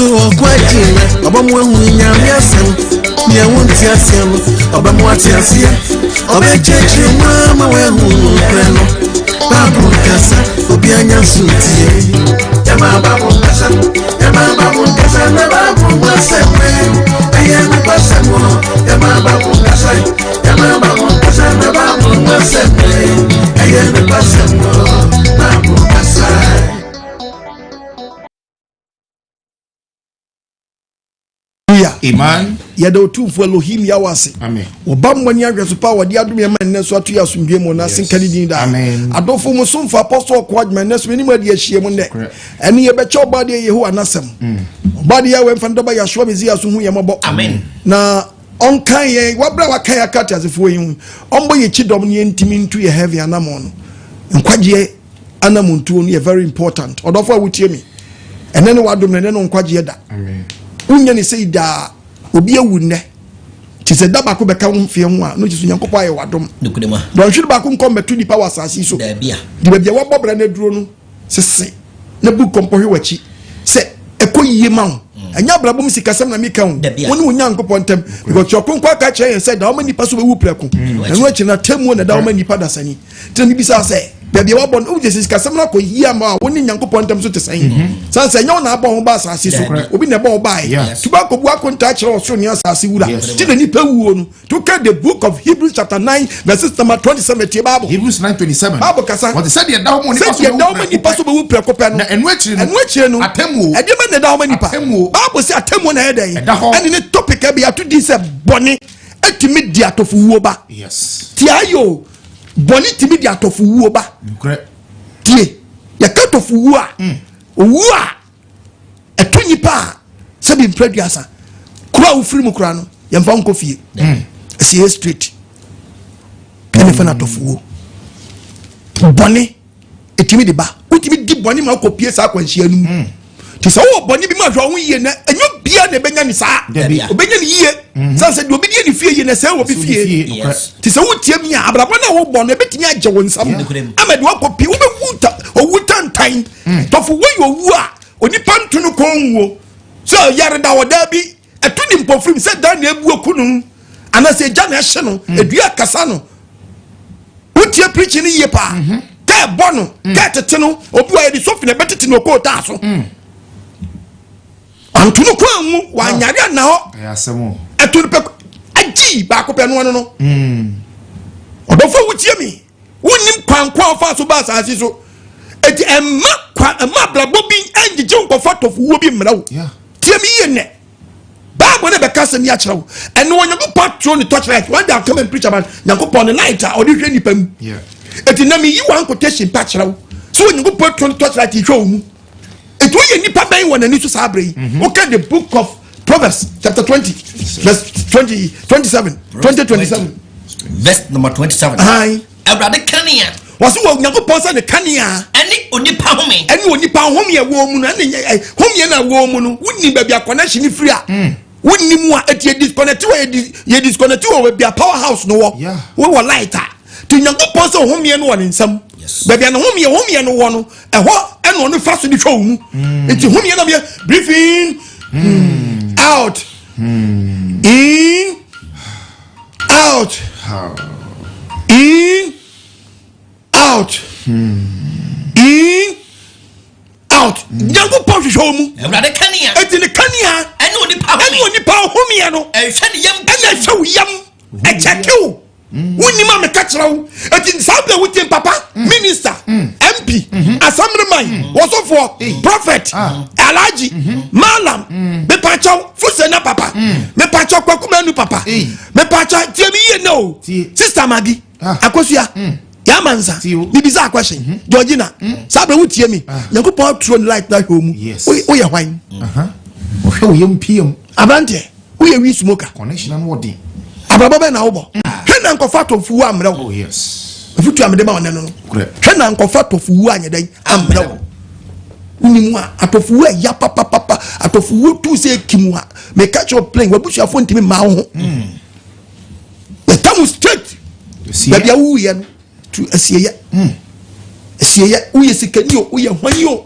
or quite in Obamu Yamiasam, Yawuntiasam, Obamuatiasia, Obechechi, Mama, Wenu, Babu Kasa, Obianya Suti, Yamababu Kasa, Yamababu Kasa, Babu Wasame, Ayana Pasamo, Yamababu Kasa, Yamababu Kasa, Babu Wasame, Ayana Pasamo, Babu Kasa. Amen. Yado tu for Elohim Yawase. Amen. Obam wani agresu power di adum yama nneso atu ya sumdwe mo na sinkani din da. Amen. Adofo mo so mfa apostle ko adman nneso meni ma di ahie mo nde. Eni ye beche obade Yehowa nasem. Obade ya we mfa ndoba ya sho mezi ya so hu ye mobo. Amen. Na onkan ye wabra wakan ya kata asefo yin. Ombo ye chidom ne ntimi ntu ye heavy anamo no. Nkwaje anamuntu no ye very important. Odofo awutie mi. Ene ne wadom ne no nkwaje da. Amen. Unya ni say da obi ewu ne ti se da ba ko beka won ho a no ti so nyankopɔ aye wadom nukudema don hwiri ba ko nkom betu nipa wasasi so da bia di ba bia wobobra na duro no sese na bu kompohwe wachi se ekoyie ma wo anya brabom sikasem na meka wo woni wo nyankopɔ ntem because your konkwa ka che say da wo nipa so be wu preko enu achi na temu na da wo nipa dasani ti ni bisa say bia wabon o Jesus sikasem na ko hia ma woni nyankopɔ ntem so te san san say nya na abon ba asase so obi na ba ba tuba ko bu akonta kire so ni asase wura ti na nipa wuo no to ka the book of Hebrews chapter 9 verses number 27 tie Bible Hebrews 9:27 Bible kasa what said the dawo mo nipa so be wu preko pe no enu achire no atemu e de ma na dawo ma nipa Bible say atemu na hedan and the topic e be atu di say boni etimi di atofowuo ba yes ti ayo boni timi di atofowuo ba tie ya katofowuo a owu a eto nipa se bi mpraduasa kura wo firi mu kura no ye mfa nko fie sie street ene fa na atofowuo boni etimi di ba utimi di boni ma ko pie sa kwanhia nu ti sa wo boni bi ma hwa ho yie na enyo bia na benya ni sa obenya ni yie san se do obi die ni fie yie na se wo bi fie ti sa wo tie mi a abrabo na wo boni ebetimi agye wo nsam amede wo kopi wo be wuta owu tantan tofo wo yo wu a onipa ntunu ko nwo so yare da wo da bi etu ni mpofrim se da na ebu okunu ana se gya na ehye no edua kasa no wo tie preaching yie pa ka bono ka tete no obi wa ye di sofi na betete no ko ta so antunu ko anwu wa nyare na ho asemo etunu pe agi ba ko pe no no odofo wutie mi wonim kwankwa fa so ba asase so eti emma blabo bi angije nkofo tofuwo bi mrawo tie mi ye ne ba ne be kasa mi a kirewo ene wonyago patro ni torchlight one day come and preach about nyankopon the night a odi hwe nipa mu eti na mi yi wan quotation pa kirewo so wonyago patro ni torchlight hwe mu eti wo ye nipa ban wona ni so sabre okay the book of Proverbs chapter 20 verse 27 verse number 27 Abrade kania wasi wo nyankopon sa ne kania eni onipa home ye wo mu na ne home na wo mu no wonni ba bia connection free a wonni mu a eti disconnect ye disconnect wo bia power house no wo light a ti nyankopon sa home no won nsam ba bia no home no wo no eho eno no fa so di hwa mu eti home na bia breathe in out in out in out in out nyango pon hwehwe mu Abrade kania eti ne kania eni onipa home no ehwe ne yam ena hwe yam echekew woni ma me ka kirewo eti sabla wuti papa minister MP assemblyman wosofo prophet alaji malam me pacho fusena papa me pacho kwakumanu papa me pacho tiemi ye no sister magi akosua ya manza bibisa question Georgina sabla wuti mi yakupon throne light na home o ye hwan o ye mpiem abante o ye wi smoker connection an wodi abrabo be na wo bo hwe na nkofa tofuwo amre wo oh yes afutu amde ma wonne no hwe na nkofa tofuwo anyedan amre wo unimu a atofuwo ya papa atofuwo tu se kimu a me catch up playing wabusu afo ntimi ma ho the time straight bia wu ye no tu asiye asiye uye sikani o uye hwan yo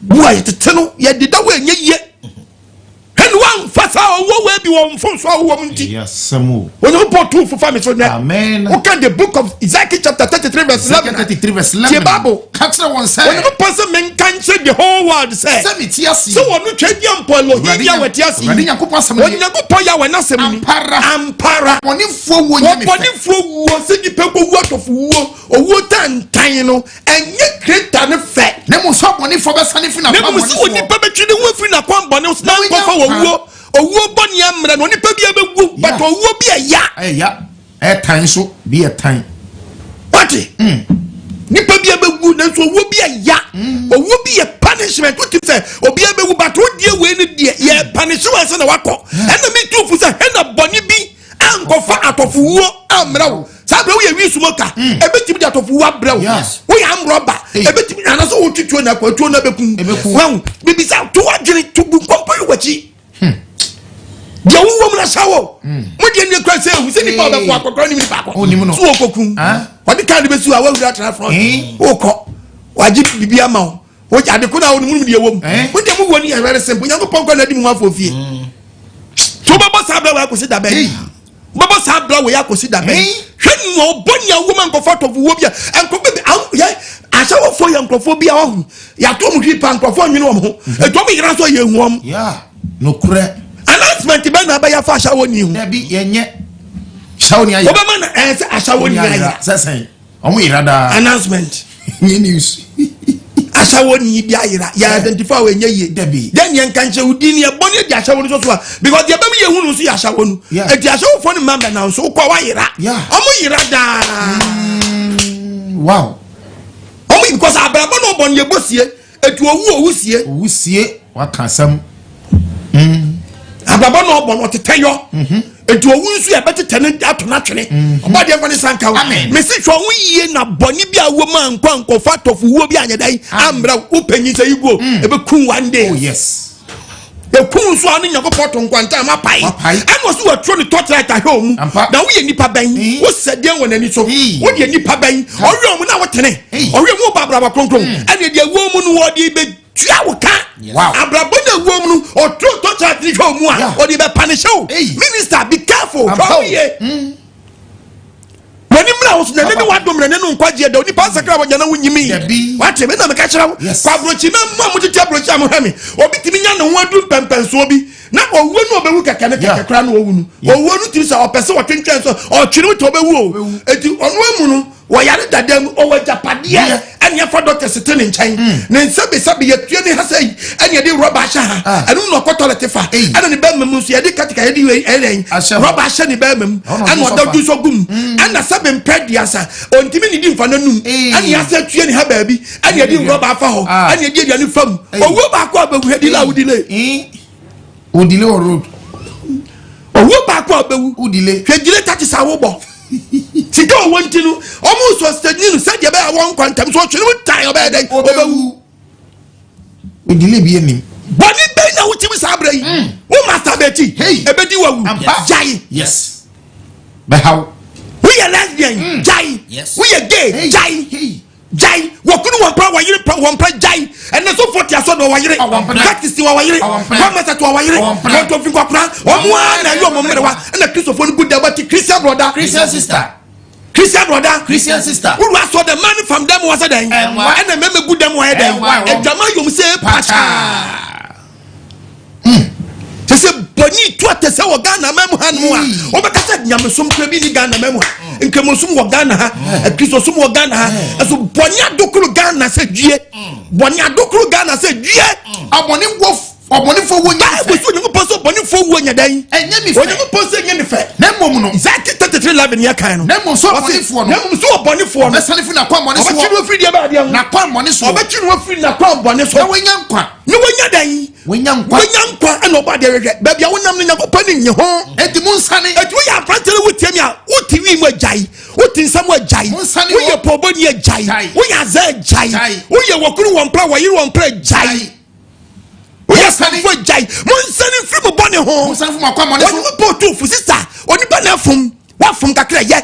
Boy, Teno, yet did that way, ye. And one fast hour, where be one from so woman. Yes, some. When you put 2 for family, so now, Amen. what can the book of Ezekiel chapter 33 verse 11? 33 verse 11. Bible. Catch one When side. a person man can say the whole world say. So when you change young Polo, you with Yasi. When you go Poya, when I say Ampara. Money for one. Money for city people work of war or water and tino and yet great and effect. Never saw money for the sunny fin. Never saw the perpetually working upon Bonos now or war bonyam and only pay but or will be a ya. A time so be a time. What? Nipa bi abewu na so wo bi aya o wo bi punishment what you say obi abewu but wo die we ne die ye punish we say na wakọ and me too fu say na boni bi ankofa atofowuo amra wo sabra wo ye wi sumoka ebetimi de atofowuo abra wo wo ya amroba ebetimi na so wo twitwo na kwatwo na bekun wan bibi sa to adwene to bu kompo wachi je wo na sawo mo de ne kwa say hu se nipa be kwa akokoro ni nipa akọ so wo kokun wadi kan de besu awu da tra front wo ko waji bibia ma wo ade ko na wo mu de wo mo de mu woni e very simple nyango ponko na di mu afofie to baba sabra wa ko si da be baba sabra wo ya ko si da be hwe no bonia woman ko photo wo bia enko be ye asawo fo ya nkrofo bia wo ya to mu hwi pa nkrofo nwene wo ho e to mu yira so ye huom yeah no kure announcement be na ba ya fa asawo ni hu na bi yenye Shawni ayi. Obama na ashawoni ayi. Sasa omo irada announcement. Ni news. Ashawoni bi ayira. Ya identify we nye ye. Debi. Then yen kanche udini e boni di ashawoni so so because the bem ye hunu so ashawonu. E di ashawo fo ni member na so kwa wa yira. Omo irada. Wow. Omo because abrabo no bon ye bosie etu owu owusie. Owusie wa kansam. Abrabo no bon oteteyo. Etu owunsu ya beti tene atona twene obade enfani sanka wo mesi hwo yie na boni bia wo man kwankọ fatofo bi anyedai amra upanyi se igbo ebe kun one day oh yes e kun so anu nyakopoto nkwanta mapai eno so watro ni torchlight ahwe mu na wo ye nipa ban wo sedien wonani so wo de nipa ban owe mu na wo tene owe mu babra ba kronkron ene de wo mu no wo de be tuawuka abrabo na wo mu no o to chat ni hwo mu a o de be punish o minister be careful how ye woni mra wo so na ne wa domre ne no nkwaje da oni pa sakra wo nyana wunyimi wate me na me ka kira wo kwa brochi na ma mu tete brochi am hwemi obi timi nya no ho adu pempenso obi na owu no obewu keke ne keke kra na owu no owu no timi sa opese wo twentwen so o twiri to obewu o eti onu amu no wo yare dadam o wa japade anya fa doctor sitting in chain ne nsabe ye tue ne hasai anya de rubber sha ha anu no kotolete fa ana ne ba memu so ye de katika ye de elen rubber sha ne ba memu ana o da du so gum ana sabe mpediasa ontimi ni di mfa nanum ana ya sa tue ne ha ba bi ana de rubber fa ho ana de aduane fam owu ba ko abewu hedi la udile udile road owu ba ko abewu udile hwegile tati sa wo bo sika o wonti no omo so stage no said ye ba won kwantam so twene mutai oba den obawu udile bi enim boni be na wuti sa abra yi wo masturbate ebedi wawu jai yes be how we are lesbian jai we are gay jai wakunu wampa wayire wampa jai ene so 40 aso do wayire practice wa wayire kwamata to wayire wonto fi kwapra omwa na yo momrewa ene Christopher ni good about Christian brother Christian sister who saw the money from them was a day and remember good them why them and jama you say pacha they say boni to te say Ghana memu hanu a obeka say nyamesum kra bi ni Ghana memu nkemosum wo Ghana ha Christosum wo Ghana ha so boni adokuru Ghana say due boni adokuru Ghana say due aboni wo oboni fo wo nya we so nyu poso boni fo wo nya dan enya mi fe onyu poso nya mi fe na mom no Zaki 33:11 ya kan no na mom so boni fo no na mom so boni fo no mesane fi na kwa boni so obachi no free dia ba dia na kwa boni so obachi no free na kwa boni so na wenya nkwa ni wenya dan wenya nkwa ana oba de hwehwe ba bia wonam no nyakopani nye ho enti munsane enti wo ya prantele wutiami a wutiwi mu ajai wutinsam ajai wo ye poboni ajai wo ya za ajai wo ye wakuru wompra wayiri wompra ajai yes for jai monsani free mo bone ho monsani fu makwa mo ne so po to fu sister oni ba na fum wa fum kakra ye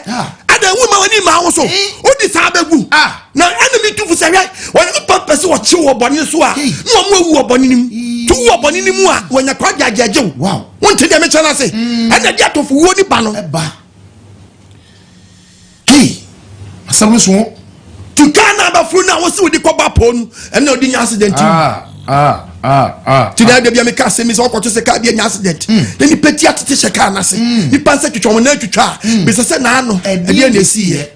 ada de woman woni ma wo so odi sa begu na enemy tu fu se hwai woni papa se wo chi wo boni so a no mo wu wo boni nim tu wo boni nim a wonya kwa jajajew wow won te de me chana se ena De Atofowuo ni ba no eba ki asamu so tu kana ba fru na wo se odi koba ponu ena odi nya accident ti da de bia me ka se mi so okoto se ka bia nya accident then ni peti atete se ka na se ni panse twetwo na twetwa be se na ano e dia na si ye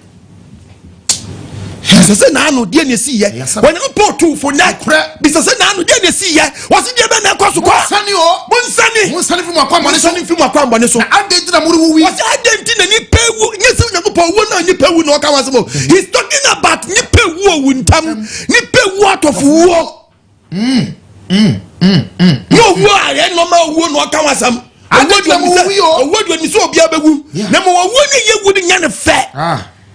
se na ano dia na si ye when you put two for neck be se na ano dia na si ye was dia be na kwaso kwa sani o bonsani fi mo akwa mo ne so fi mo akwa mo ne so adenti na muri wi was adenti na ni pewu nyese Nyankopon wo na ni pewu na oka wasemo he's talking about ni pewu wuntam ni pewu Atofowuo no wo are no ma wo no ka wasam owo ni so obi abegu na mo wo ni yewu ni nya ne fe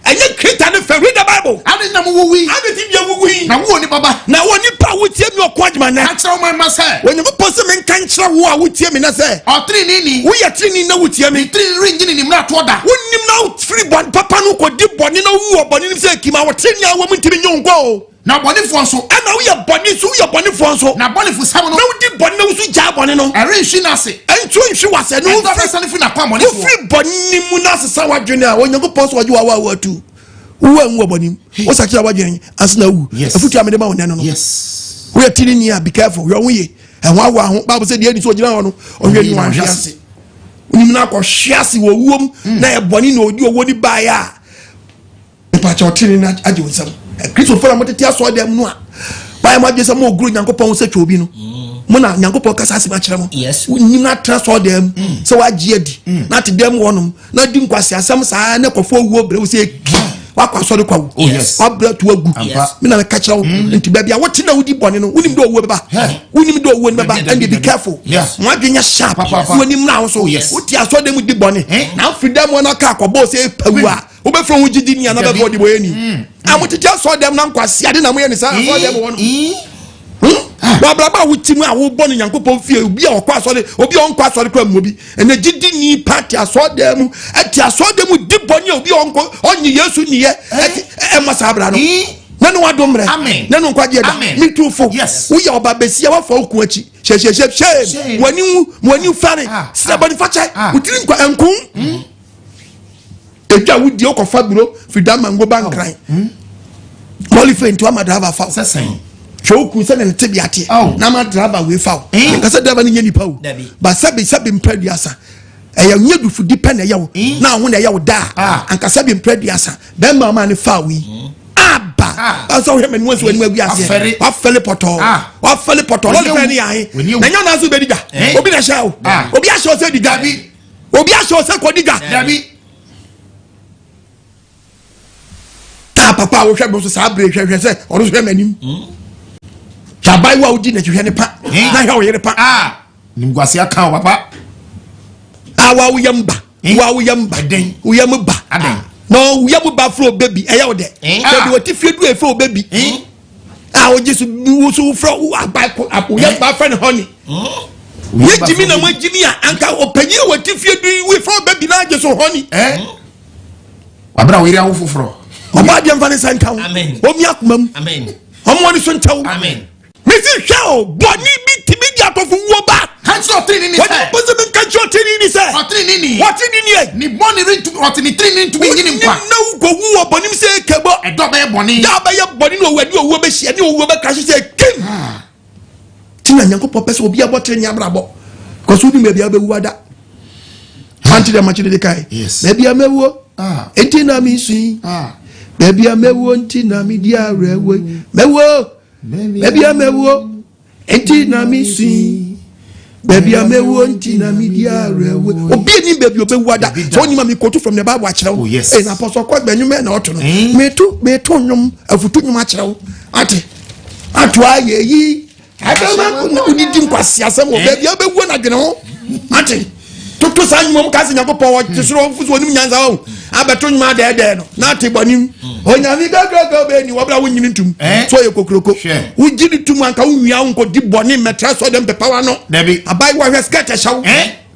enye krita ne fe read the Bible ade na mo wo wi ade ti bia wo wi na wo ni baba na wo ni pa wo tie mi okwa adwuma na akyerɛ wo ma sɛ when you pose me kan kyerɛ wo a wo tie mi na sɛ ɔtri ni wo ye tri ni na wo tie mi tri ringi ni mra to da wo nim na free bond papa no ko di boni na wo boni nim sɛ kima wo tri ni a wo mu ntimi nyonko o na bɔnefo nso ana wo ye boni so wo ye bonefo nso na bɔnefo sam no na wo di boni na wo so gya boni no ɛre nhwi na se entu nhwi wase no wo free sane fi na kwa wo bɔnefo free boni mu na sesa wadwene a Onyankopɔn so wagye wa atu wo anwo boni wo sakira wadwene asena wu afutu amede ma wonne no yes we tiri ni be careful yo woye ehwa awa ho Bible say de ni so gina ho no ohwe ni wan hwase unim na ko hwase wo wuom na e boni na odi owo ni bae a pa cha otiri na age wonsam Kristo fora mo tete aso dem no a bae mo age se mo oguru Nyankopɔn se twa obi no mo na Nyankopɔn kasa se ma kire mo unim na transfer dem se wa gie adi na te dem wonom na di nkwase asem saa na kofo wuo bre wo se wakwa de kwa wo abra to agu me na ka kira wo nti ba bia wote na wodi bone no wonim do owo beba wonim do owo beba and be careful mo adwenya sharp wonim na wo so woti aso dem di bone na freedom wona ka akobo se pawu a wo be fro ho gidi ni ana be body boy ni amotiti aso dem na nkwase ade na mo ye ni sa aso dem wo no Baba wuti mu a wo bɔ ne Nyankopɔn fie obi a ɔkɔ asɔre obi a ɔnkɔ asɔre kra mu obi ene gidi ni party asɔre mu ati asɔre mu di bɔ ne obi a ɔnkɔ ɔnyi Yesu ni ye masa abra no nanu wadomre nanu nkwaje da mitufo wo ye oba besia wa fa oku achi she wani fare sida body fache utiri nkwa enkun eja wudi okofa biro fidama ngo bankran qualify into amadava fa sesen choku se ne tebi ate na ma driver we fa ka se driver ni nyani pa o ba sabi mpraduasa eya nyedu fudi pe na eya wo na ho na eya wo da anka sabi mpraduasa be ma ne fa wi aba aso he menu so anu aguase wa fele poto lo le ni ahe na nya na so be diga obi na sha o obi a sha o se diga obi a sha o se ko diga ta papa wo hwe bo so sa bre hwe se oro so hwe manim Chabai wa udi na hwe ne pa na hwe wo yere pa nimguase aka papa wa wo yamba den wo yamba aden no wo yamba fro baby eya wo de so de wati fie du e fro baby o jesu wo so fro abai ko apo yamba friend honey ye jimi na mo jimi a anka opanyi wati fie du we fro baby na jesu honey wabra wo yere awo foforo oba de mfa ne sanka wo omi akomam amen omo ni so ntawo amen mesi hwao boni bi Tumi De Atofowuo ba kancho trini ni se wọ́n bẹ kancho trini ni se trini ni wọ́n trini ni e ni boni rintu wọ́n ni trini ntu bi ngini mpa na ugo wu oboni mi se kebo edo be boni da ba ye boni no wadi owo be hia ni owo be crash se kim tina Nyankopɔn pese obi abo trini abrabo ko so ni me bia be wu ada fanti de machi de kai na bia mewo enti na mi sun baby amewo enti na mi dia rewe mewo baby amewo enti na mi sun baby amewo enti na mi dia rewe obi ni baby obewu ada so oni ma mi quote from the Bible akira wo na apostle kwa gbanwume na oto no metu nwom afutu nwom akira wo ate atu aye yi adama na udidi nkwase asem wo baby abewu na dwene ho ate to sa nwom ka se Nyankopɔn wo tesoro mfuso onim nyanza wo abeto nwuma de no na te bonim onyami gaga be ni wabra wo nyini ntum so ye kokroko wo gini tum anka wo nwia wo nko di boni metra so dem pepa wa no abai wa hwe skirt shawo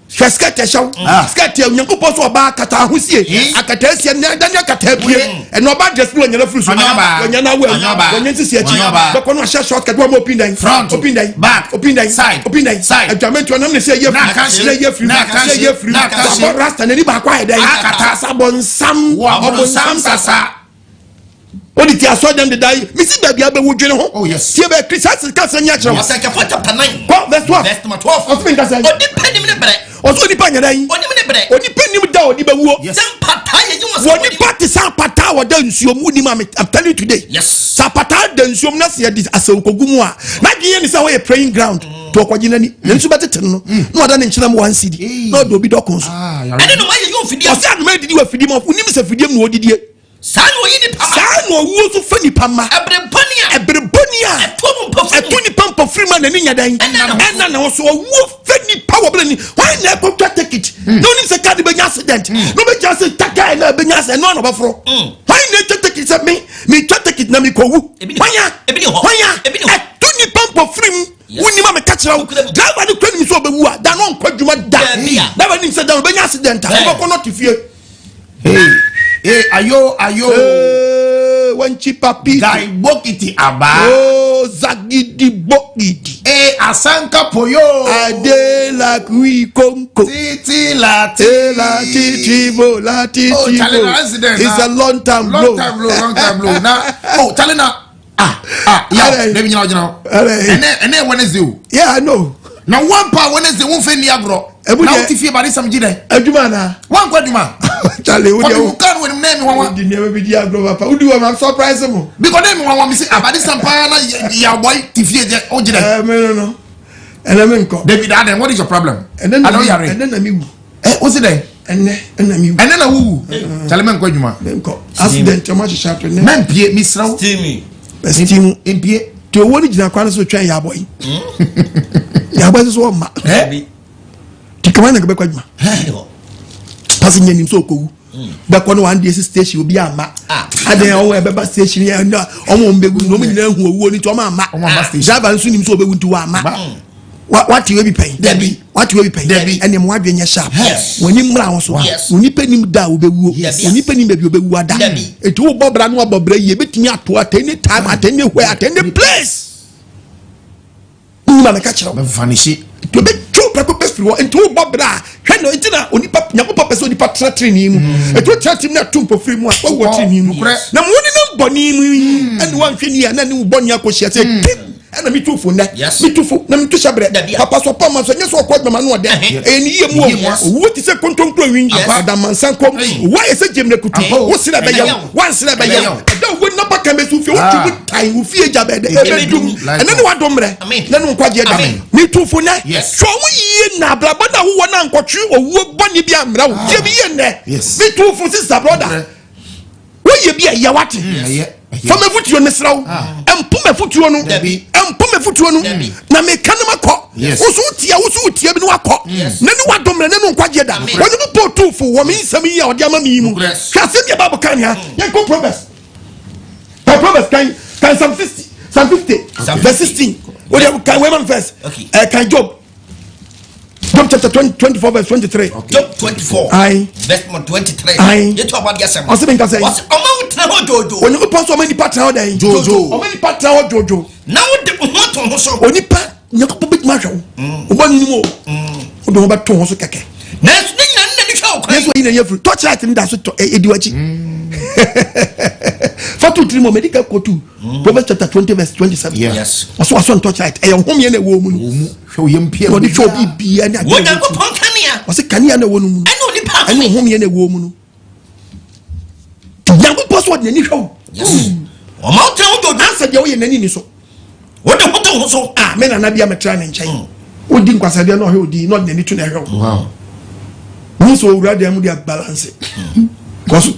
skirt show skirt Nyankopon so oba kata ahosie akata asie na daniel kata pie and oba dress no nyana fruit so nya na we nya ntisi achi be kono sha short cut wa mo open dan back open dan side adjustment na me say ye free rasta na ni ba kwa dan akata sabon sam sasa Odi ti aso dem de dai misi ba bia be wodwene ho oh yes tie be Christian ka se nya kire Yes, chapter 9 verse 12 odi penim ne bre oso odi pa nya dai odi me ne bre odi penim da odi be wuo sem pata ye ju odi party sa pata wa da nsuo mu ni ma I'm telling you today yes sa pata da nsuo mu na se di asewokogumu a na gye ni sa we praying ground to okwaji nani nsu betete no no ada ne nkyena mo 1 cedi no do obi dokon so ene no ma ye yo fidie o sa no ma didi wa fidie mo unim se fidie no odidie san wo yi ni pama san wo wo so fani pama ebrebonia etuni pampa freeman na nya dan enna na so wo fani power blani why na go take it no nim se card be accident no be just taka na be accident no ba fro why na take it say me take it na me ko wu wanya etuni pampa freeman woni ma me ka kira driver ni kwani mi so be wu a da no nkwadwuma da driver ni se da be accident a ko not fie ayo wanchi papi dai bokiti aba zagidi bokidi asanka poyo ade la kui konko titi lati bo it's a long time blow na talena yeah dem nyina ojina ene Wednesday yeah I know na one pa Wednesday won fe ni agro na uti fie bari sam gide aduma na wan kwa aduma Charlie wo dia kan we name wan di never be dia agro papa udi wa am surprise mo because name wan mi say abadi sam pa na ya boy ti fie je o gide no and I mean ko David Adam what is your problem and then I don't yare and then na mi wu o si dey and na mi wu and then na wu Charlie men ko aduma ko accident o ma sharp ne men pie mi sraw steam impie to woni gina kwan so twa ya boy ya boy so ma ti kama na gbe aduma pasi nyani so kowu be kono one day station obi ama ade o we be station ya no omo mbegu no nyina hu owu ni to ma ama jaba nsu nim so obewu nti wa ama what you be pay debi what you be pay debi ene mo adwe nya sharp woni mra ho so woni penim da obewu woni penim be obewu ada etu wo bobra no bobra ye betimi ato at any time at any where at any place ma ka chiro be vanish to be true purpose wo enti wo bobra hwe no enti na onipa nyakopa pese onipa tratre ni mu etu tratre na tumpo free mu a wo tratre mu na mo ni no boni mu eni wan hwe ni na ni boni akohia se ana mi tufo na mi tufo na mi tushabre papa so pama so nyeso ko gbema no de eni ye mu wo ti se kontonkro winji da mansan kom wa ese jemne kutu wo sira be yaw wan sira be yaw da wo na baka me su fi wo tu tai wo fie jabe de e dum ena ni wadomre na no kwaje da mi tufo na so wo yi na blaba na wo na nkotwe owo boni bia mra wo je bi ye ne mi tufo sister brother wo ye bia ya wate fama futuo ne sraw empume futuo no na me kanema ko wo tia bi no akọ na ni wadomre na no nkwaje da wo ni po tufo wo mi nsam yi a odi ama mi mu hwase bia babu kan ha ye ko proverbs kan some 50 verse 16 wo dey kan we man first kan Job chapter 24 verse 23 Job 24 verse 23 you talk about yourself what's been say what's amount na jojo when you pass so many pattern how dey jojo how many pattern how jojo now the ho to ho so onipa nyakopo bit ma hwe o ba ni mo o do ho ba to ho so keke na ni hwe o kwan yes we na yefru touch right nda so to ediwachi fatu trimo medical kotu Proverbs chapter 20 verse 27 yes so touch right e hom ye na wo mu no hwe yem pie no di hwe bibia na wo nyanko ponkania o se kania na wo no mu eno ni pa eno hom ye na wo mu no nyanko poso de ni hwe yes o ma tra wo do answer de wo ye nani ni so wo de ho to ho so me na na bia metra ne nchen wo di nkwasade na hwe odi no de ni tu na hwe wow ni so owura de mu dia balance cause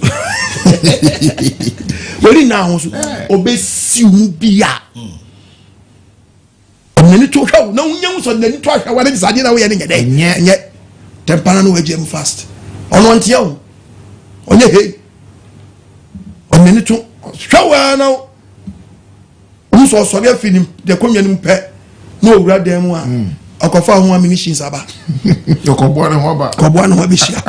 wori na ho so obesi mu bia nani to hwe na unyam so nani to hwe wa ne sade na wo ye ne nyede nye tempana no wajem fast ono ntia o onye he onani to hwe wa na so so bia finim de konwa nim pe na owura de mu a okofa ho ammunition saba yokobo ne ho ba kobo na ho bishia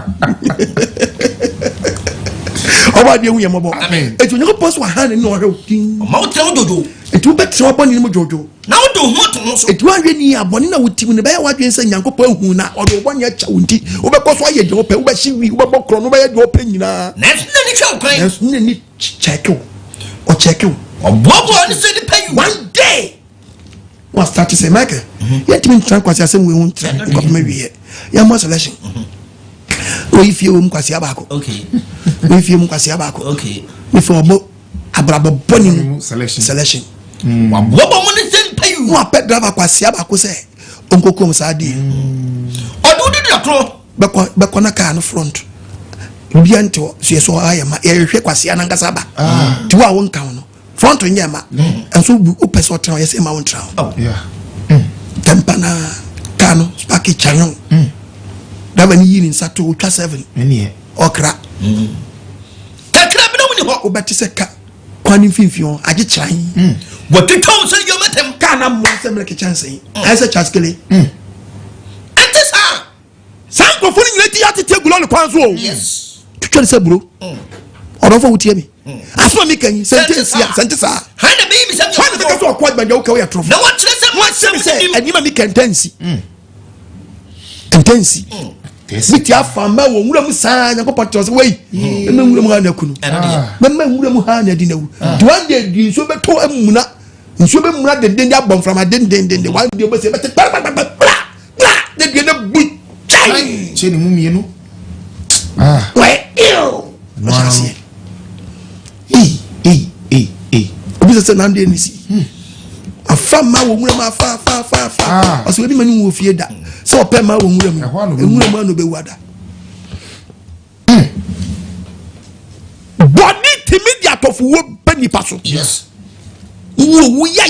oba de hu yemobo etu nyoko post wa han ni ohwe tin ma wo tire jojo etu betre oboni ni mo jojo na wo do ho to so etu anwe ni aboni na wotim ne be ya wadwen se nyankopɔ hu na odo oboni acha wonti wo be koso aye de ope wo be hyiwi wo be bokro no be ye de ope nyina na ni twa kwan na ni check o check o obobo ni se di pay one day what start to say Michael yet me try kwasi asem we won try ko me wie ya mo selection o ifie wo kwasi abako okay o ifie mo kwasi abako okay me for obo abrabo boni selection obobo mo ni se pay mo apɛ driver kwasi abako se onkokom sa di odu di akro bɛkɔ na car no front bia nto so yeso ayama yɛhwɛ kwasi anankasa ba ti wa won kan no front nyama enso bu opese otra yese ma won tra oh yeah tempana kano spaki chanyo daba ni yini nsato utwa 7 eni okra takra bi na woni ho obati se ka kwani finfion age chan wotetom so yo matem kana mo se mleke chanse ese chaskele antisa sanko funi nyeti atete gulo le kwanzo yes tutwa se bro odofo wutie mi aso mi kan sentence hana me mi sam hana me so kwa gbanja o ka we trofo na what say mo se anima mi kentensi intensi biti afama wo nwura mu saa nyakopa to se wei me nwura mu ha na kunu me nwura mu ha na di na wu to one day di so beto amuna nso be muna den abom from den one day be se be de na bu chai che ni mu mienu we ew no asi obi se na ndé nisi afama wo nwura ma fa aso ebi mani wo fie da se ope ma wo nwura mu no be wada body Tumi De Atofowuo bani paso yes wo ya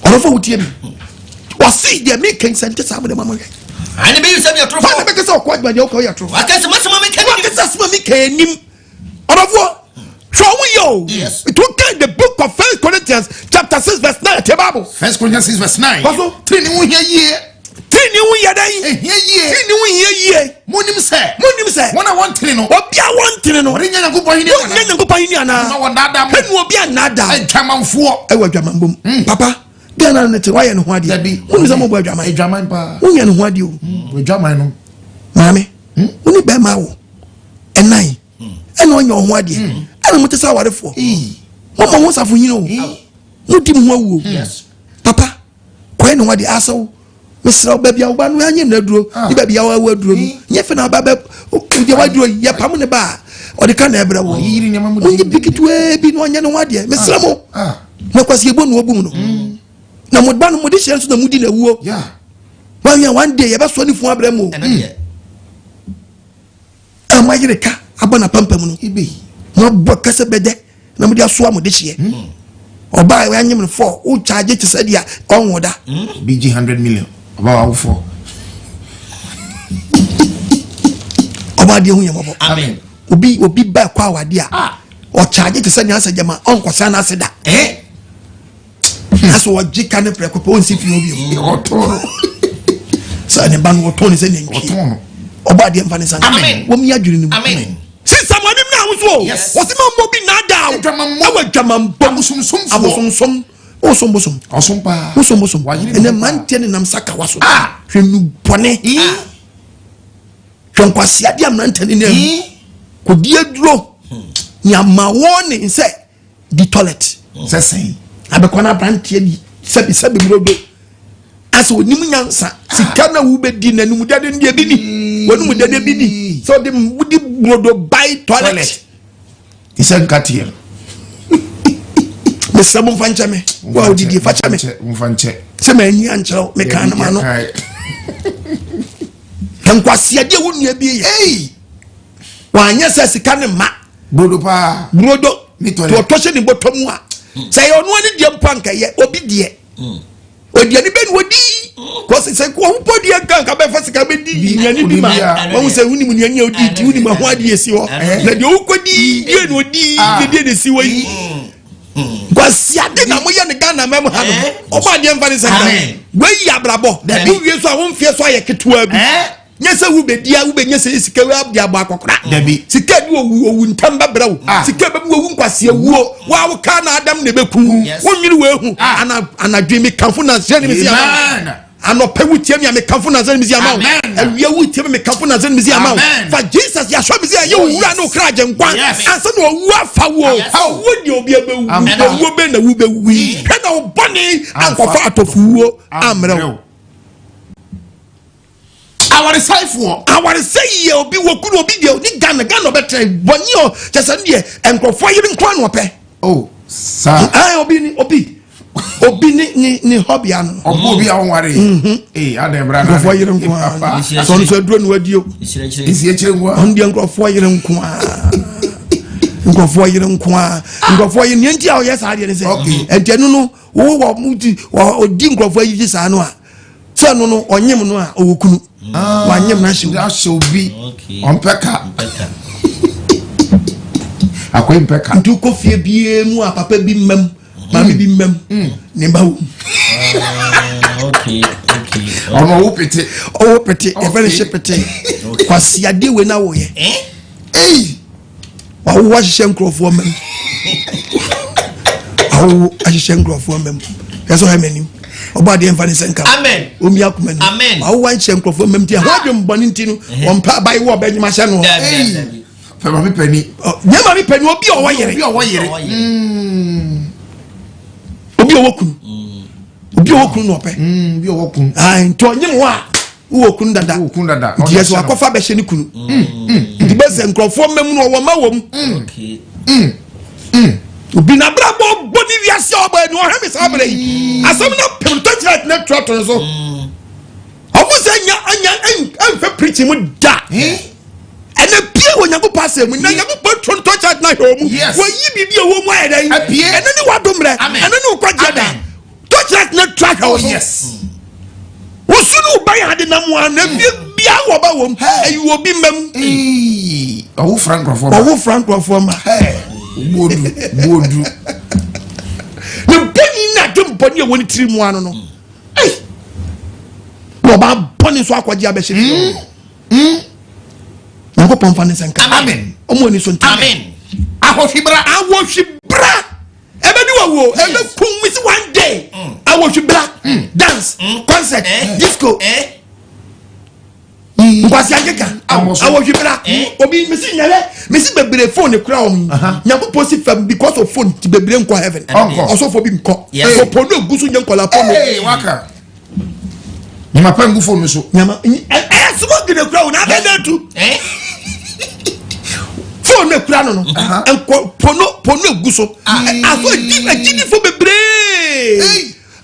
orofo wutie mi wasi de me kan sente sa de mama hana me sam ya trofo fa be ke se okwa gbade o ka ya trofo akase masama me kan ke se sama mi kan nim orofo so yo yes it will get the book of 1 Corinthians chapter 6 verse 9 the Bible 1 Corinthians 6 verse 9 paso tini wo hia ye dai hia ye tini wo hia ye monim se wona won tini no obia won tini no ori nya nkopon hini ana na won dada mo henu obia nada adwamanfo e wa dwamambom papa gana na te wa ye no ho ade woni se mo bo adwaman pa woni ye no ho ade o adwaman no mame woni be ma wo enai ena onye ho ade ena mo te sa warefo mo mo safo yin o mo di mo awu yes papa kwai no ade asaw mesra babia wo ba no anye na duro ni babia wa duro no nye fe na ba je wa duro ye pam ne ba o de ka na ebra wo yiri ne mamu onye bikitwe bi no anye no ade mesra mo na kwasi ebo no obum no na mo ba no mo de hye so na mo di na wuo yeah one day ye ba so ni fu abra mo ena ye amayire ka abana pampam no ibe mo bo kase bede na mo de aso mo de hye oba we anyem no 4 o charge ti sadia onwoda bg 100 million about how for oba de hu yemobo amen obi ba kwa awade a o charge ti sadia asajama onkosa na aseda aso o jika ne prekopo onsi fi obi otoro sa ne ban otoni se ne nki otono oba de mfa ne sa amen wo mi adwiri ni amen since amanim na wo yes wo se mambo bi na da wo dwamambo abosomsom osombosom osompa osombosom ene mantie ne nam saka waso hwenu bone hwenkwasi ade amnante ne nem ko die duro nyama woni nse di toilet sesen abekwana brantie di sebi brodo aso onim nyansa sika na wo bedi nanum dade ne bi ni wonum dade bi ni so de wudi brodo by toilet isen katie mesamo mfanchame wa odidi fachame mfanche se manyi anchero me kan ma no tankwasi ade wo nua bi ye wanya se sika ne ma brodo pa brodo ni to toshe ni botomu a se yo no ani de mpanka ye obi de odi ani ben wodi ko se ko hu podi kan ka be fa sika be di nyani bi ma won se huni mu nyani odi ti huni ma ho ade esi ho na de wo kodi die no odi de ne si wo yi kwasi ade na mo ye ne Ghana mem ha oba de mfa ne senka we yi abrabo wo wie so a wo mfie so aye ketewa bi nyese wo bedia wo benyese sika we abdi abo akokora dabi sika bi owu ntamba brawo sika bi owu nkwase wuo wa wo ka na adam ne beku wo nyiri we hu anadwe mi kanfo na zeni mi ama anope wo tie mi am kanfo na zeni mi ama awia wo tie mi kanfo na zeni mi ama fa Jesus ya show mi say ye wura no kra je nkwa ansa no owu afa wo di obi abewu wo be na wo bewi hwe na wo boni ankofa atofowuo amrewo our say ye obi wokunu obi de ni Ghana betre boni o chese ne enkrofo yiri nkwa no pe sir obi ni hobby ano obi a wonware adem bra na enkrofo yiri nkwa so duro no wadio isi echire ngwa on de enkrofo yiri nkwa enkrofo yiri nkwa enkrofo yiri nti a oyesa ade ne se entenu no wo muti odi enkrofo yiri sa no a so no onyem no a owokunu wanyem na shobi on peka akoy peka ndu ko fie bie mu a papa bi mem mami bi mem ne bawo ono wo pete e very shepete kwasi ade we na wo ye wa wo hye nkrofo mem awo hye nkrofo mem yeso ha menim oba de mfa ne senka amen omi akuma ni amen awo wan hye nkrofo mem ti ha dwem boni ntinu on pa bai wo ba nyima hye no fe ma mi pani nyama mi pani obi o wo yere obi o wokunu no pe bi o wokun nto nyim wo a wo kun dada di yeso akofa be hye ni kunu di be se nkrofo mem no wo ma wo obi na brabo boni wiase oba ni o hemi sabre asem na pentant na trotton so obu se anya enfe preaching mu da ene pie wo nyago passe mu na nyago patron to chat na ho mu wo yi bibi wo mu ayeda yi ene ni wadomre ene ni ukwaje da to chat na track ho wo sunu ba ya de na mu ana bia wo ba wo ayi wo bi mem owo frankrofo ma bodu ne boni na dum boni e woni tiri mu ano no no ba boni so akwaje abehye nko pomfa ne senka amen omo ni so nti amen ahohibra ebe ni wawo ebe kum misi one day ahohibra dance concert disco nkwasi ageka ahohibra obi misi bebere phone kura om nyako posi fam because of phone ti bebere nko heaven also for bi nko so pono gusu nyankola phone waka nyama pangu phone so nyama sumo gine kura na ga tu phone kura no enko pono guso aso di fo bebere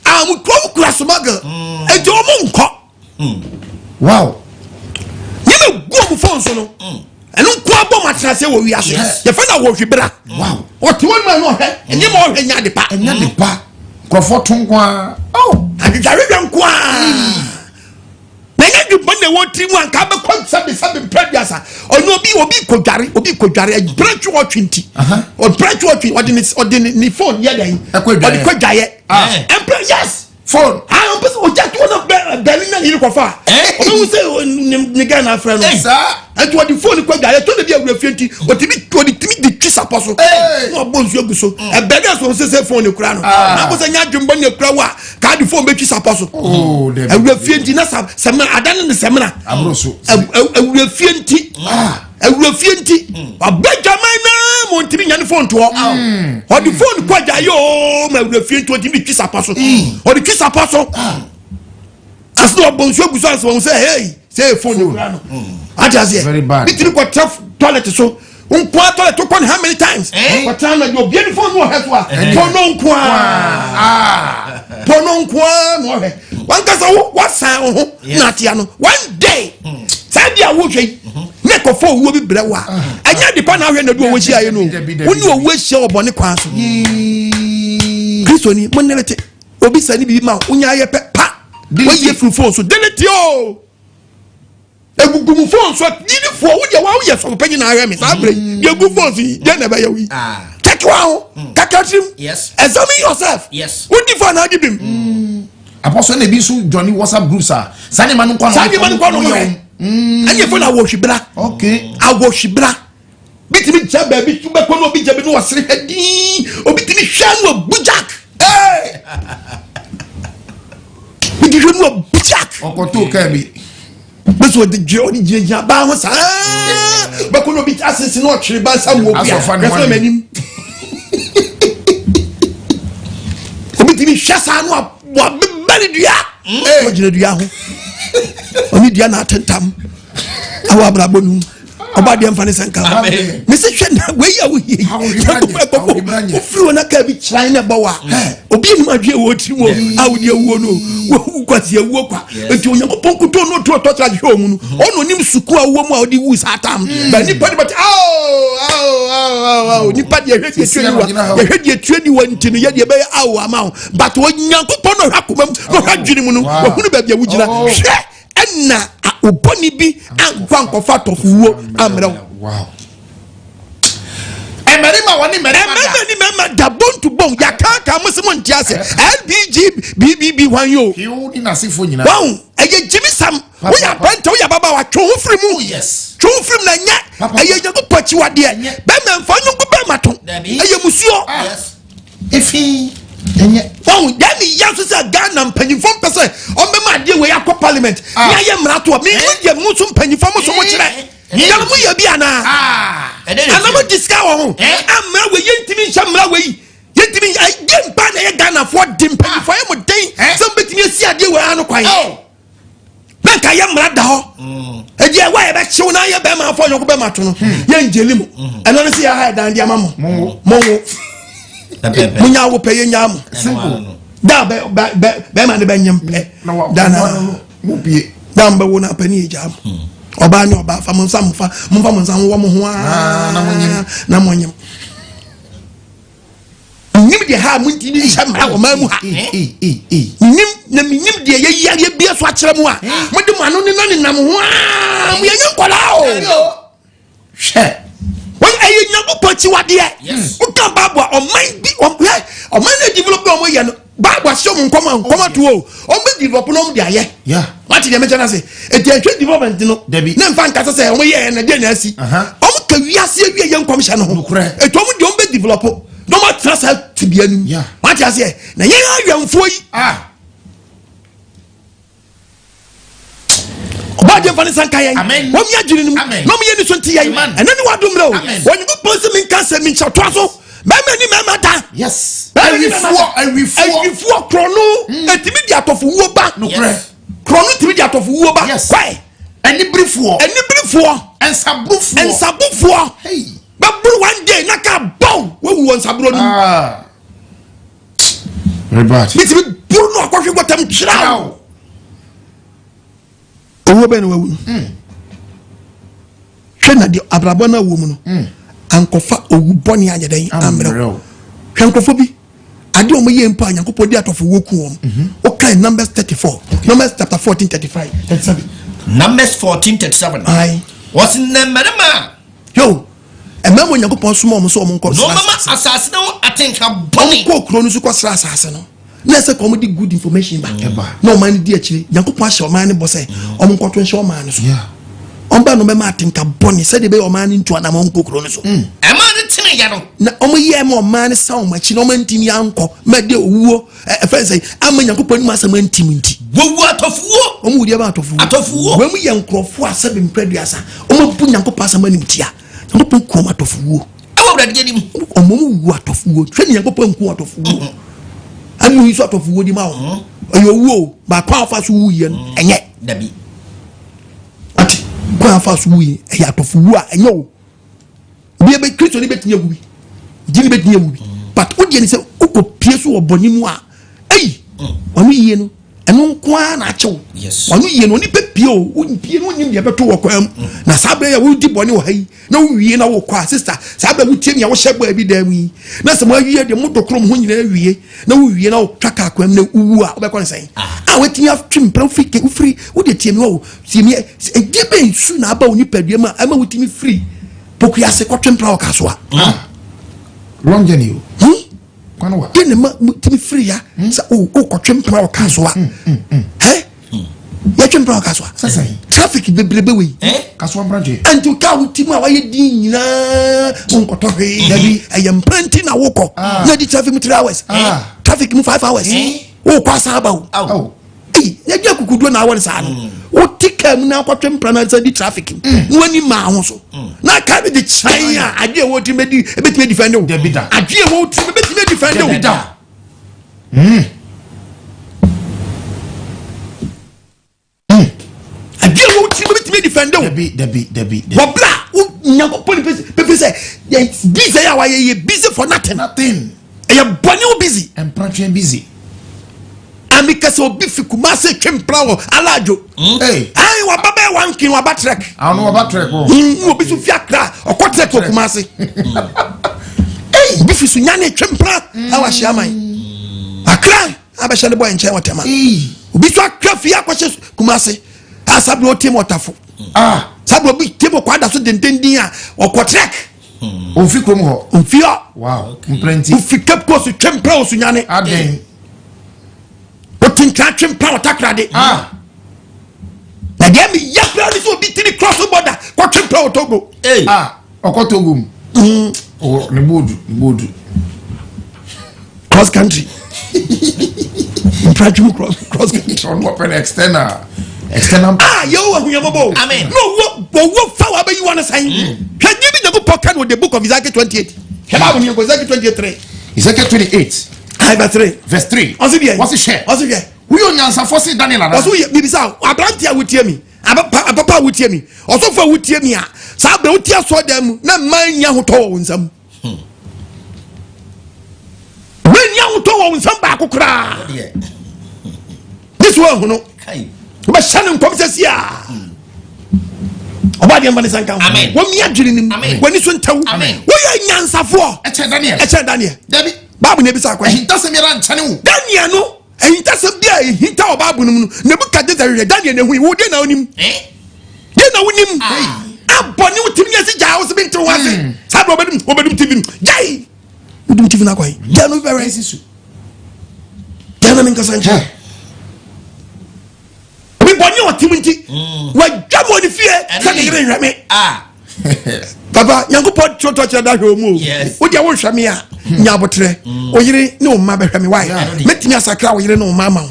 am kura sumaga ejo mo nko wow yeme go phone so no enu ko abo matrase wo wi aso ye fa na wo hwibra wow o ti won ma no he enye mo hwe nya de pa krofo tonkwa adijare hwe nko na nya du bone wo ti mu anka be ko sabe prediasa onu obi kodware branchu o twinti o branchu o twinti odini phone ye dan odi kodwaye yes phone I am o just one of Berlin ni ko fa o be say ni Ghana friend no and what the phone kodwaye to be awurafienti o timi di twisa poso no bonsu aguso e bega so say phone kura no na bo say nya dwembo ne kura wa ka di phone be twisa poso awurafienti na semna adane ne semna abroso awurafienti abejaman na mo ntimi nya ne phone to o di phone kodwaye o ma awurafienti o timi twisa poso o di twisa poso as no bonsu aguso as won say hey say phone kura no ajazie very bad bitiri ko toilet so unkwa toilet to kon how many times but time your beautiful no have wa pono nkwa no he wan ka so what san ho na tia no one day say dia wo hwe ne ko fo wo bi bre wa anya de pa na hwe na do wo hia ye no woni wo hia obone kwa so kristo ni mo nebete obi sani bi ma unya ye pa wo ye fru phone so delete yo egugumu phone so dini fo wo ye so penyi na ahwe me sa bre ye gu phone si de na ba ye wi wow, kakatrim. Yes. Examine yourself. Yes. What the fun have you been? Apostle Nebisu Johnny WhatsApp groups are. Sani manu kwa and you phone I worship bra. Okay. I worship bra. Bitimi jaba bi tuba kono bi jabe no wasre hadi. Obitimi hwan wo bujak. Hey! Bitimi hwan wo bujak. Okoto kabi. Beso de joni jeja ba ho sa. Ba kono bi asese no twere ba sa mo bia. Refa manim. Obitimi hwasa no wa bari dua. Eh, jina dua ho. Oni dia na atentam. Awa brabonu. Oba dia mfane sanka. Me se hwe na we ya wo yi. Ofri na ka bi chran na bawa. Obi ni madwe wo tiri mo. Awudi awuo no. Wo kwasi awuo kwa. Enti onyankopon kuto no to to tra hwe omu no. Ono nim suku awuo mu a odi wu satam. Ba ni padi but ni padi hwe die tuani wa. Ya hwe die tuani wa ntinu ya die be awo ama. But onyankopon no hwakomam no hwadwini mu no. Wo hunu ba bia wo gina. Hwe enna uboni bi ankwa nkofa tofuwo amrew. Wow. Emerima woni merima da bone to bone ya kan musimo ntiase LBG BBB wan yo hiu ni nasifo nyina wow eye Jimmy Sam wo ya banta wo ya baba wa twu firi mu yes twu firi na nya eye nyago pachi wade be memfa nyugo be mato eye musuo yes efi enye wow dani ya so say Ghana mpanyimfo pese o be ma de we akọ parliament ya ye mrato me ye musu mpanyimfo mo so mo kire ya mu ye bi ana anamo diska wo ho amra we yentimi nshamra we yentimi agem pa na ye Ghana for dimpa for ye mo den some betimi asi ade we anu kwan na ka ye mra da ho e je wa ye be chiw na ye be ma fo yoko be ma to no ye njeli mo eno no se ya ha dan dia ma mo munya wo pe ye nya mo da be ma ne be nyem pe da na mo pie da mba wo na pa ni eja mo oba ni oba fa mo nsam wo mo ho na mo nyem nim de ha mu ntini hya mra wo ma mu ha nim na nim de ye bia so akere mu a mo de mano ne nam ho mo ye nkola o she when ayi nyago pochi wade o kan babo o man bi o man na develop o mo ye no babo show mo nkoma to o me develop no de aye what dey mention say e dey twa development no na mfa nka say o mo ye na de na asi o mo ka wiase awie ye nkom hye no ho e to mo de o be develop no ma trasa tibianu what dey say na ye awemfo yi oba de mfane sanka yen wo mi adwene nim no mi ye ni so nti yen enani wadumre o wonyi go post mi nka se mi nchato so mama ni mama da yes awifuo krono etimi di atofowuo ba krono timi di atofowuo ba kwai enibrifuo ensabufo hey baburu one day na ka bow wo won saburo ni very bad bitimi buru no akwhwe gotam kira owo be no wawu hwe na di abrabo na wo mu no ankofa owu boni ageden amre hwenkofo bi ade o mo ye mpa anyankopɔ di atofowuo ku om o kai Numbers 34 Numbers chapter 14:35 37 Numbers 14:37 ai what's in the merima yo emamo nyankopɔ so mo so mo nkɔ no mama asase no atenka boni ko kuro no so kɔ sra asase no na se ko mo di good information ba no man di akire nyankopɔ ahye o man ne bo se o mo nkɔto nhye o man ne so omba no mema atenka boni se de be o man ntu anam nkɔ kuro no so na omo ye mo man sa o machi no man ntimi anko ma de owuo efense amma nyankopɔn ma asama ntimi nti wowu atofuo omo wudi ba atofuo we mu ye nkrofo asabe mpraduasa omo bu nyankopɔn asama nimtia nyankopɔn ku omo atofuo awu brade nim omo wu atofuo twa nyankopɔn ku atofuo anu yi so atofuo di ma o ayo wuo ba kwa fa so wu ye no enye dabi ati kwa fa so wu ye e atofuo a enye o bi be Kristo ni betinye wu bi jini betinye wu bi but o die ni se o ko pie so oboni mu a ei wonu yie no eno nko a na achew wonu yie no ni pe pie o pie no nyim de beto wo kwam na sabre ya wo di boni wo hai na wo wie na wo kwa sister sabre wo tie mi a wo hyeba bi da mu yi na se mo awie de mo dokrom ho nyina awie na wo wie na wo twaka kwam na uwu a wo be kon sen wetin ya twim profit free wo de tie mi wo tie mi e de be su na aba oni padua ma ama wo tie mi free pokuya se kwatwem pra okaso a wrong journey kwano wa ye ne ma timi free ya sa o kotwempra o kaswa ya twempra o kaswa traffic bebrebe we kaswa branche anti ka utimi a waye din nyina on kotohwe dabi ayam plenty na woko na di traffic mu 3 hours traffic mu 5 hours o kwasa aba o ya gya kukudo na awon sa no o tika mu na kwatwempra na sa di traffic wani ma ho so na ka be di chanya ade wo ti medi ebetime defend o ade wo ti ebetime defend o ade wo ti ebetime defend o debi wobla nyakopon pepe say busy ya waye busy for nothing e boni o busy and practically busy amikase obi fikuma se twempra wo alajo ai wa baba wankin wa batrek anu wa batrek o obi su fiakra okotrek okuma se obi fisu nyane twempra awa shiaman akra abasha le boy nche wotema obi su akra fi akwose kuma se asabro team otafo sabro bi tebo kwada so dendendin a okotrek ofi krom ho ofio wow plenty ofi kap ko su twempra o su nyane aden otinka twempra otakrade na dem yakra ni so bi tiri cross border ko twempra otogo okotogo ne bodu cross country practical cross country on open external yo ahunyambo amen no wo fa wa be you want sign can you be the book with the book of Ezekiel 28 Bible ni Ezekiel 23 Ezekiel 28 verse 3 what's it share we on answer for say Daniel ana oso bibisa abrantia wutie mi papa wutie mi oso fa wutie mi a sa be wutie so dem na manya hoto wo nsam manya hoto wo nsam ba kokra this one no kai ba shane nkom sesia oba de mbane sanka wo mi adwiri nim wani so ntawu wo ya nyansafo eche Daniel David babu ne bisa kwa hinta se mira nchane wo Daniel no hinta se bia hinta obabu num no Nebukadnezar Daniel ne hu wo de na onim de na wonim aboni utimi ase ja wo se bi ntewo ase sabe obedum tv jai obedum tv na kwa ja no very sisu ja na minka sanche obi boni otiminti wa jamo ni fie sa de gre nhwame papa Nyankopɔn toto kira da hwe mu o dia wo hwame a nyabotre oyire ne o ma be hwame why metimi asakra oyire ne o ma ma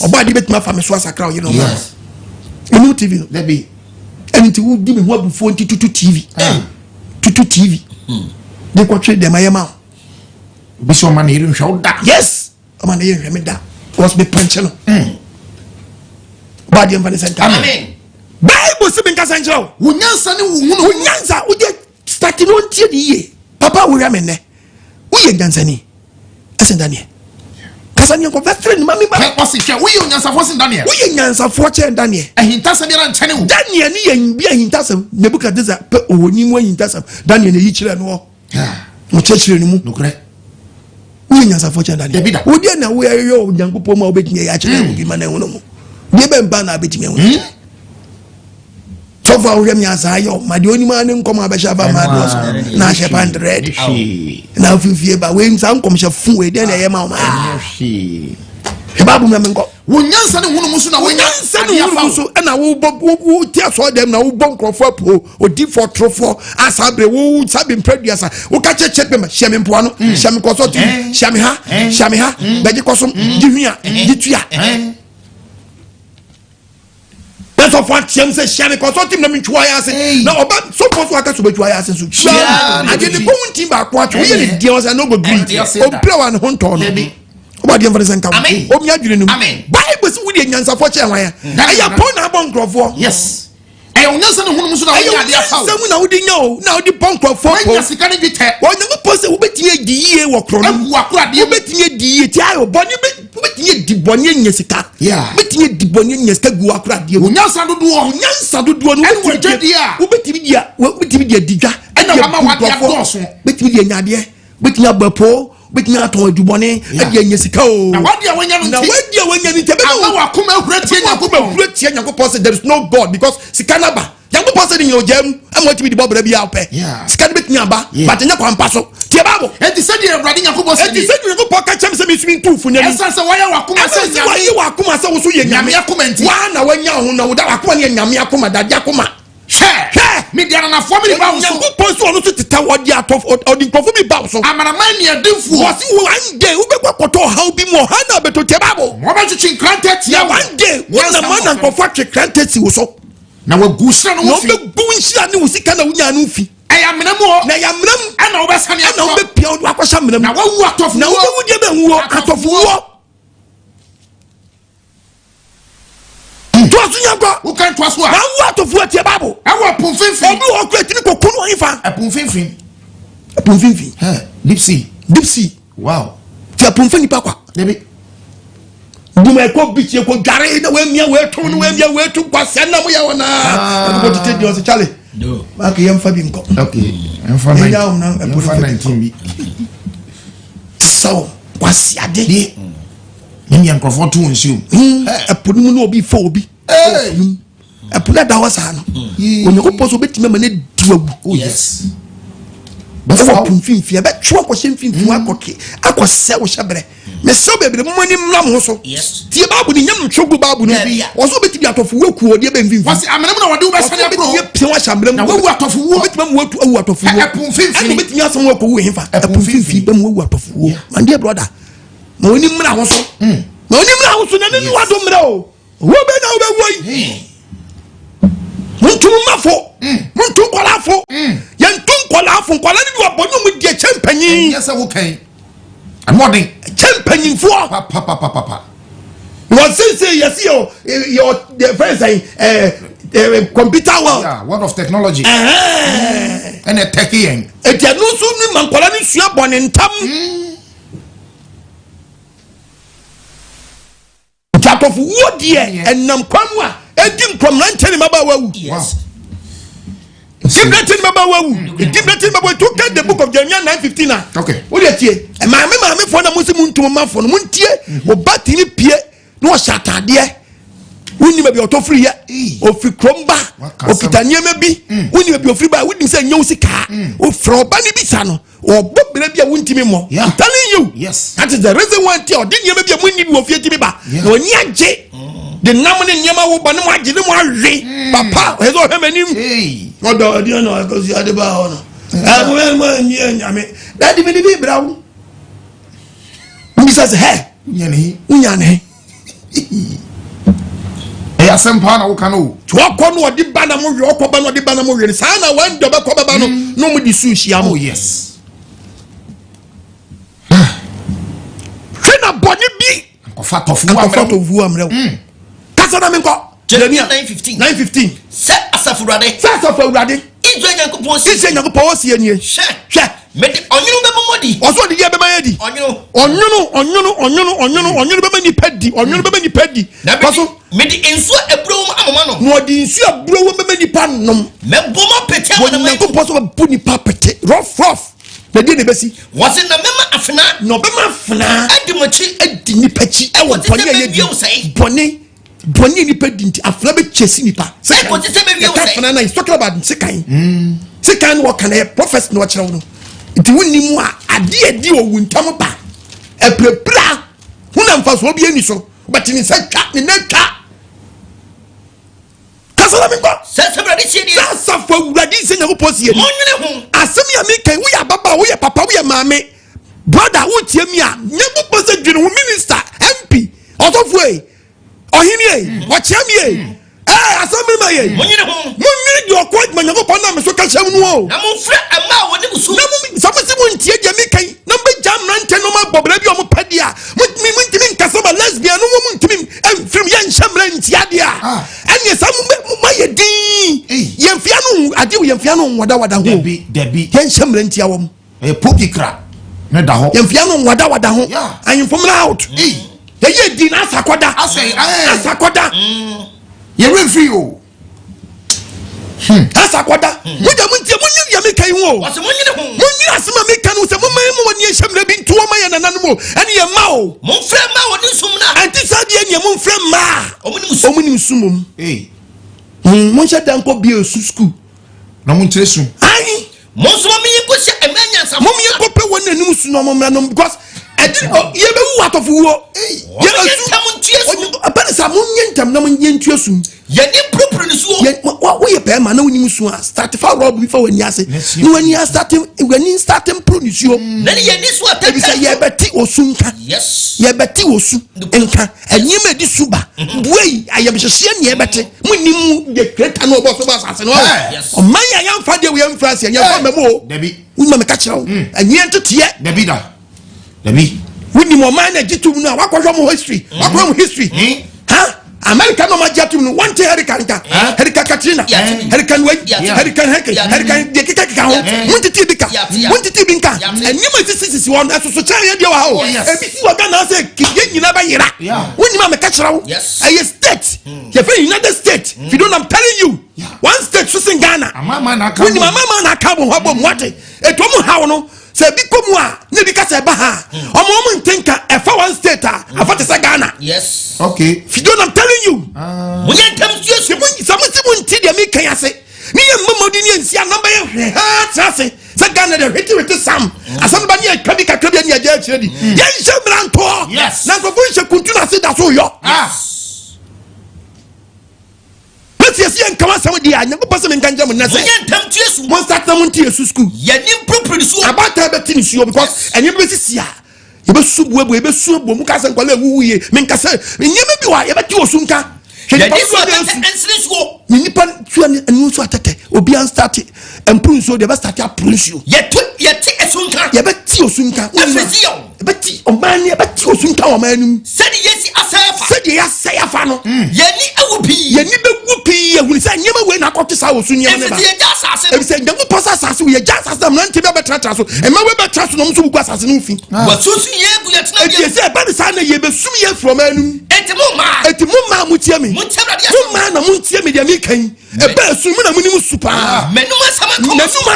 oba de betimi afa me so asakra oyire ne o ma enu tv no there be enti wo di me ho abufo nti tutu tv de ko twe de mayema bi so ma na yire nhwa da yes o ma na yire hwame da was be punch no ba de mfa ne senta amen Bible se binka sanjiro wo nyansa ne wo nyansa wo de starting on tie die papa wo ya menne wo ye nyansa ni esen Daniel kasani ko veteran mami ba ko se hwe wo ye nyansa fo sen Daniel wo ye nyansa fo che Daniel ahinta se bia nchane wo Daniel ni ye bi ahinta se Nebukadnezar pe owoni mu ahinta se Daniel ne yi kire no wo chechire ni mu nokre wo ye nyansa fo che Daniel wo de na wo yo Nyankopɔn ma wo betinye ya kire wo bi ma na wo no mu de be mba na betinye wo so far we am yasayo ma de onima ne nkom abesha ba ma do na she pandred na fifie ba we nsa nkom she fu we de na ye ma o ma e babu me nko wo nyansa ne hunu musu na wo nyansa ne hunu musu na wo ti aso dem na wo bon krofo apo odi for trofo asabre wo sabe mpraduasa wo ka cheche pe ma hye me mpo ano hye me koso ti hye me ha beji koso jihua jitua so for tiam se share because so team na me twaya ase na oba so for so aka so betwaya ase so ade ne bon team ba kwa twa ye ne dia was no go green o play one honto no oba dia mfa senka o mi adwene num Bible se wudi nyansa fo che wan ya aya pon na bon krofo yes e onyansa ne hunu muso na wo ade afa se mu na wudi nya o na wudi bon krofo po nya sika ne bite o nya po se wo betinye di yie wo kro no wo akura de betinye di yie ti ayo boni betinye di boni nya sika betinye di boni nya sika gu akura de onyansa dodo no wo betimi dia digwa na mama wa dia doso betimi dia nyade betimi abapo betimi aton adubone e dia nya sika o na wadia wanya no tebe na wa kuma ehura tie Nyankopɔn se there is no God because sika na ba Yango pose ni yojam am what be the bob be out pay. Sika bit nyamba but nya kwampa so. Tie Bible. E ti say the Awurade Nyankopɔn say. E ti say Nyankopɔn ka kyem say me swim tu fu nyami. Esa say waya wakoma say nyame. Waya wakoma say wo so ye nyame akoma nti. Wa na wanya ho na wo da wakoma ne nyame akoma da dia akoma. Hwɛ me dia na fo me ba wo so. Nyankopɔn so ono so teta wodi atof odi nkofo bi ba wo so. Amanaman ne adinfo. Wo si one day wo be kwakoto ha bi mo ha na beto Tie Bible. Mo ba twetwe krantɛ tia one day wo na man na nkofo atwe krantɛ si wo so. Na wagu sira no fi. No be bu nhyia ne wo sika na wo nya no fi. Eya menam ho. Na ya menam ana wo be sane na wo be pia wo akɔhya menam. Na wawu atofo. Na wo be wudi be huo atofo. Toasu nyagwa. Wo kan toasu a. Na wo atofo Tie Bible. E wo ponfinfin. Obi wo kweti ni kokunu wo ifa. E ponfinfin. E ponfinfin. Deep sea. Deep sea. Wow. Ti ponfin ni pa kwa. Debi. Duma e ko bitie ko dware na we mia we to no we mia we to kwase na mo ya wona. E ko tete dio se chale. No. Ma ke yem fa bi nko. Okay. Emfa 19 bi. So, kwase ade. Ni nkrofo to nsuo. E ponu no obi fa obi. E pona da wasa no. Onye ko poso betime ma ne diwagu. Oh yes. But for ponfinfin e be twa ko hemfinfin akoke. Akose wo hyebre. Me se bebre mo ni mram ho so. Yes. Tie Bible ni nyam twogu Bible no bi. Wo so betimi Atofowuo ku odi e be mfinfin. Wasi amenam na wode wo be sane abro. Ye pia wa hyamram. Na wawu Atofowuo. Betimi mu atu awu Atofowuo. E ponfinfin. E betimi asem wo ko wu hemfa. E ponfinfin be mu awu Atofowuo. My dear brother. Ma oni mra ho so. Ma oni mra ho so na ne wado mra o. Wo be na wo be woi. Muntu mafo. Muntu kolafo. Ye ntum kolafo kola ni wo bonyo mu die champanyin. Yes wo kan. Amodin Champanyin fo. Papa. What say yes your the friends say computer world. Yeah, world of technology. And a techie en. E dia no so ni mankola ni sua bone ntam. Atofowuo die enam kwanu a edi nkom ranche ni maba wawu. Yes. Different maba wawu. Different maba to get the book of Jeremiah 9:15. Okay. Wo dey tie? Maame fo na musi muntum mafo no muntie obati ni pie no shatade. Wuni me bi otofri ye. Ofi kromba. Okitanie me bi. Wuni me bi ofri ba wudi se nyew sika. Ofro ba ni bi sa no. Obo bere bi a wuntimi mo. I'm telling you. Yes. That is the reason why tie odi nyema bi a munni bi ofie timi ba. No ni age. The nam ne nyema wo ba ne mo age ne mo awe. Papa, ezo hemanim. Odo odi no akosi ade ba ho no. Nyame. That di bi bra wo. Who says hey? Unyane. E asempa na wo kan o. To akọ no odi ba na mo hwe okoba no odi ba na mo hwe. Sa na wan do ba ko ba no no mo di su hia mo. Oh yes. Hwe na boni bi. Kofa Atofowuo amrew. Kasa na me nko. Jeremiah 9:15. Se asafurade. Israel Nyankopɔn si anie. Hwe. Mede onyunu bebo modi. Oso de dia be ma yedi. Onyunu be ma ni pedi. Onyunu be ma ni pedi. Kaso mede ensu aburo amama no. No odi ensu aburo be ma ni pa nom. Meboma pete amana ma. Nyankopɔn so bu ni pa pete. Rough. Na die ne besi. Wose na mema afena. No be ma afena. Adi ni pachi. E wo boni yedi. Boni ni pedi nti afena be chesi ni pa. Se ko ti se be wi o say. Afena na is talking about sekan. Sekan wo kan e prophet no kire wo no. Nti wonni mu a ade edi owuntam ba eprepra huna mfaso obi ani so but ni se twa ni na twa kasala mi ko sefrade sie die safo wurade se Nyankopɔn sie ni onyene ho asem ya mi kan wo ya baba wo ya papa wo ya maame brother wo tie mi a Nyankopɔn se dwene wo minister MP otofo e ohini e wo chia mi e asem ma ye onyene ho munni di okwa ma Nyankopɔn na me so ka hyam no o na mo fra ama woni musu na mo samse mo ntie je mi kan na be jam nante no ma bobra bi o mo pade a muntimi nkasa ma lesbian no mo muntimi emfrim ye nhyamra ntiade a anye sam ma ye din ye mfia no ade ye mfia no wada ho debi ye nhyamra ntia wo e popikra ne da ho ye mfia no wada ho anyfom na out ye din asakoda asakoda ye refree o asakoda muja muntie munyi ya mekan wo wase munyine ho munyi asema mekan wo se mumma woni ehemra bi nto ma ye nananu mo ene ye ma o mo mfra ma woni sum na anti sadie ne mo mfra ma omuni sumum Monsha danko be a school. No munchesu. Aye. Monso me yekosha emanya sa. Mom yekope won anim su no mom nanom because I didn't ye be Atofowuo. Ye apensa munyentam na munyentuasum. Ye ni propro ni so. Ye wo pe ma na wonim su a start fa rob before when yase. No when you starting pro ni so. Na ye ni so atata. Be say ye beti osunka. Yes. Ye beti osu enka anyima di suba. Buei ayemhyehyɛ ne ye beti. Munim ye creator no obo so ba asase no. O man ya yamfa de we yamfa ase yamfa memo. Debi. Unma me ka kyerɛw. Anyi entete. Debi da. Debi. When you man jitum no akɔhwɛ history akɔhwɛ history America no ma jatum no one hurricane Katrina hurricane hurricane de keka ho muntiti bika and you must see one as so chaya de wa ho e bi si wa Ghana say kiye nyina ba yira when you ma me ka kyerɛw a state you feel United States if you don't I'm telling you one state so in Ghana when you mama na ka bo ho bo mwate etomu ha no se bi komu a ne bi ka se ba ha omo ntenka e fa one state a afa te se Ghana. Yes. Okay. If you don't I'm telling you. Munyentam Yesu. Samuti munti de me kan ase. Ni ye mamodi ni ensia number ye ha trase. Se Ghana de hiti sam. Asam ba ni e kabi kakra bi ni aja chire di. Ye nche mranto. Yes. Na ko fu nche kuntu na se da so yo. Yes, young come some dia nyango pasa men kanja mun na say munyentam Yesu. Mon start na mun ti Yesu school. Ye ni propro so. Abata be tin so because enye be sisi a ye be subu ebo ye be subu mu ka se nkwala ewuye men ka se nyeme bi wa ye be ti osunka. Ye di so ensiri so. Ni pa tu anu so atete obi an start empun so de be start a prunsu. Ye ti esunka. Ye be ti osunka. Ye be ti o man ye be ti osunka o manum. Said yesi asafa. Said ye asafa no. Ye ni awupi. Ye ni be wupi ye hu say nyema we na kwoti sa osunya ne ba. Ye ja asase. E say nyamu posa asase we ye ja asase na nti be betratra so. E ma we betratra so no so bu asase no fi. Wa susu ye gu ye tena ye. E say ba sa na ye be sum ye from anum. Eti mu ma mu tie me. Mu ma na mu tie me de me kan. E ba sum na mu ni mu supa. Menuma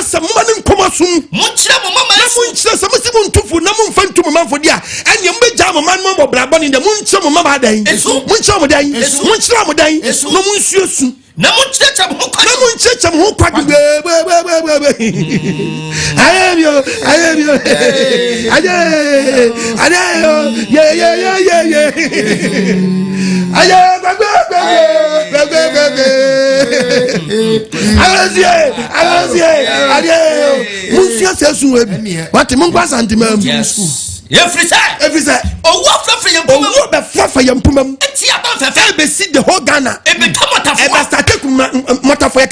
sama ma ni nkoma sum. Mu kire mo mama. Na mu kire sama si mu ntufu na mu mfa ntumu manfo dia. Ene mu be ja mo man mo brabo ni de mu nkire mo mama dan. Mu nkire mo dan. Mu nkire mo dan. No mu nsuo su. Na mu nkire mo kwa. Na mu nkire mo kwa gbe. Ayebio. Yeah. Aye, Musia says, what the monk was anti every side. Oh, what for your pumum? Ever see the whole Ghana. Ever started Motafua,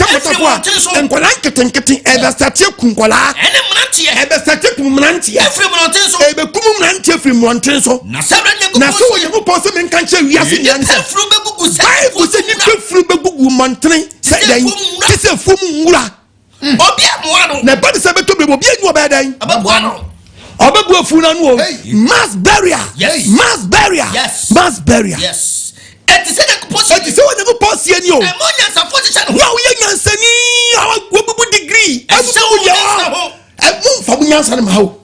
and Kolanketin, ever started Kunkola, ever started Kumanti, ever Kumanti from Montenso. Now, so you post them in country, we are seeing I was a new fruit Montane, said this is a Fumura. Nobody said to be no bad. Mass barrier. Yes. Mass barrier. Yes. Mass barrier. Yes. Et tu sais que tu when you post here yo. Wow, you yansani our degree. From yansan how.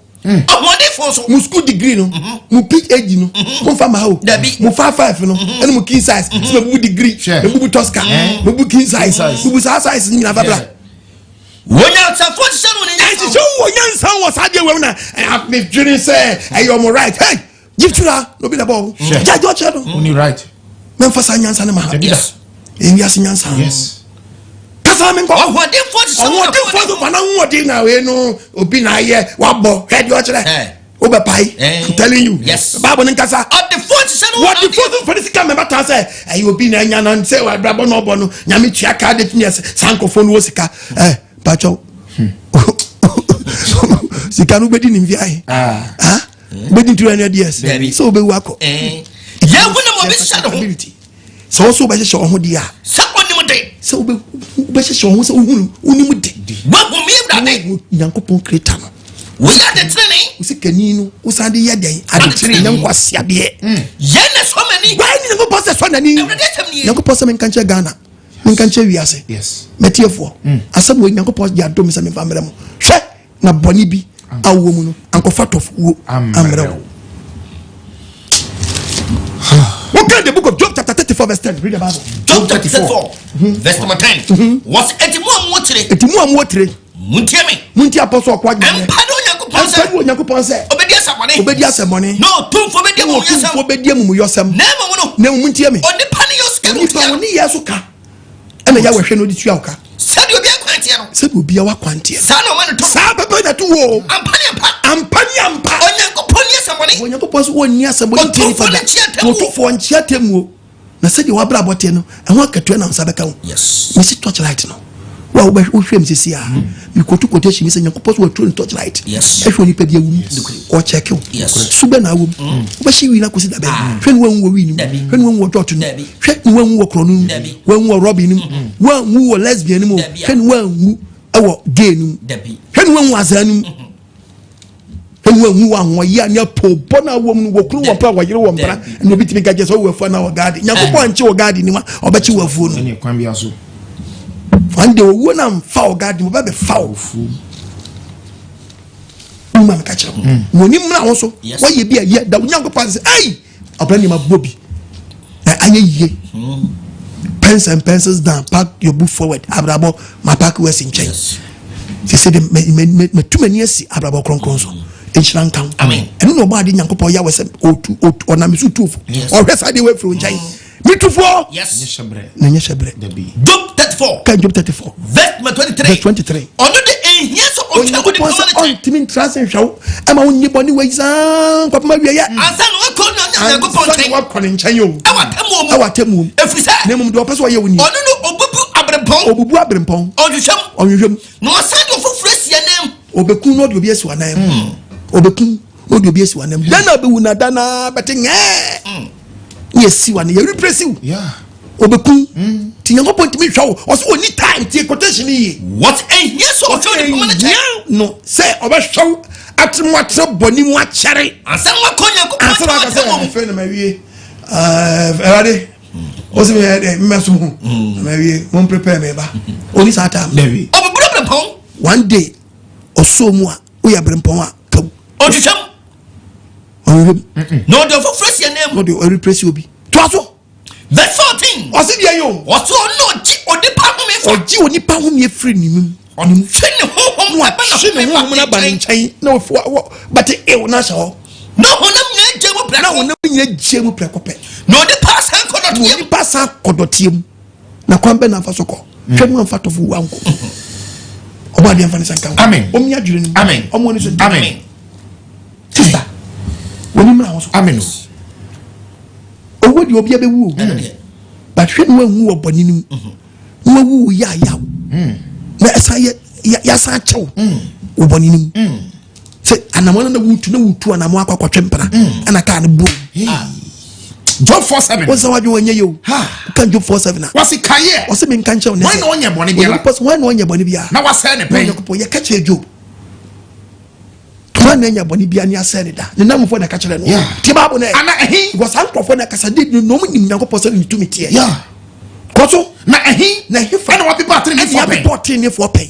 Mu school degree no. Mu PhD no. Mu fa ma how. Mu 5 no. And mu king size. So mu degree. Mu Tosca. Mu king size. Mu size ni na babla. When you support someone in the show, young son was had you when I have me dreaming say, hey, you're right. Hey, give to her, no be the ball. Yeah, your channel. Only right. Memphis and Yansan. Yes. In Yasin. Yes. Casamin, what if what dinner, no, Obina, yeah, wabbo, head your channel. Over pie, I'm telling you. Yes. Babon and Casa. What the photo for this camera say? You will be Nan and say, well, Brabo no bono, Yamichia card, yes, Sankophone Wosika. Pacho. Sikanu bedi ni mviai. Bedi tu any ideas. So be wako. Yeah, when I'm a bit so also be show ho dia. Someone no day. So be show ho so uni mu de. What will me that? Yankopon creator no. We are the training. Usikani no usade ye den ade training nkwase ade. Yena so many. Why ni go post so nani? Yankopon se men kanche Ghana. Nkanche wiase. Yes. Metiefo. Asem we Yankopon dia dom se men famere mo. Hwe na boni bi awo mu no ankofa Atofowuo amre. What can the book of Job chapter 34 34 verse 10. Read the Bible. Job 34 verse number 10. Was etimu amotre. Etimu amotre. Muntiame. Munti apostle kwa gbe. Empado Nyankopon se. Obedi asemone. No, tumfo bedi amu yasem. Tumfo bedi amu yosem. Na mu muntiame. Onipa ne yoska. Onipa woni yeso ka. Ena ya wehwe no di tua ka. Said obi akwantie no. Said obi akwantie. Sa no man to. Sa baba na to wo. Ampani ampa. Onyankopon ni asemone. Onyankopon so woni asemone ti fada. Otufo nchia temu. Na said you abra bote no. Ehwo akatua na nsabeka wo. Yes. Me see torchlight no. Wa wo hwem sisi a. Me kotu quotation me say Onyankopon so wo torchlight. Yes. Ehwo ni pa bia wu. Ko check wo. Yes. Sube na wo. Wo shi wi na kosi da be. Hwe no wo wi ni. Hwe no wo dot no. Hwe no wo kro no. Wo wo robin ni. Wo wo lesbian ni mo. Hwe no wo ewo gay ni. Hwe no wo azan ni. Wa ho ya nya po bona wo mu wo kru wo pa wo yire wo mbra na bitimi ka je so wo afu na wo gadi Nyankopon anche wo gadi ni ma obachi wo afu no ni kwan bia so ande wo na mfa wo gadi mo ba be fa wo fu uma ka che mo ni mra wo so wo ye bia ye da Nyankopon se ai obra ni ma bobi anye ye pens and pencils down, pack your book forward abrabo ma pack west in chain she said me too many years abrabo kronkron so enchiran kan amen eno no ba de Nyankopon ya wese otu onamesu tufo o hwesa de we fro nchai mitufo yes nye shebre Job 34 kan Job 34 verse 23 ono de ehia so otwa ko di on timin trasen hwawo ama wonyi boni waisan kwapama wiye ansa no ko na Nyankopon nchai wa kone nchai o awatamu efrisa na mum do opeso ye woni ono no obubu abrempon onhwem no asado fofresia nem obekun no de obi esi wanan obekun no de obi esi wanan dana obewu na dana betenye yesi wan ye repressive obekun ti Nyankopon ti mi hwawo o so oni time ti quotation yi what yes so no say obehwawo atmo atre boni mu akyere ansan wa konya ko ansan fe na mawie erade o se me meso mawie mon prepare me ba oni sata levi obebrempon one day osomu a o ya brempon a kabu ojucham no the fofresia name no the repressive obi to aso verse 14 o se dia yo o so no ji odipa ho me fa oji onipa ho me free ni mu onu twe ne ho na ba nchan na o but e na sha no honam nya je mu pra na honam nya je mu pra kope no de pass han kodotie no de pass han kodotie mu na kwambe na faso ko twa mu amfa tofu wanko oba de amfa ne sanka amen o nya dwure ni amen o mo ni so amen sister woni mra wo so amen owo di obi abewu but hwe no anwu oboni nim no awu ya na esa ya sa chew oboni nim se anamona na wutu anamo akwakotwe mpana ana ka ne bo Job 47 what's what you want you can Job 47 na what's it kaye what's me kan chew why no onye boni bia why no onye boni bia na wasa ne pen Nyankopon ye ka che Job why no onye boni bia ni asa ne da ne namfo na ka chere no ti babu na ana ehi because ankrofo na kasa de no mu nim Nyankopon se ni tumi tie koso na ehi fa na wa people atene ne for pen report ne for pen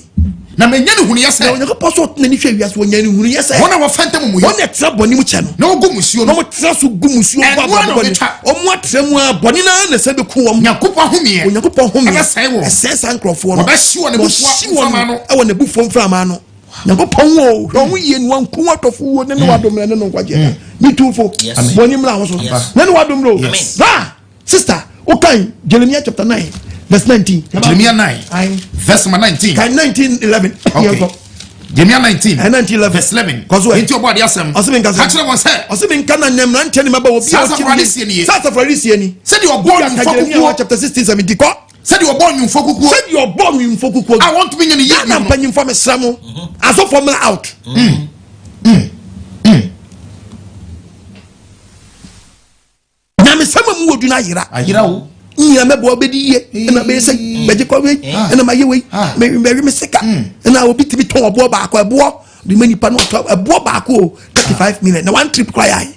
na menya ne hunu yesa Nyankopon so na ni hwe wiase wonya ne hunu yesa wona wo fanta mu yo wona tra boni mu che no na ogu musuo no mo tra so gu musuo ba boni o mo atra mu a boni na se be ku wom Nyankopon homie Nyankopon homie ese sankrofo no ba hye ne bufuo ma no e wona bufuo mframa no Nyankopon wo ho ye no wanku atofowuo ne no wadom ne no nkwaje ni tufo boni mra ho so ne no wadom ro sister okay Jeremiah chapter 9 verse 19 Jeremiah 9 verse 19 19:11 okay Jeremiah 19 and 19:11 verse 11 into your body asem actually one say osebinka na nyamra ntene maba obi sasa farisi ni said you born in Jeremiah chapter 16:70 ko said you born in fokukuo said you born in fokukuo I want to be in the na panyim for me sramo aso for me out na me sama mu odu na ayira wo iya mebo obedi ye na be say beje ko we na ma ye we me sika na obi tibi ton obo ba ko ebo the many pa no ebo ba ko 35 million na one trip cry ai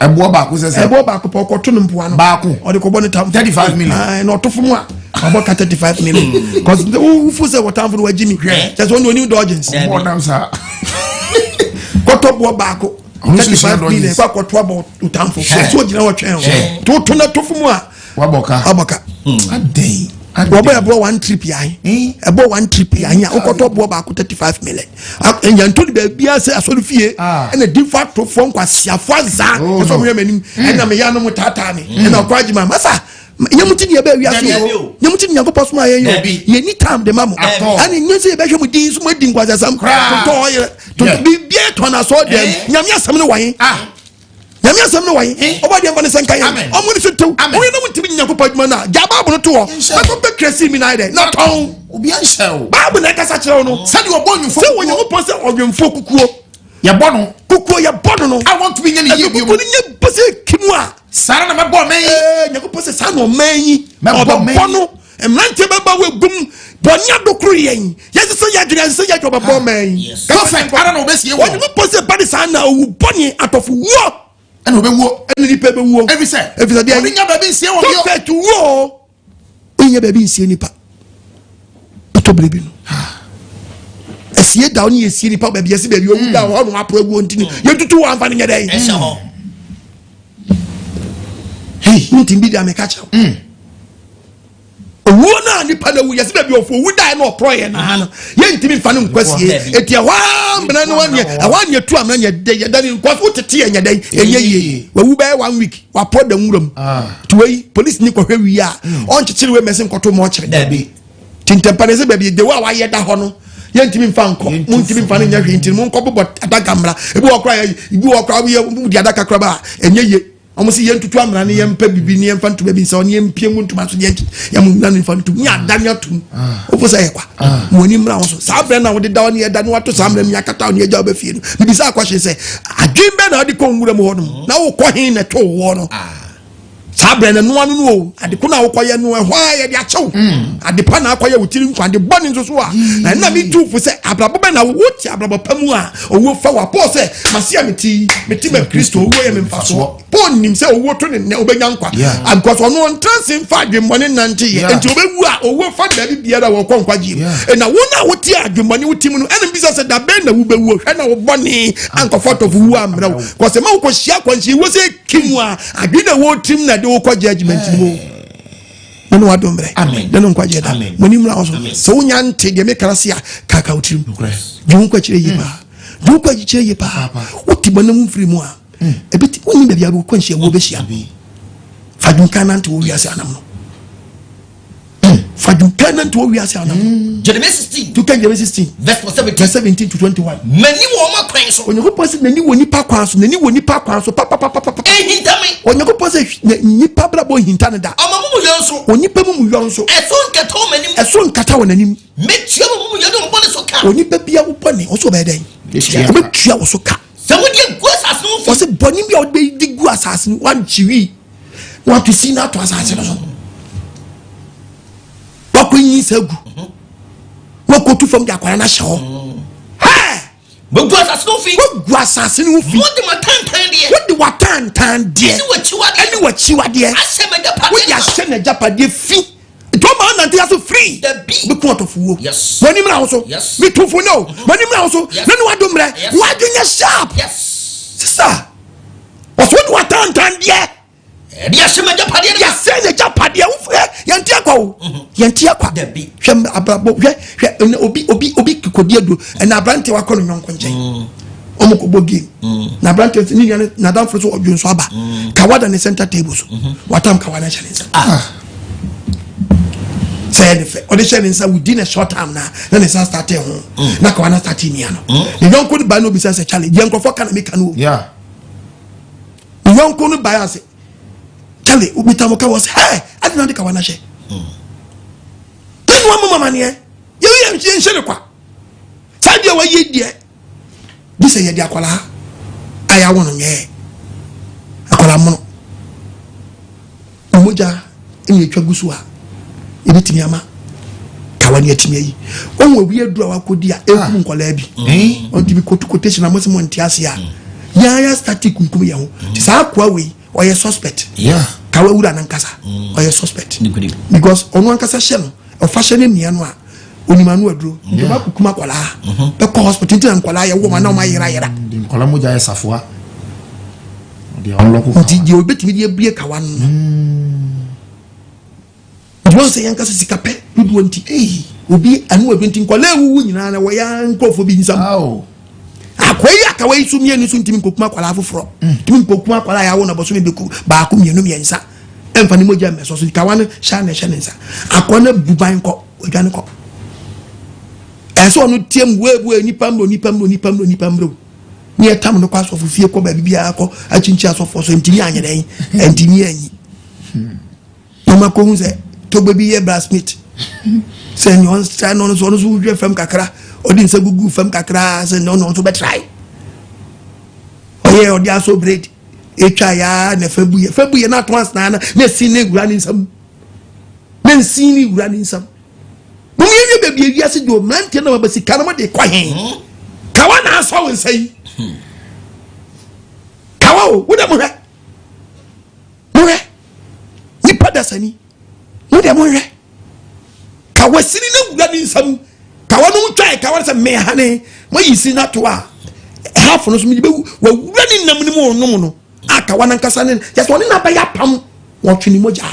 ebo ba ko se ebo ba ko po to no mpo ano ba ko o de ko bo ni tam 35 million na otofo mu a obo ka 35 million cause who fu say what time for Jimmy just one new dodgers mo dam sa ko to bo ba ko 35 million kwa ko to about utamfo so gina wo twen to na tofo mu a Waboka. Adey. Obo ebo one trip yan. Ebo one trip yan. Okoto bo ba ko 35 million. Enyanto de bia say asori fie. Na de facto fon kwasiafo za. So mo yemanim. Na me ya no mutata ni. Na kwaji ma masa. Nyamuti de ba wiase yo. Nyamuti de Nyankopɔ so ayen yo. Ye ni time de mamo. Ani nyese be hwe mu din so mo din kwasasam. To ye. To bia to na so dem. Nyame asam no wan. Nyame asam no wan. Oba de mba ne senkan ye. Omo ni so tew. Oye no mutimi Nyankopɔ adwuma na. Ja Bible no to ho. Na to be kresi mi na ide. Not on. Obi an shell. Bible na kasa kire no. Say you obo nwufo. Say wo Nyankopɔ say odwemfo kukuo. Ye bono. Kukuo ye bono no. I want to be nyane ye bi. Kukuo ni pese kimu a. Sara na mebo man. Nyankopɔ say sa no man yi. Mebo bono. Emrante beba we gum. Bonya dokru yen. Yes say ya dwene say ya joba bo man. Perfect. I don't know best ye wo. Nyankopɔ say body sa na owu boni atofowuo. And obewo. And ni pe be wo. Every say. Every say. Oni nya baby nsie wo yo. Perfect wo. Onya baby nsie nipa. To brebi no. Esie da oni esie nipa baby ese baby owu da ho no apro egu ontini. Ye tutu wa amfani nya dai. Ese ho. Hey, ntimbi da me catch. Owu na nipa na wu yesi baby ofo wu da na opro ye na ha no. Ye ntimi mfa no nkwasie. Etia wa mbena no wan ye tu amna nya de ye da ni nkwaso tete ye nya dai. Ye wu be 1 week. Wa pro da nwuram. Tuwei police ni ko hwe wi a. On chichiri we mesin koto mo chire da bi. Tintempa se baby de wa ye da ho no. Ye ntimi mfa nko. Mu ntimi mfa no nya hwe ntimi mu nko bobo adaga mra. Ebi wo kra we di adaga kra ba enye ye. Almost yen to amra ne yem pa bibi ne yem fa ntoma bi se on yem pie mu ntoma so ye yem na ne fa ntu nya danya tum ofo se kwa moni mra wo so sa bra na wo de da ne da ne wato sa mra mi akata ne ja ba fie no bibi sa kwa hye se adwembe na ade ko nwura mu ho no na wo kɔ hin na to wo no sa bra na no anu no ade ko na wo kɔ ye no ho ya de achew ade pa na akɔ ye wotiri nkwa de bɔ ne nso so a na mi tu fu se abrabo be na wo ti abrabo pamu a owo fa wa Paul se masia meti me Kristo owo ye me mfa so Paul nim se owo to ne obenya nkwa because ono ntrasin fa adwemmone nante ye enti obewu a owo fa da bi biara wo kɔ nkwa ji na wo na wo ti adwemmone wo tim no ene bisa se da be na wo bewu hwe na wo bɔne ankɔfɔtɔ fu wu amra wo because ma wo kɔ hia kwanchi wo se kimu a adwe na wo tim na de wo kɔ judgment mo no wa dombre amen de no nkwa je da moni mra wo so wo nya nte de me krase a kaka wo tim ju nkwa chire yi ba ju nkwa chire yi ba wo ti bɔ na mu firi mu a ebiti woni be bia wo kwanhia wo be hia fadun kanan to wo wiase anam no fadun kanan to wo wiase anam Jeremiah 16 to Jeremiah 16 verse 17 to 21 mani wo ma kwan so onye ko pose nani woni pa kwan so nani woni pa kwan so pa ehintame onye ko pose nipa bra bo hinta ne da amamu yonso onipa mu yonso eso nkata wonanim metua mu yonso mbone so ka onipa bia wo bone wo so be den obetua wo so ka se wo die gu asase no wo se bone bia wo be di gu asase no wan chiwi what to see na to asase no so wa ko yin sagu wa ko tu fam dia kwara na hye ho bo gu asase no fi wo gu asase no fi wo de matantan de wo de watantan de ani wa chiwade asema wo ya hye na japade fi to ma na ntia so free be ko Atofowuo woni mra wo so me tufo no woni mra wo so na no wadomre wa dwenya sharp sister what watantan de dia asema japade ya se na japade wo fre yantia kwa wo yantia kwa hwem abrabo hwe obi kikodi adu na abrante wa kono nyonko nchen omo ko bogi na abrante ni na dan fro so odwun so aba kawada ne center table so watam kawana challenge say the audition within a short time na ne start ho na kawana start ni ano the nyonko ni ba no bi say challenge yenkrofo kana make no nyonko ni ba say Kale ubitamoka was hey I didn't know kawana she then one mama ne ye nhye kwa sabi wa ye die bi say ye die akwala aya wono nye akwala mono omoja eni etwa gusu a e bitimi ama kawani atimi yi onwo wi adura wa kodi a ekum nkola bi on tibi quotation amose mo ntiase a ya static kunkum ye ho ti sa akwa we oye suspect kawa ura nankasa oye suspect because onu ankasa hye no o fashion nia no a onimanu aduro de ma kukuma kwala be ko hospital tin kwala ye wo ma na ma yira de kwala moja ye safoa de onloko di obetimi de bie kawa no don't say yanka sika pe dudu nti obi anu obi nti nkola ewu nyina na wo ya nkofo bi nsam akwai akawai su mienu su ntimi kokuma kwala afoforo ntimi kokuma kwala ya wo na boso me beku ba ko mienu miensa emfa ni moja meso so kawane sha na nsa akona buban ko odwane ko eso no tiem webu nipa mro ni etam no kwaso fofie ko ba bibia ko achinchi asofo so ntimi anyeden ntimi anyi mama ko hu se to baby ye brassmith se nyon sta no so hwe fam kakra odi nsa gugu fam kakra se no so be try oye odi aso bread etwa ya na fabuye na twans na sine gura ni nsam na sine gura ni nsam mo ye baby wi ase do mante na ba sika na mo de kwa hen kawa na aso won sai kawa o wo da mo hwe ni padasani wo da mo hwe kawa sini na gura ni nsam kawa no twa kawa se me hane mo yisi na to a half no so mi be wa wura ni nam ni mo no no akawa na nkasa ne just one na ba ya pam wo twini moja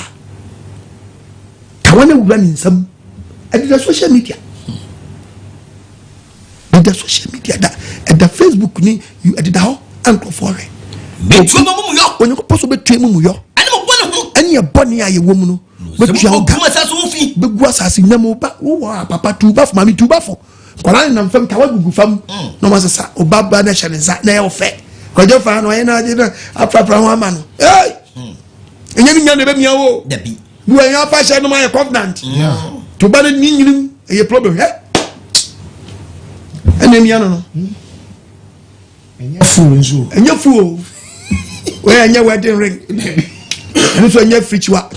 kawa na wura ni nsam adida social media da Facebook ni you adida ho anko for it betu mo yo onye ko poso betu mu yo ani mo bona ho ani e boni aye wo mu no betu ho kuma sa so fi begu asase nyam ba wo papa tu ba fo mami tu ba fo kwala na mfam kawa gugu fam no ma sesa obaba na hye nza na ye ofe kwajo fa no ye na je na afrafra ho ama no eh enye nya na be mia wo dabi du enya fa hye no ma ye covenant to ba ni nyirim e problem he ene mia no enye fu we enye wedding ring ene so enye frichwa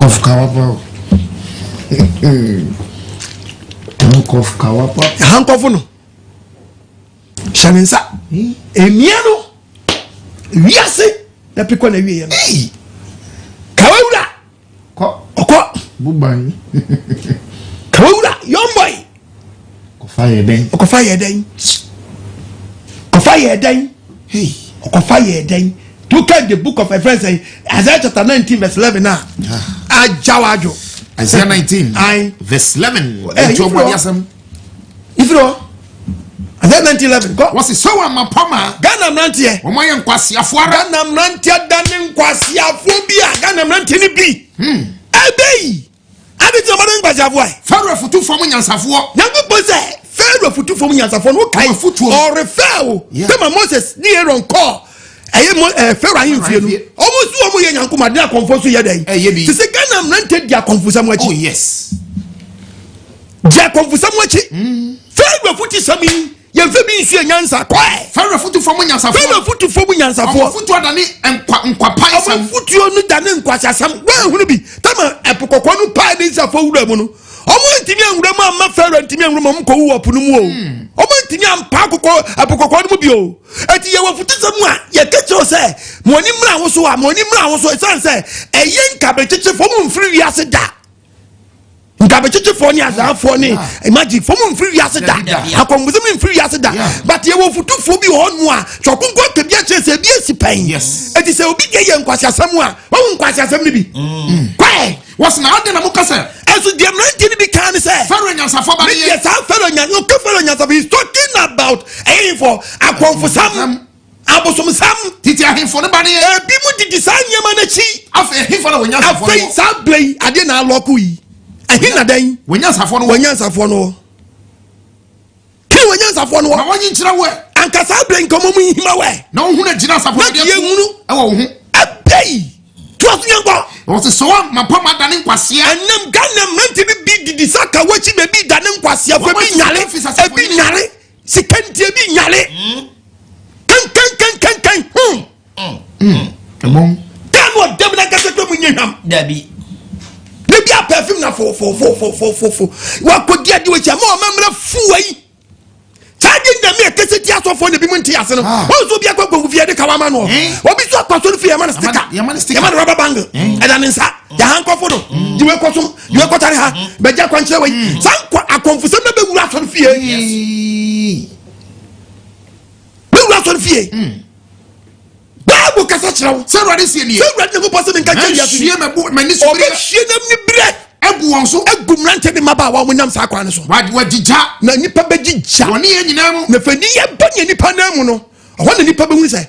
of kawapa of kawapa hankofu no shaninsa emia no wiase na piko na wiye no kawura ko oko buban kawura young boy okofa ye den hey okofa ye den look at the book of Ephesians Isaiah chapter 19 verse 11 na ajawajo Isaiah 19 verse 11 ifro Isaiah 19:11 go what's so am poma Ghana mrantie omo ye nkwasiafo ara Ghana mrantie dane nkwasiafo bi Ghana mrantie ni bi ebei abiti omado nkwasiafo ai Pharaoh futu fom nyansafo yango pose Pharaoh futu fom nyansafo no kai or refer kama Moses ni Aaron call Pharaoh ahin fie no almost wo mo ye nyanko made na konfoso ye dai ti se Ghana mrantie dia konfosa mo achi oh yes dia konfosa mo achi Pharaoh futu sami ye mfe bi nsu nyansa kwae Pharaoh futu fom nyansafo Pharaoh futu fom nyansafo futu adani nkwapai sam futu onu dane nkwasasam wa hunu bi tama epokokọ nu pa ni nsafo wura mu no omo ntimi anwura mu amma Pharaoh ntimi anwura mu ko wu opunu mu o omo ntimi ampa akokọ epokokọ nu bi o eti ye wa futu sam a ye kecho se mo ni mra wo so esanse eyen kabecheche fo mu mfiri wiase da nkabecheche fo ni azafo ni imagine fo mu mfiri wiase da akonguze mu mfiri wiase da but ye wo futu fo bi ho nu a chokunko kebia chese bi esipan yes eti se obi ye nkwasiasam a wo nkwasiasam ni bi kwae what's na ade na mukase esu de mranti ni bi kan se Pharaoh nyansafo ba ye yes Pharaoh nyansafo is talking about for akonfusam abosom sam titi ahemfo ne ba ne bi mu didi sa nyama na chi afa ahemfo na wonyansafo afa sa blei ade na aloku yi ahin na dan wonyansafo no ki wonyansafo no na wonyi nkyira we ankasa blei nkomo mu hima we na wo hu na gyina safo de ye hunu e wo hu abei to aso yanko what's so am poma dane nkwasia anam Ghana mranti bi didi saka wachi be bi dane nkwasia fa bi nyare sikantie bi nyare kan emom dan wo dem na gase to munyam dabi ne bi a perfume na fo wa ko dia di we cha ma mamra fuwai charging them me kese ti aso fo ne bi munti ase no wo so bi akwa fie de kawa ma no obi so akwa so fie ma na sticker ya ma rubber band eda ne nsa ya hankofo do di we koso di we kotare ha be ja kwanche we san kwa akonfuso na be wura so fie be wura so fie Bible kasa kyerɛw sɛ Awurade sie nie sɛ Awurade ne pɔsɛ nka kyɛ wiase hwie m'ani so ɔbɛ hwie nam ni brɛ agu wɔn so agu mmerante ne mmabaawa wɔn nam saa kwan so wagyigya na nipa bɛgyigya wɔne yɛ nyinaa mu na fani yɛ ba ne nipa nan mu no ɔhɔ na nipa bɛhu sɛ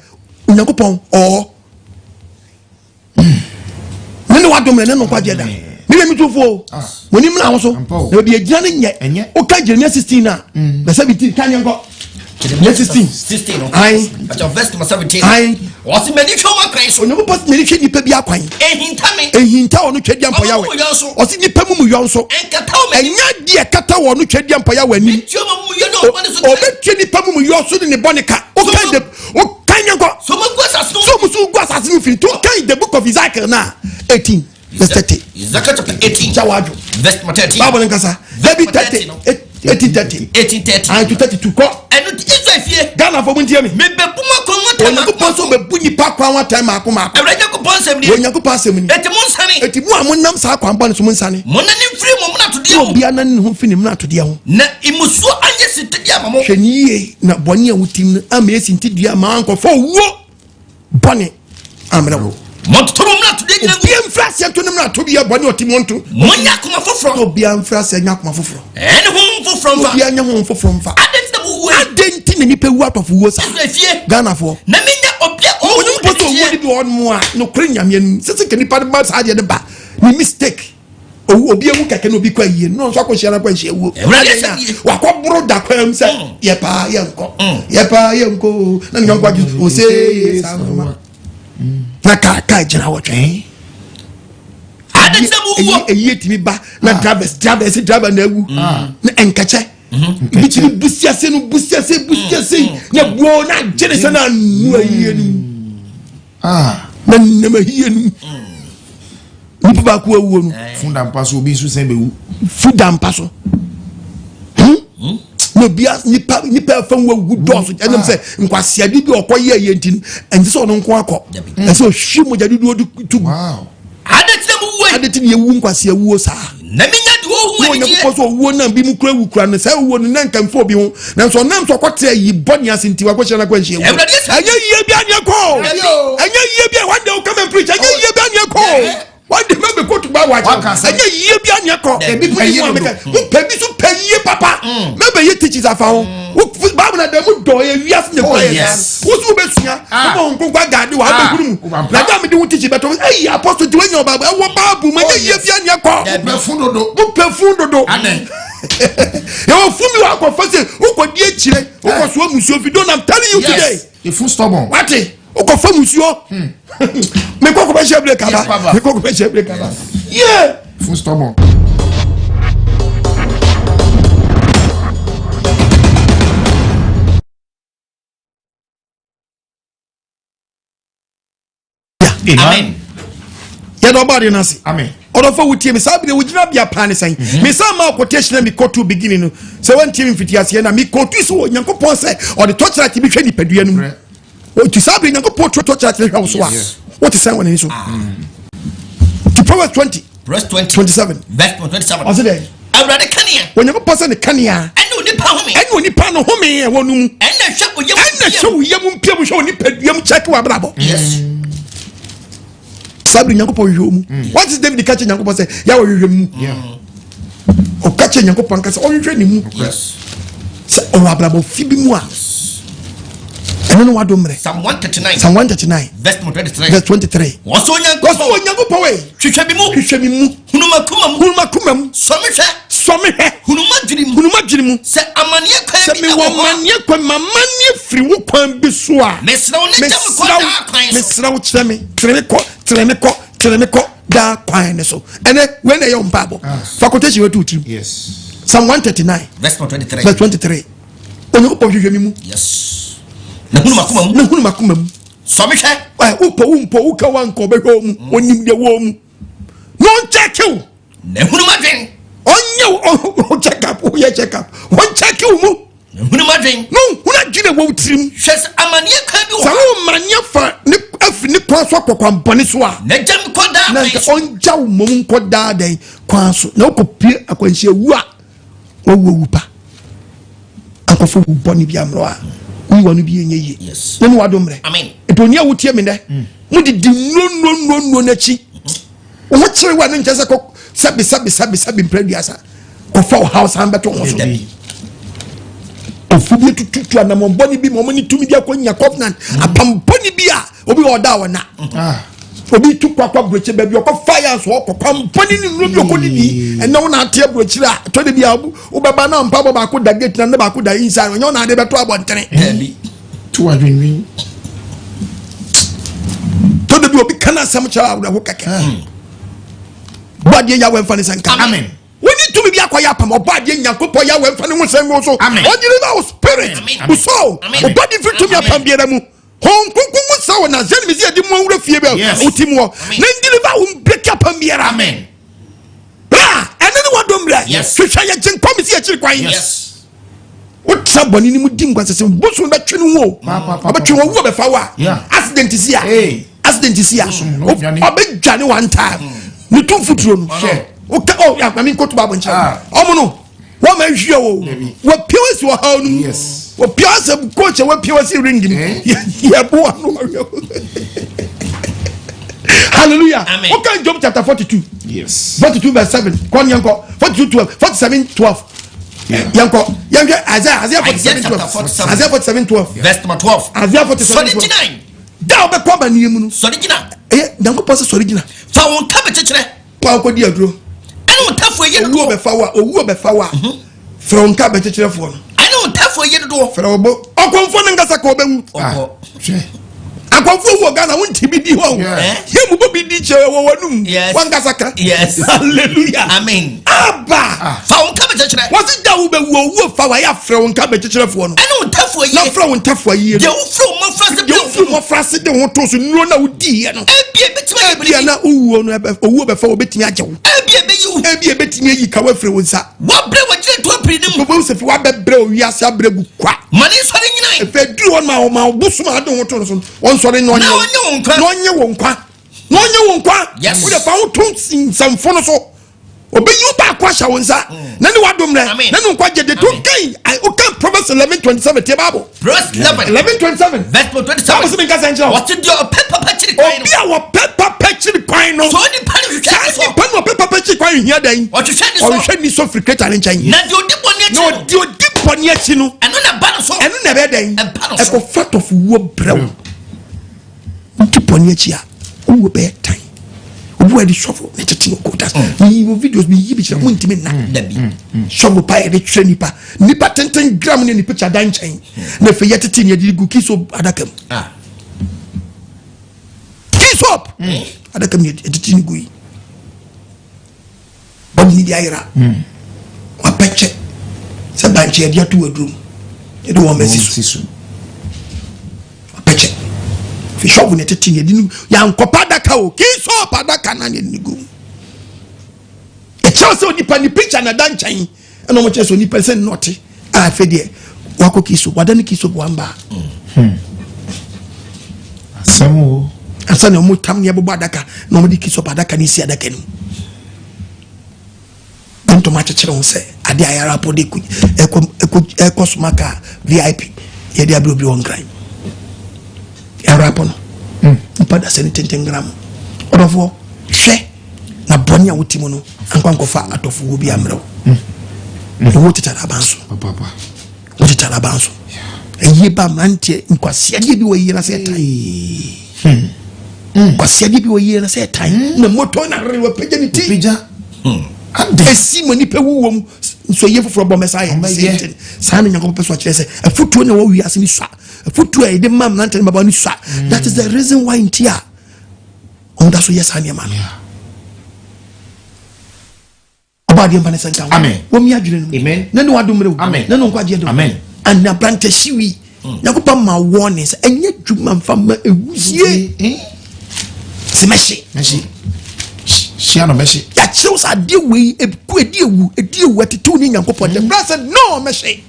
Onyankopɔn ne wadom ne no kwagye da ne yɛ mitofo wɔni mna ho so na bi agyina ne nyɛ oka Jeremia 16 na na 17 kan yɛnkɔ 16 ai at your verse number 17 ai was many show my grace onye mo pɔs mani hwɛ nipa bi akwan ehinta ɔno twɛdi ampɔ yawe ɔsi nipa mu yɔn so ɛnya deɛ kata wɔ no twɛdi ampɔ yawe anim ɔbɛtwe nipa mu yɔn so ne bɔne ka okan de okan yɛnkɔ so musu gu asase no firi to kan the book of Ezekiel na 18 verse 30 Ezekiel chapter 18 jawadwo verse 30 Bible nkasa David 30 1830 and to 32 ko eno Israel fie Ghana for muntie me bebuma ko ngata na ko so bebu nipa kwan wa time akoma Awurade ko ponsem ni Onyankopɔn asɛm ni eti monsane eti mu a monam saa kwan bɔ ne so monsane monna ne firi mo mna to de ho obi anan ne ho fini mna to de ho na imusuo anye sitedi amamo hwɛniye na bɔne a wotim no ama esi ntidi ama ankɔfo wo bɔne amra wo monto mna to de nyina obi amfrase to ne mna to de bɔne otim wonto monya koma foforo obi amfrase nya koma foforo ene ho foforo mfa obi anya ho foforo mfa adenti ne nipa wu atɔfo wo sa fie Ghana fo na menya obi o poto wo di bi on mo a no kre nyame anu sese ke nipa ba sa de ba ni mistake obi ewu keke no obi kwa yie no so akohia na kwa nhia wu wa kwa bro da kwa am se ye pa ye nko na nyankwa ju o se na ka jira wo twen eyi timi ba na driver na ewu na enkache bitini busiase na buo na jene se na nu ayi nu na mahiye nu nipa ba ko awu nu funda mpa so obi su sen bewu funda mpa so no bia nipa fa wu doso enem se nkwase ade bi okoye ayentin ense so no nko akọ ense o hwi mo jade do tu wow adetini yewu nkwase awu sa na menya de wo hu ani ko so wo na bi mu kura wu kura no sa wo no na nkamfo bi ho na so nam so kwatre yi boni asenti wa kwhyɛ na kwanhyɛ wu anya yie bi anya ko anya yie bi one day come and preach anya yie bi anya ko one day me ko to ba wa anya yie bi anya ko ebi payi no pebi so payi papa me be ye teachers afa ho Bible na dem do ye wiase ne ko yes wo so be sua wo nko kwa gade wa be huru mu na da me de wo teach beto eh apostle ti wanya Bible wo Bible ma ye yie bi anya ko pe fundodo amen yo fumi wa ko fase wo ko die chire wo ko so musuo fi don't I'm telling you today if you stubborn what wo ko fa musuo me ko be shebre kaba me ko be shebre kaba yeah if you stubborn amen ya do body na se amen odofo wutie me sabi de wugina bia plan sen me sa ma quotation me kotu beginning no se wan tie me fiti ase na me kotu so Onyankopɔn se o de torture ti bi hwe nipadua no o ti sabi Onyankopɔn torture ti hwe so a what is saying when so to Proverbs 20 verse 27 verse 27 o se de Awurade kania Onyankopɔn se ne kania ene onipa home ene onipa no home e wonu ene hwe oyam mpia mu hwe onipadua mu check wa brabo yes sabri Nyankopɔn hwe mu what is David catch Nyankopɔn say ya wo hwe mu o catch Nyankopɔn ka say o hwe ni mu yes say o abrabo fi bi mu a eno no wado mre Psalm 139 verse 23 waso Nyankopɔn we hwehwɛ mi mu hunuma kuma mu some hwe hunuma dwiri mu se amane kwan bi me wo mane kwan mamane firi wo kwan bi so a mesra wo ne jam kwan da kwan so mesra wo kyerɛ me kɔ da kwan ne so ene when na your Bible faculty we to trim yes Psalm 139 verse 23 onye ko hwehwɛ mi mu yes na hunuma kuma mu some hwe upo ka wan ko behwo mu onim de wo mu no check you na hunuma dwen onye check up one check you mu na hunuma dwen no huna gine wo trim hwes amane kwan bi wo sa wo manya fa ne afi ne kwan so akokwan bone so a na jam kwan da na onja wo mom ko da den kwan so na okopie akwanhia wu a wo wu pa akofo wu bone bi amro a wanu bi enye ye yes na no wadomre amen etonia wotie me ne mo di no na chi o mo kire wa no nche ko sabi mpraduasa ko fa house am beto ho so ofubi tutu anamon boni bi mo ni tumi dia ko nya covenant apamponi bi a obi oda wona obi tu kwa broche ba bi ko fire so ko pamponi ni no bi ko ni ene wona ate broche a to de bi a wo baba na mpa ba ko da gate na ba ko da inside onye na de beto abontere tu adwinwin to de bi obi kana sam cha wo kake body ya we mfa ni sanka amen woni tumi bi akoya pam obade nyankopɔ ya we mfa ni ho sango so amen onyiri spirit so obade fi tumi apam biara mu honkunkunmu sawo na zeni mi adi mu wura fie be otim wo na ndiliva wo break apam biara amen ene ni wadomra hwehwa ya gyen pam si akiri kwan wotsa boni ni mu di ngwansese bosu na twenu wo abetwe wo wo be fa wa accident si a obedwane one time ni tu futuro no okay oh ya mami ko to babo ncha omo no wo ma hwie wo wo piwasi wo ha no wo piwasi coach wo piwasi ring ni ya bo no hallelujah okay Job chapter 42 yes 42 verse 7 kon yanko 42 12 47 12 yanko yanko Isaiah 47 12 verse number 12 Isaiah 47 12 da be ko ba ni mu no sori gina yanko pose sori gina fa won ka be chekere pa ko di aduro anu tafo ye owu be fa wa from ka be chekere fo no anu tafo ye do fra obo okonfo ne ngasa ka obewu akonfo wo Ghana won tibi di ho ye mu bo bi di che wo wonum wan ngasa ka yes hallelujah amen aba fa won ka be chekere wasi da wo be wo fa wa ya fra won ka be chekere fo no anu tafo ye na fra won tafo ye de wo fro mo frase de wo mo frase de ho to so nuro na wo di ye no ebie betima ye bia na owu no owu be fa wo betimi agye wo ebie betimi yi ka wa fra won sa wa bre wa gire to apiri nim bo se fi wa be bre o wi ase abre gu kwa mani sori nyina fe duru won ma busuma ade ho to so won sori no onye wo nkwa yes wo de fa wo tun samfo no so obeyi ba kwa sha won sa na ni wadomre na ni nkwa je de to kai o kan Proverbs 11:27 te Bible Proverbs 11:27 verse 27 what me ka sanjira what do your pepper chiri kwan obi a wo pepper chiri kwan no so ni pani hwehwe so pani wo pepper chiri kwan hia dan o hwehwe ni so fricate ale nchan na di odiponi achi no di odiponi achi no eno na ba no so eno na be dan e ko fat of wo brew odiponi achi a wo be tan wo di shovel ne tete no kotas ni wo videos bi yi bi chira muntimi na dabi shovel pa e de twa nipa 10 gram ne ni picture dan chen na fe yetete ne di gu kiso adakam kiso adakam ne tete ni gu yi bom ni di ayira wa peche se banche dia tu wadrum e do wo mesisu peche fi shovel ne tete ne di ya nkopa daka o kiso padaka na ne ni gu e chance onipa ni picture na dan chen eno mo cheso ni person not a fe de wako kiso wadani kiso bwamba asamo asane mo tam ne bobo adaka no mo di kiso padaka ni si adaka ni onto ma chechere won se ade ayara po de eko smaka VIP ye de abrobri won gran ayara po no pada se ni 10 gram odofo hwe na boni a wotimo no ankwankofa atofowuo bi amrew wo titara banso papa wo titara banso eyi ba mantie nkwase ade bi wo yi na se tai nkwase ade bi wo yi na se tai na moto na rewa peja ni ti peja esi mani pe wuwom so ye foforo bo mesa ye sa na nyanko peso akire se afutuo na wo wi ase ni swa afutuo e de mam na ntene baba ni swa that is the reason why ntia onda so yes ania man obadi mbane sanka amen wo mi adwene no amen na no adomre amen na no nkwa je do amen and na brante shiwi nyakopa ma warnings enye dwuma mfa ma ewusie simeshi shia no meshi ya chills are de we eku edi ewu atetu ni nyankopɔ the brother said no meshi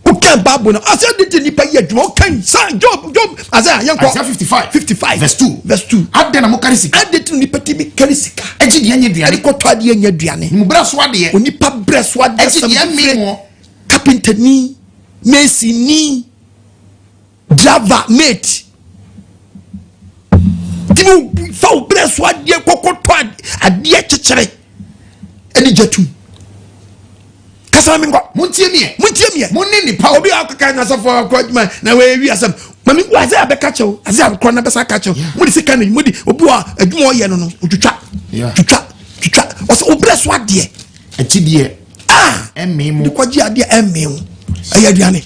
o kan bible na asa de nipa ye dwuma o kan san job asa yanko Isaiah 55 verse 2 adena mo karisika adete nipa ti bi karisika eji de anya duane ko to ade anya duane mu braso ade onipa braso ade eji de mi mo carpenter ni mason ni driver mate dimu fa obre so ade kokoto ade kekere eni jatu kasa mi ngo muntie mie munni ni pa obi akaka na sofo akwaduma na we wi asem mami wa za abeka chew aza akro na besa ka chew mudi sika na mudi obi wa adwuma oye no no twitwa oso obre so ade akidie emmemu dikwaji ade emmemu ayaduane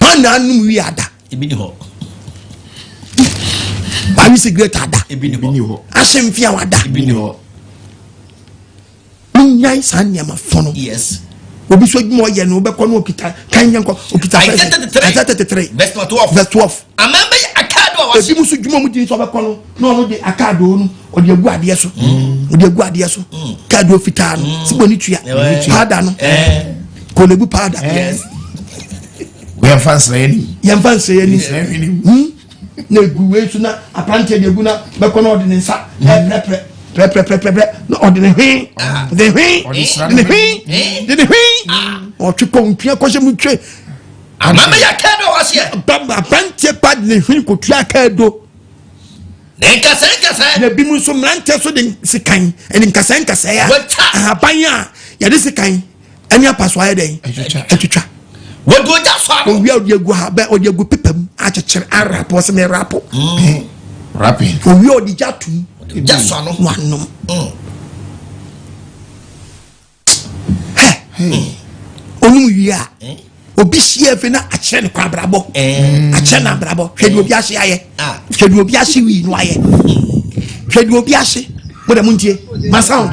mana anu wi ada ebi ni ho ba wi secret ada ebi ni ho ahemfia wada ebi ni ho nyai sanyama fono yes obi so dwuma oye no obekọ no okita kan yanko okita 33 verse 12 amamba akado wa ebi musu dwuma mu din so obekọ no no no de akado no ode agu ade so kado fita no siboni tua pada no kolebu pada yes we am fans ready na egu we su na apante de egu na bekọ no ode ne nsa pre no ode ne hwe de hwe o twiko ntwa ko se mu twe amamba ya kado wa se apante pad ne hwe ko tua kado nkasa na bi mu so mrante so de sikan eni nkasa ya abanya ya de sikan eni apaso aye den atwitwa wodo ja so o wi odi egu ha ba odi egu pepam a chekere arapo se me rapo rapping o wi odi jatu ja so no wanom onu wi a obi hie fe na akere ne kwa brabo akere na brabo hwede obi ahye aye hwede obi ahye wi no aye hwede obi ahye mo da muntie ma sound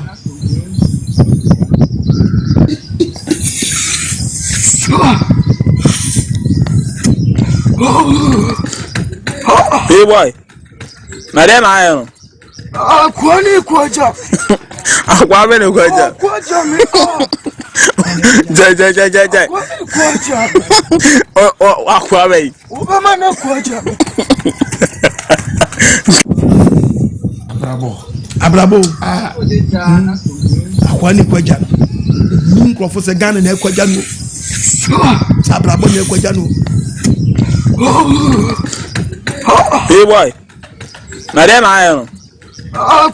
hey boy na dem ayo kwani kwaja akwa be ne kwaja kwaja mi ko ja kwaja o akwa be ubama na kwaja abrabo akwa ni kwaja nkrofo se Ghana na kwaja no abrabo na kwaja no hey boy na dem ayo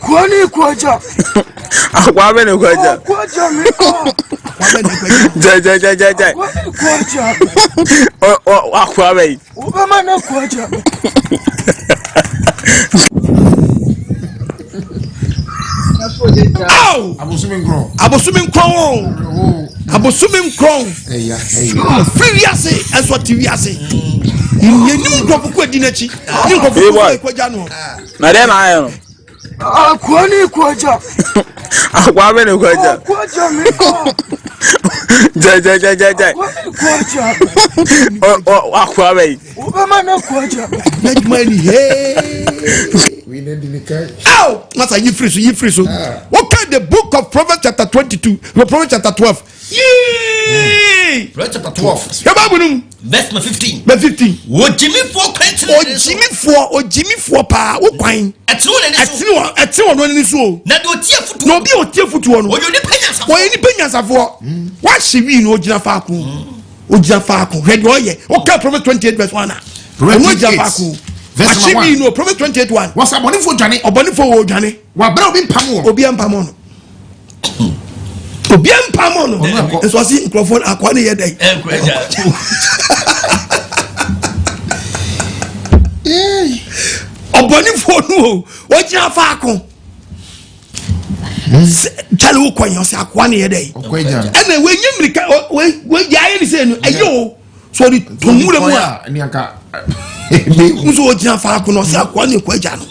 kwani kwaja akwa be ne kwaja kwaja mi ko ja kwaja o akwa be ubama na kwaja abosumi nkron free ase enso tv ase yenim nkofo ko adi nachi ni nkofo ko kwaja no na dem ayo kwani kwaja akwa be ne kwaja kwaja mi ko ja kwaja o akwa be ubama na kwaja najmani hey we need the kai masa yi free so okay the book of Proverbs chapter 22 Proverbs chapter 12 Proverbs chapter 12 yababunum verse 15 ojimifo pa wo kwan etino no ni so na de otie futu no bi otie futu no oye ni penyasafo wa hyewi no ogina faako hwede oye okay Proverbs 28 verse 1 no ogina faako verse 1 no Proverbs 28:1 was abonifo dwane obonifo wo dwane wa bra obi mpamo no so si microphone akwa ne yedai obonifo no ogina faako chale wo kwan se akwa ne yedai ena we nyimrika we yaye ni se no ayo so di tonmure mu a ni aka nso ogina faako no se akwa ne kwaja no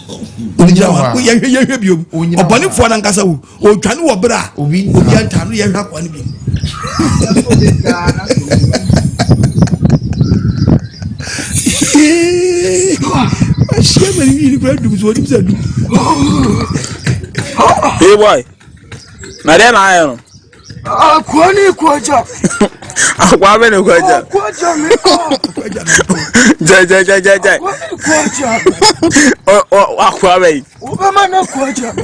onija wa ko ye biom obonifo na nkasa wo odwane wo bra obi antano ye hwa kwa ne bi ashia mari ni kwa dum so dim sa du hey boy na dem ayo kwani kwaja akwa be ne kwaja kwaja mi ko ja kwaja o akwa be ubama na kwaja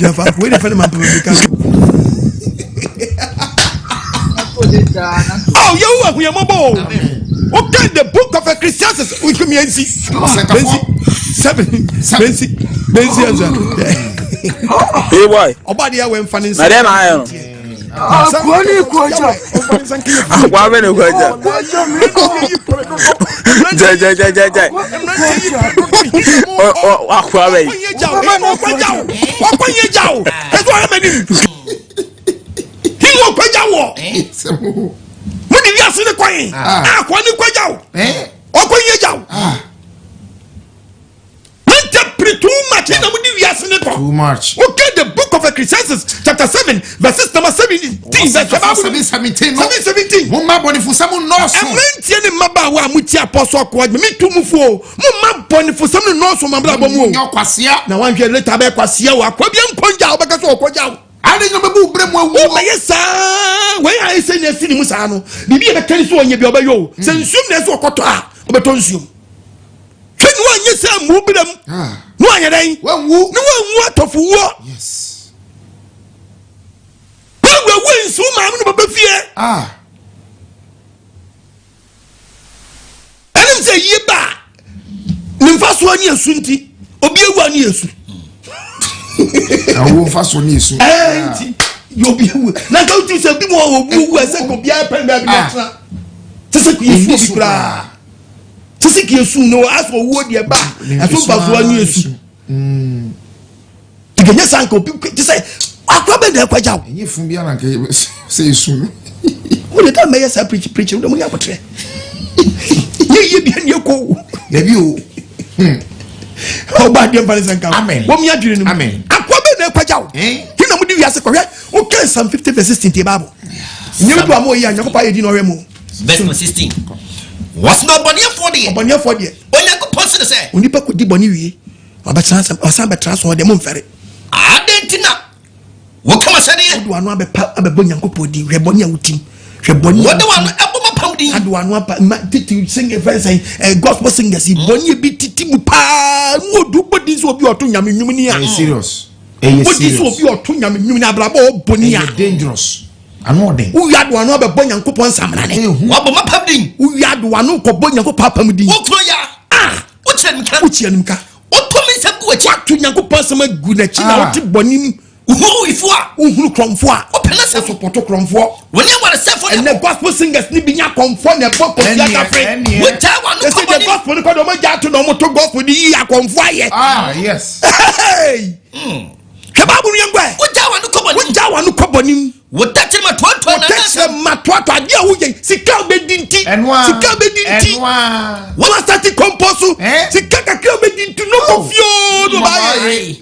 jafa we dey find man to be Oh, you are your mobile. Okay, the book of Ecclesiastes. We come here and see. 7. Hey boy. Obadi went funny. Madam I Akwani kwaja. Akwabe no kwaja. Jai. Akwabe. Mudi wiase ne kwan akwani kwajaw okonye jaw too much na mudi wiase ne to too much. Okay, the book of Ecclesiastes chapter 7 verses number 17 17 Mumma bonifu samu noso ementie ne maba wa muti apostle ko me tumufu mumma bonifu samu noso mabla bomu nyokwasea na wanhwe later be kwasea wa kwa bia nkonja obeka so okoja ade no bebu brem awu o ye sa we ai se ne sini musa no bibi e bekani so onye bi obayo se nsum na so okoto a obeto nsum twenu anye sa mu brem no anye dan wanwu atofowuo yes we nsu ma no baba fie enim se yiba nimfa so ani asunti obi ewu ani asu awu fa so ni esu nti yobi ewu na ka uti se bi mo owu ese ko bia pen bia bi na tese ku yesu bi kura tese ki yesu no aso owu de ba aso ba so ani esu igenya sanko tese akwabe na kwajaw enye fun bia na ke se esu wo de ta me say preach wo de mo ya potre ye bia ne ko debi o oba de mfane sanka amen wo mi adwire no amen akwabe na kwajaw kina mo di wiase kwhwe o kan Psalm 50 verse 16 te bible nyewe do amo yi anyakopa yedi no hwemo verse 16 was no body for the onyakopa se say onipa ko di boni wie obasan betra so de mo mfere adentina wo kama sade do anu abebo nyakopa di hweboni awutim hweboni wo de wan aboma pamdi adu anu apa titi sing a verse gospel singers boni bi titi mu pa no do bodi so obi oto nyame nwum ni a serious bodi so obi oto nyame nwum ni abrabo boni a dangerous anu den uyado anu abebo nyakopa nsamna ne wo aboma pamdi uyado anu ko bo nyakopa pamdi wo kro ya wo chianimka otomi se ku achi watu nyakopa sama gu na chi na wote bonim uhuru kromfo a opena se support kromfo woni amara se for and the gospel singers ni bi nya komfo na bo ko sia ka fre wo ta wa no ko the gospel ni ko do mo ja to no mo to gospel ni ya komfo aye yes kebabu ni ngwe wo ta wa no ko bonim wo ta che ma to na ade a wo ye sika obedinti wala start composo sika kakra obedinti no kofio no baye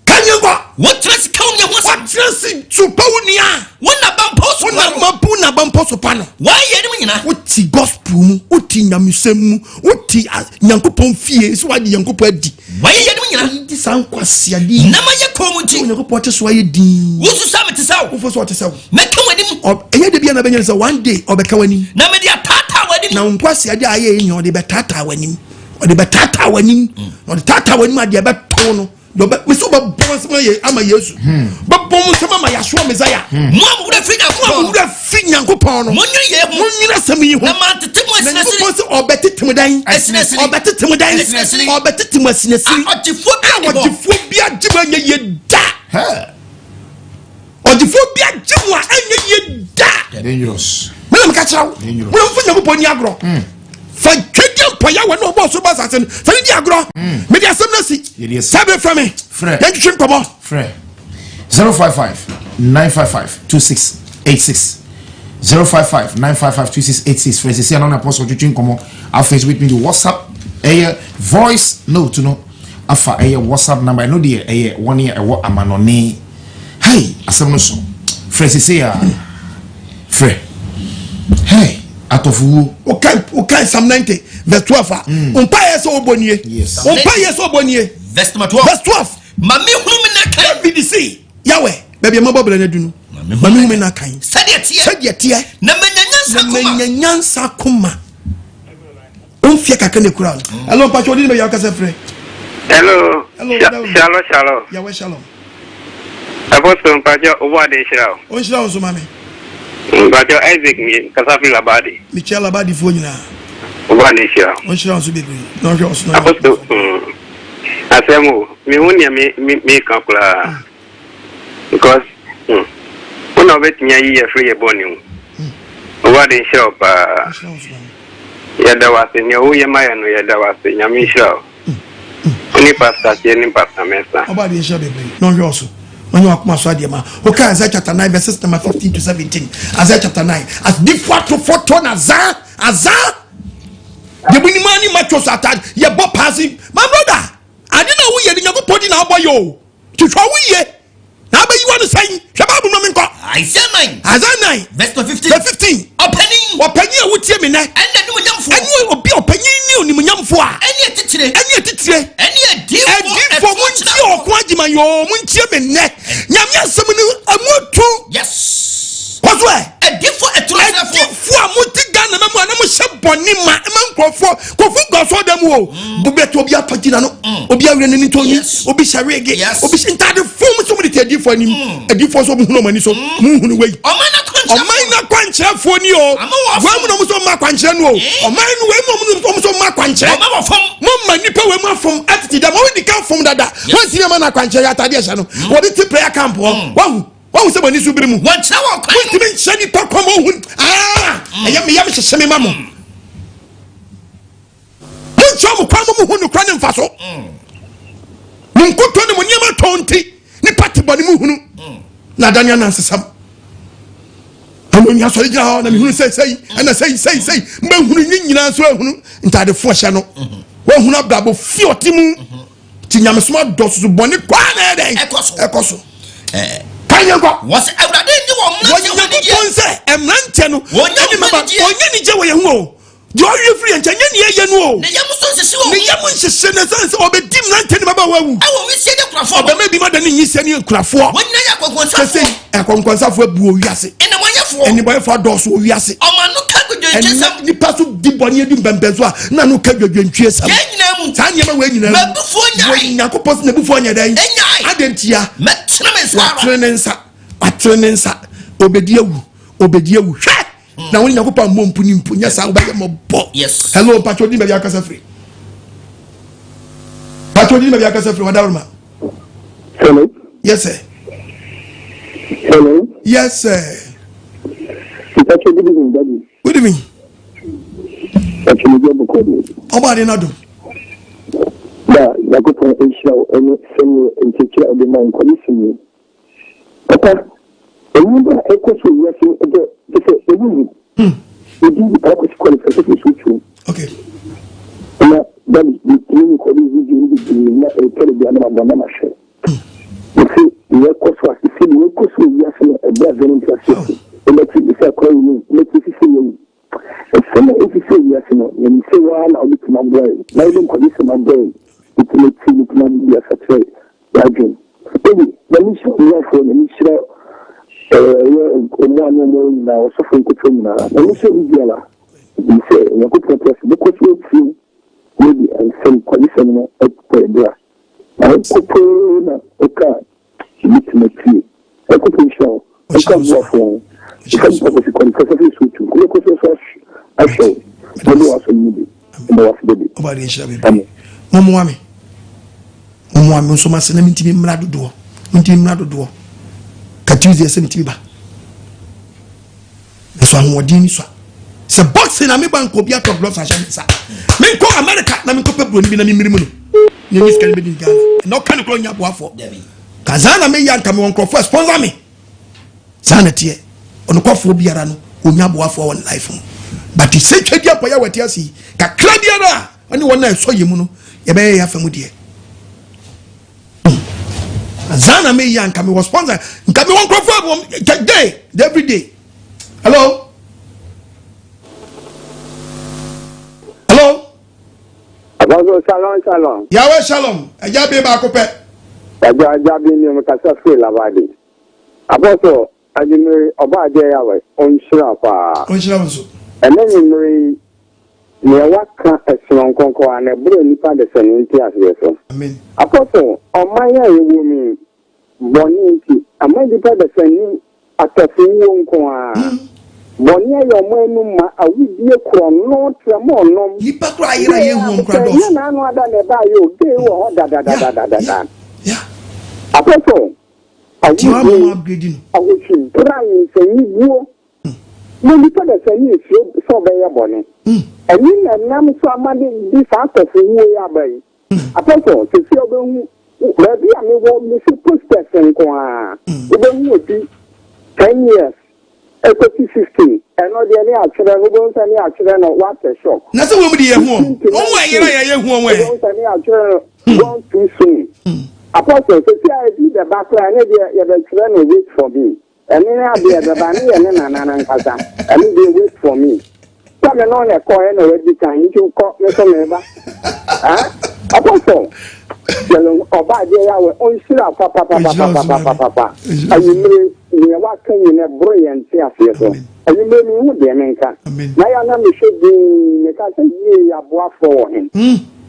kanywa what trust come ya what's what trust to pawunia wona bamposo pano why ye ni nyina uti gospel mu uti nyamisem mu uti nyankopon fie so wadi nyankopon adi why ye ni nyina di sankwase di na ma ye komunti nyankopon te so aye di wusu sam te saw wo so te saw meka wanim enye de bia na benya say one day obeka wanim na me dia tata wanim na nkwase ade aye enye ode be tata wanim ode tata wanim ade be to no do be me so be bon sama ye ama yesu be bon sama ma ya so mesaya mo amura fi nyankopon no monnyina sam yi ho na ma tete mo asinasiri nyankopon se obetetem dan obetetem asinasiri ogifo bia jiba nye ye da ogifo bia jiwa enye ye da dangerous me ka chawo mo fu nyankopon ni agro fa twede poya we no boss ba sasen fa ni agro me dia sem na si sabe from me then you come on frère 055 955 2686 055 955 2686 frère c'est un apostle tu comment à Facebook me the WhatsApp voice note no afa WhatsApp number no dey 1 year amanoni hey asem no so frère c'est frère hey Atofowuo okay Psalm 90 verse 12 umpa yeso obonie verse 12 mami hunu me na kan BDC yawe bebe mabobele na dunu mami hunu na kan sade tie na menyanyansa kuma umfie kaka ne kura hello pacho di me yakasa frɛ hello shalom yawe shalom apostle pacho owa de shirao on shirao so mame But your Isaac me Casafi Labadi. Michel Abadi for you now. One is here. What should also be? No, yours. No, I say, me only me calcula because one of it me a free bonum. What is shop? Yada was in your Uyama and Yada was in Yamisha. Only pastor, any pastor, Mesa. About the shop, no, yours. When you are Masadiama, okay, Isaiah chapter 9, verses number 15 to 17. Isaiah chapter 9, as deep water for ton Azar. The money matches attached, your bob passing. My brother, I don't know who you're going to put in our boy. To show we ye. Now, you want to say, Shababu Nominko. Isaiah 9. Isaiah 9, verse 15. 15. Opening would tell me now. And then you will be opening new Yam for any teacher, any deep for one year or Quadima, your Munchiam neck. Yamia Samunu, a more true. Yes. What's why? A deep for a Multigan and I'm shop Bonima, a man for Kofu them all. Bubet will be a patinano, Obia Renitoni, Obi Sharege, Obi Shinta form somebody to do for him, a deep for some money so moon away. O mine quancha for you. Women almost on my quancha, no. O mine women almost on my quancha. Mamma Nipa women from attitude. I'm already come from that. Once in a man, I quancha at Adiashano. What is the prayer camp? Wow. What was somebody sublimu? What's our question? Shani Pacomo. I am Yamish Semi Mamma. Don't show Pamu who no cranning faso. Munkuton Munyama Tonti, Nipati Banimu. Nadanya Nansam. When you say, and I say, men who need answer into the first channel. One who have double 40 Tinyam smart dots to Bonnie Quane, Ecoso. Panyako was ever say, a man, one remember, do you free and Chanyani? The Yamus senators or the dim lantern about I will say the platform, but maybe more than you send you Crawford. When I say a conquest of Yassi, anybody for those who Yassi. And the person did Bonnie Bambezwa, none who kept your dream cheers. Tanya, when you know, Nakopos before your day, I didn't hear Matrenensa, Obedia. Now when you go on Mumpunim, yes, I'll buy them a book. Yes. Hello, Patroni Mediacasa free. Patroni Mediacasa free, Wadarma. Hello. Yes, sir. Hello. Yes, sir. Good evening, Daddy. Good evening. Actually, you're recording. How about another? Yeah, I go for a show and send you and take care of the man conditioning. Okay. Remember, I was working at the woman. We did the purpose qualification switch. Okay. And that is the training for this video, a telegram of one machine. You see, the workers was the same workers who we are a brother in the and let's see if I call you, let's see you. And some if you say yes, when you say, well, I'll be to my brain. Now, I don't call this my brain. It makes you not be a such a again. Maybe, let me show you for the mission. Now, suffering Katrina, and you say, you say, you could protest because we'll see maybe and some condition at the I could okay, you need to make you. I could show. I come off one. You come up with a conference with you. Look at yourself. I show. I know what's needed. No, what's needed. About the issue. Mamma, Mamma, so much an intimate mad door. Intimate door. Tuesday Sentiba. That's why I'm wording this one. It's a boxing. I'm able to be out of gloves and shansa. Men call America, Namiko Pebble, and Minimu. You miss can be in Ghana. No kind of clone your boy for Kazana may young come on for sponsor me. Sanity on the cough will be around who Nabua for one life. But he said, Chedia Paya, what you see, Kakladiana, and one I saw you, you may have a mudia. Zana me young come was sponsor. Come on, Crawford day, every day. Hello? Hello? Shalom. Yahweh Shalom. A jabi ba kope. Jabi ni mo kasa fe lavadi. Apostle, ajimi oba je Yahweh onshira pa. Onshira so. Eneni mri ni waka esun konko ane bro nipa de seninti aso. Amen. Apostle, omaya ewu mi boni nti amadi pa de senin atafuwo nko a Bonia your man, I will be a crown, no tremor, He pakra ira ye hu nkra do. Na no ada le ba yo, dey wo da. Yeah. Apostle. Ti wa mama upgrading. Awuchi, try say you no ni pa da say you so be ya bone. Ẹni na nam so amade di fa akofu wo ya bai. Apostle, se fi obehu, be bi ami wo mi si posters nko a. Obehu obi 10 years. Equity 15. And no the any actually no go say any actually no what a shock. Na se wo mu di ye hu. O wa yira ye hu o we. No say any actually gone too soon. Apostle, so see I did the backline you the children wait for me. And then I be the bani and na nkasa. And they wait for me. Come on a call and already can you call me some ever. Apostle. Oba de ya we on sira papa. Ayi me wa kan yi na brilliant afi so. Ayi me mi hu de menka. Na ya na me shedi me ka say ye aboa for him.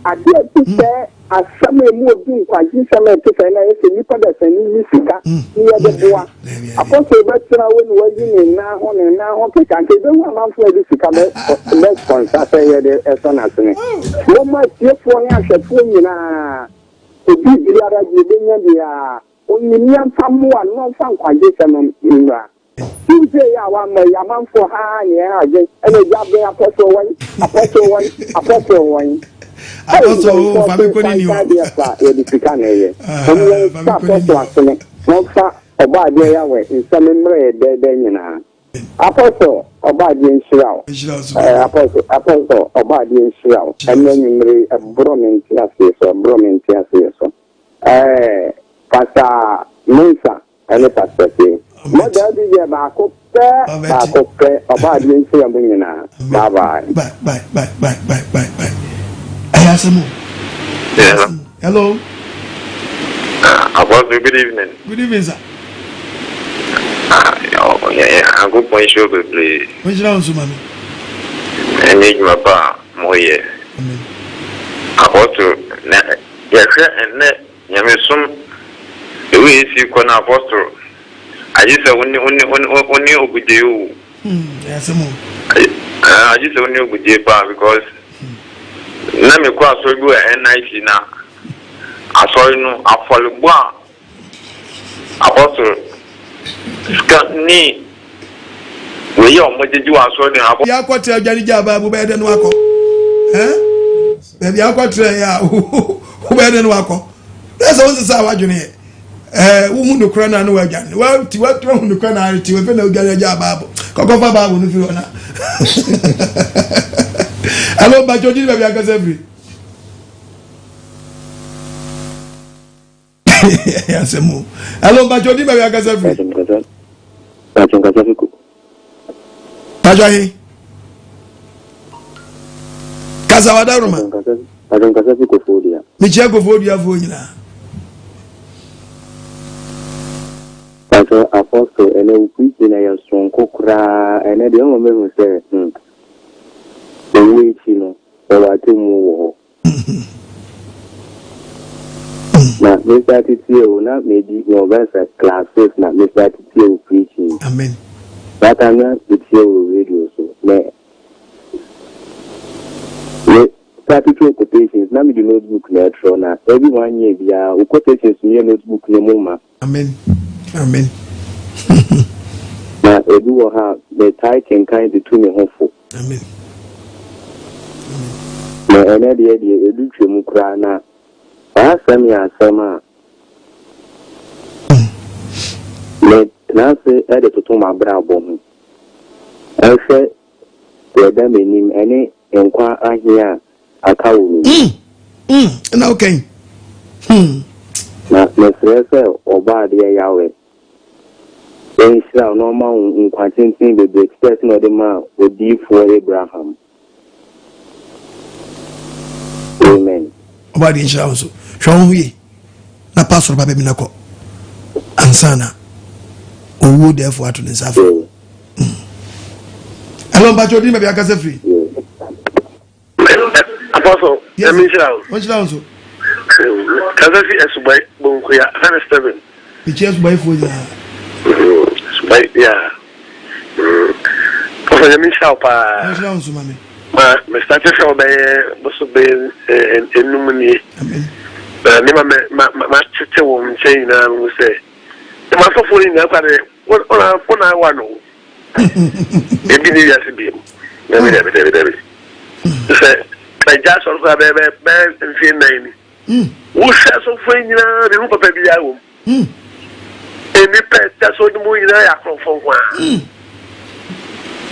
Ade ti say asame mu obi nkwaji same ti say na yesi nipa da say ni sika. Ni ya de boa. Apostle be tira we ni waji ni na ho ke kan ke be hu amanfo edi sika be sponsor say ye de eso na sene. Mo ma tie fo ni ahwefo nyina obi biara je benya bia onyiam famua no fan kwaje sema nwa tuze ya wa ma ya manfo ha ye aje ene jabe apostle wan apostle fa me ko ni o ya di fika na ye apostle asene no fa oba de ya we nsame mre de nyina apostle oba de nshirawo apostle oba de nshirawo ene nyimre bromenti asie so Pastor Mensa and Pastor C. Mother be there back up about the incident. Bye. Bye. I have some more. Hello. Apostle, good evening. Good evening, sir. I'm good point show please. Which round, Sumami? I need my bar more. Apostle, yes, Yamisum, the way you can apostle. I just say only with you. Yes, I just only with you because Nami cross will go and night now. I saw you know, I follow one apostle. Scotney, we are what did you ask for the apple? Yaquatra Janija Babu better than Wako. Eh? Maybe Yaquatra, who better than Wako. That's also Sawa Junior. Woman no crana no again. Well, to what wrong the crana to a no Galaja Babu. Coco Babu, if you wanna. Hello, but you did have every. Yes, a move. Hello, but you did have every. Pajahi Casawadaruma. I don't get a good idea. Michago Vodia Voina. Apostle, and then preach in a strong cookra, and then the young woman said, the way you know, or I do more. Now, Mr. Titi will not make your best classes, not Mr. Titi preaching. Amen. But I'm not the radio, so. Practical quotations, now we do notebook natural. Now, every 1 year, we are quotations in your notebook no more. Amen. Now, every one have the tie can kind of 2 me hopeful. Amen. Now, another idea, a little mukrana. I send me a summer. Now, say, edit to my brow bomb. I said, the damn any inquire here. Okay. Na mesrese oba de yawe. Insha normal in quantity the express no the man would be for Abraham. Amen. Oba de insha also. Shon wi. Na pastor ba be mi nako. Ansana. Owo therefore to the safi. Hello, but you didn't be a free. Apostle, yes. What's down so? Kazafi Esubay, Bunkuya, 107. The chairs by for yeah. Papa Misha pa. Me started from be enumni. Ma tete wo nche na wo se. Ma fofo ni na kware ona wa no. Ebi ni ya se bi. Debi. Se ka ja so ko be nfi nine. Wo sha so fo nyina de hu papa bi ya wo. Emi pe ta so mu nyina ya krofo kwa.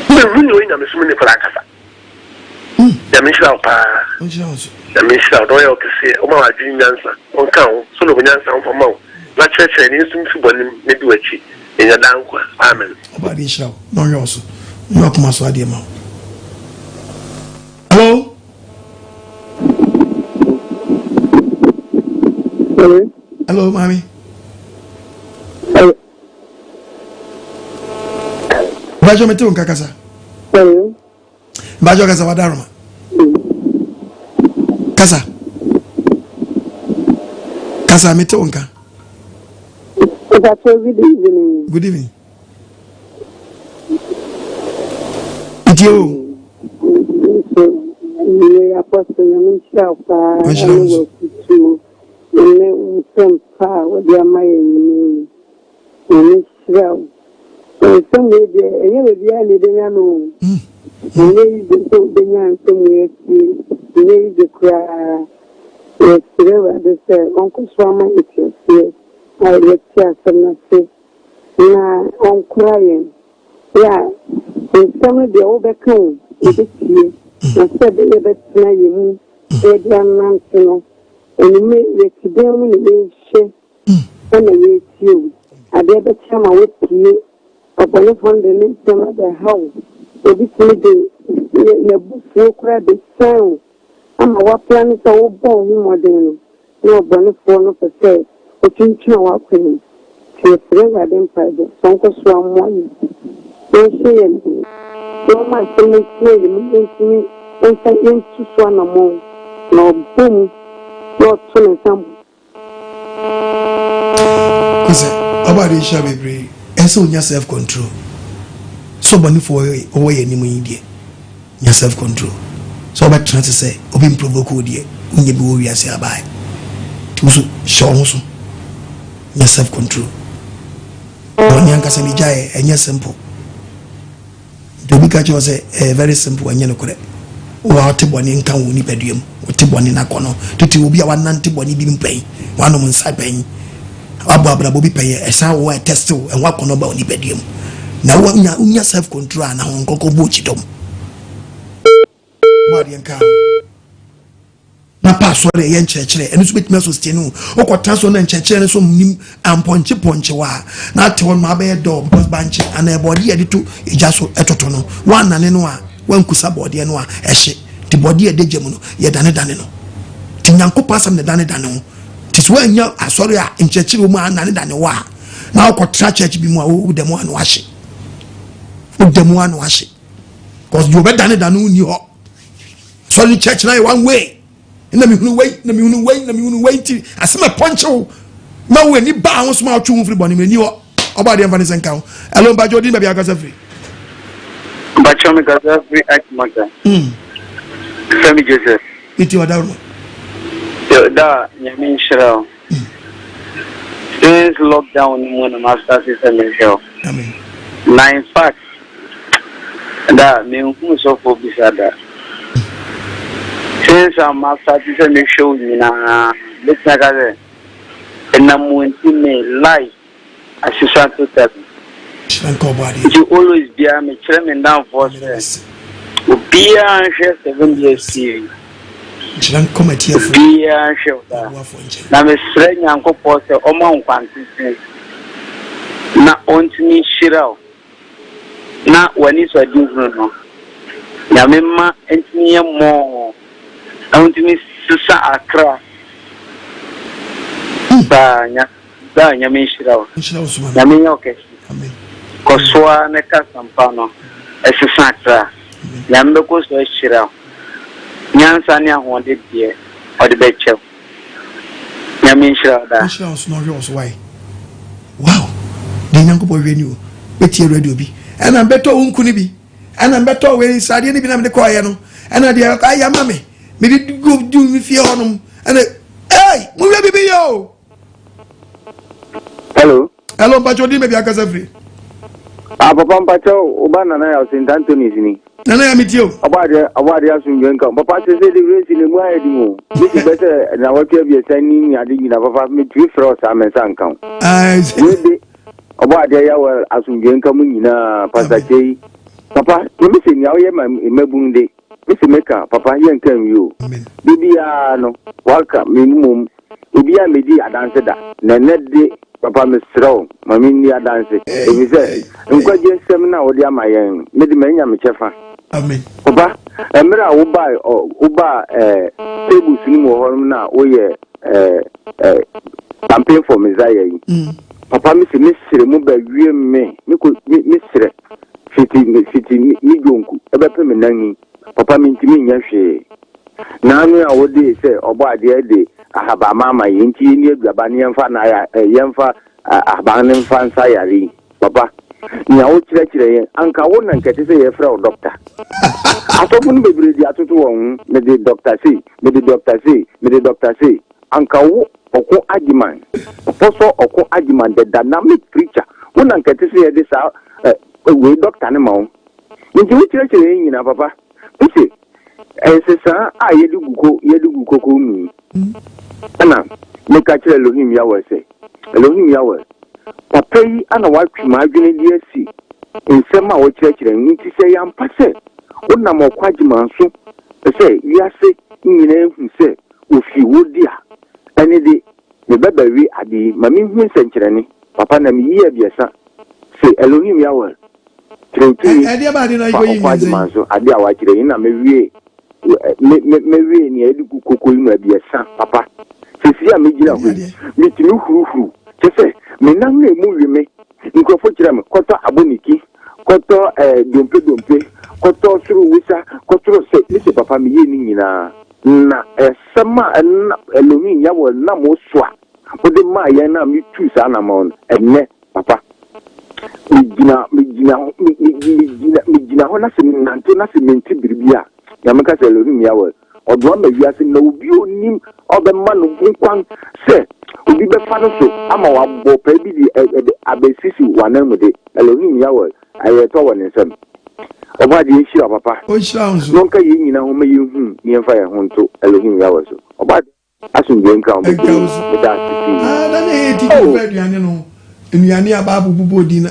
Really, I'm assuming for that. The Michelle Pa, the Michelle Doyle to say, oh, my dream answer, on count, so no answer for more. Not church and instant to one, maybe a cheat in a down. Amen. About this show, no, you also, no, come as I did. Hello? Hello, mommy. Bajo metu nkakasa. Bajo kasa wadaroma. Kasa. Kasa metu nka. Good evening. Good evening. Idio. Ni apostle Yamisha pa. Ni usempa wadiamaye ni. Yamisha. Some way there, and you will be a little no. The young somewhere, the cry. Yes, the say, Uncle Swama, it's your fear. I let you say, now I'm crying. Yeah, and some of the overcome, it is here. I said, the best now you move, a young man, and you may let them in the shame, and I wait you. I dare the time I wait you. Upon the foundation of the house, the the sound. I'm a plan so born more than no bonnet for per se, but you know what queen. She is never identified the Uncle Swam one. Don't say anything. So much to make me and say into Swan among no boom, not turning some. About it shall be brave. So your self-control. So money for away any money dear. Your self-control. So by trying to say, open provoke dear, when you go we are say bye. To show also your self-control. One young Casami Jay and your simple. To be catch was a very simple and you know correct. Or Tibon in town when you pedium, or Tibon in a corner, to will be our non-Tibon being pay, one on side paying. Ababra Bobby pay a sound where test and walk on about Nipedium. Now, when you self control and how Uncle Bochitum. Madian cow. Na password a yen church and it's with Meso Stenu, or Quatanson and Church and some nim and ponche. Not on my bed door, because banche and a body edit to just etotono. One and another, one kusa body and one, a shit, the body a degemono, yet done it danino. Tinyanko pass on the danedano. Tis when you are sorry in church woman and than wa. Now got church be more with them one wash it. With them one wash it. Because you better than you. Sorry, church now one way. In the moon wait, I see my poncho. No, when you bounce my two free bonny, you are about the Evanis and count. Alone by Jordan, maybe I got a free. But you make a free act matter. Sammy Joseph. It you are down. Da, Yamin Shell. Since lockdown, when the master system is held. Now, in fact, that means who's so for beside that. Since our master system is showing me now, let's not get it. And I'm going to me live as you start to tell me. You always be a chairman down for us. Be a 7 years TV. Come at here for a shelter. Now, Miss Red Yanko Poster, Oman Quantity. Not on to me, Shirao. Not when it's a juvenile. Yamima and me more. I want to miss Susa Accra. Yamin Shirao. Yamin okay. Koswa Neka Sampano. A Susa Accra. Yambeko Shirao. Nyansania wanted dear or the betcher. Yamin Shirao. Why? Wow. The young boy renew. Bet you ready be. And I bet on Kunibi. and I'm better way, so I didn't even have the choir. And I dear, I am mammy. Me did go do me fear on them. And hey, move be yo. Hello. Hello, but you didn't maybe I can say. Papa Pacho, Obana, I was in Anthony's. And I am with you. About the asking income. Papa says the race in the way. This is better than what you are sending. I didn't have me to throw some and some count. About the hour as we gain coming in a Passache. Papa, you missing now, my Mabunde. Mr. Maker, Papa, you can you. Bibiano, welcome, minimum. Ubia Medi, I danced that. Nanette, Papa, Miss Row, Maminia dancing. If you say, I'm quite just seminar or the Mayan, Medimania, Michefa. Amen. Papa, a mirror will buy or Uba table cinema now, oh, yeah, campaign for Messiah. Papa, Miss remember you me, Miss fitting me gonku, ever permanent. Papa, mean to me, yes, now I would say, or by the day, I have a mamma, Inti, Gabanian fan, Yamfa, a Banan fan, Sayari. Papa. Ni awo chire anka wona nkete se ye fra doctor atofun be bredi atoto won me de doctor say anka wo oko agiman oposo oko agiman the dynamic preacher wona nkete se ye de sa we doctor ne ma wo nti wo chire nyina papa ise sa a ye du ko mi ana me ka chire Elohim yawe Papa yi ana watwi madwene di asi nsema wo kirekire nti se yampa se wona mo kwagima so se wiase nyina ehu se ofi wodi a ene de me babawi ade mami hu nsenkyerene papa na me yi abiesa se Elohim yawe trenti ade ba de na yi yi kwagima so ade a wakire yi na me wie ni edi kokoko yi no abiesa papa se si a me gira ho mi tinu huru se me nan na mu wime nkrofo kira me koto aboniki koto dompe koto suru wisa koto se lise papa me yeni nyina na esema na Elohim yawo na mo soa ode ma ye na mi tu sa na ma enne papa mi gina ho na se nanto na se menti biribia ya meka se Elohim yawo odo ma wiase na obi onim obema no nkwan se obi be fa no so ama wa bo pa bi di abesisi wanamude Elohim yawo ayeto wonesem oba di nshira papa o nshira nso nonka yi nyina ho mayi hu ni emfa ye ho nto Elohim yawo so oba asunje nka o be da sisi na na eti ko be duane no enuane ababu bubodi na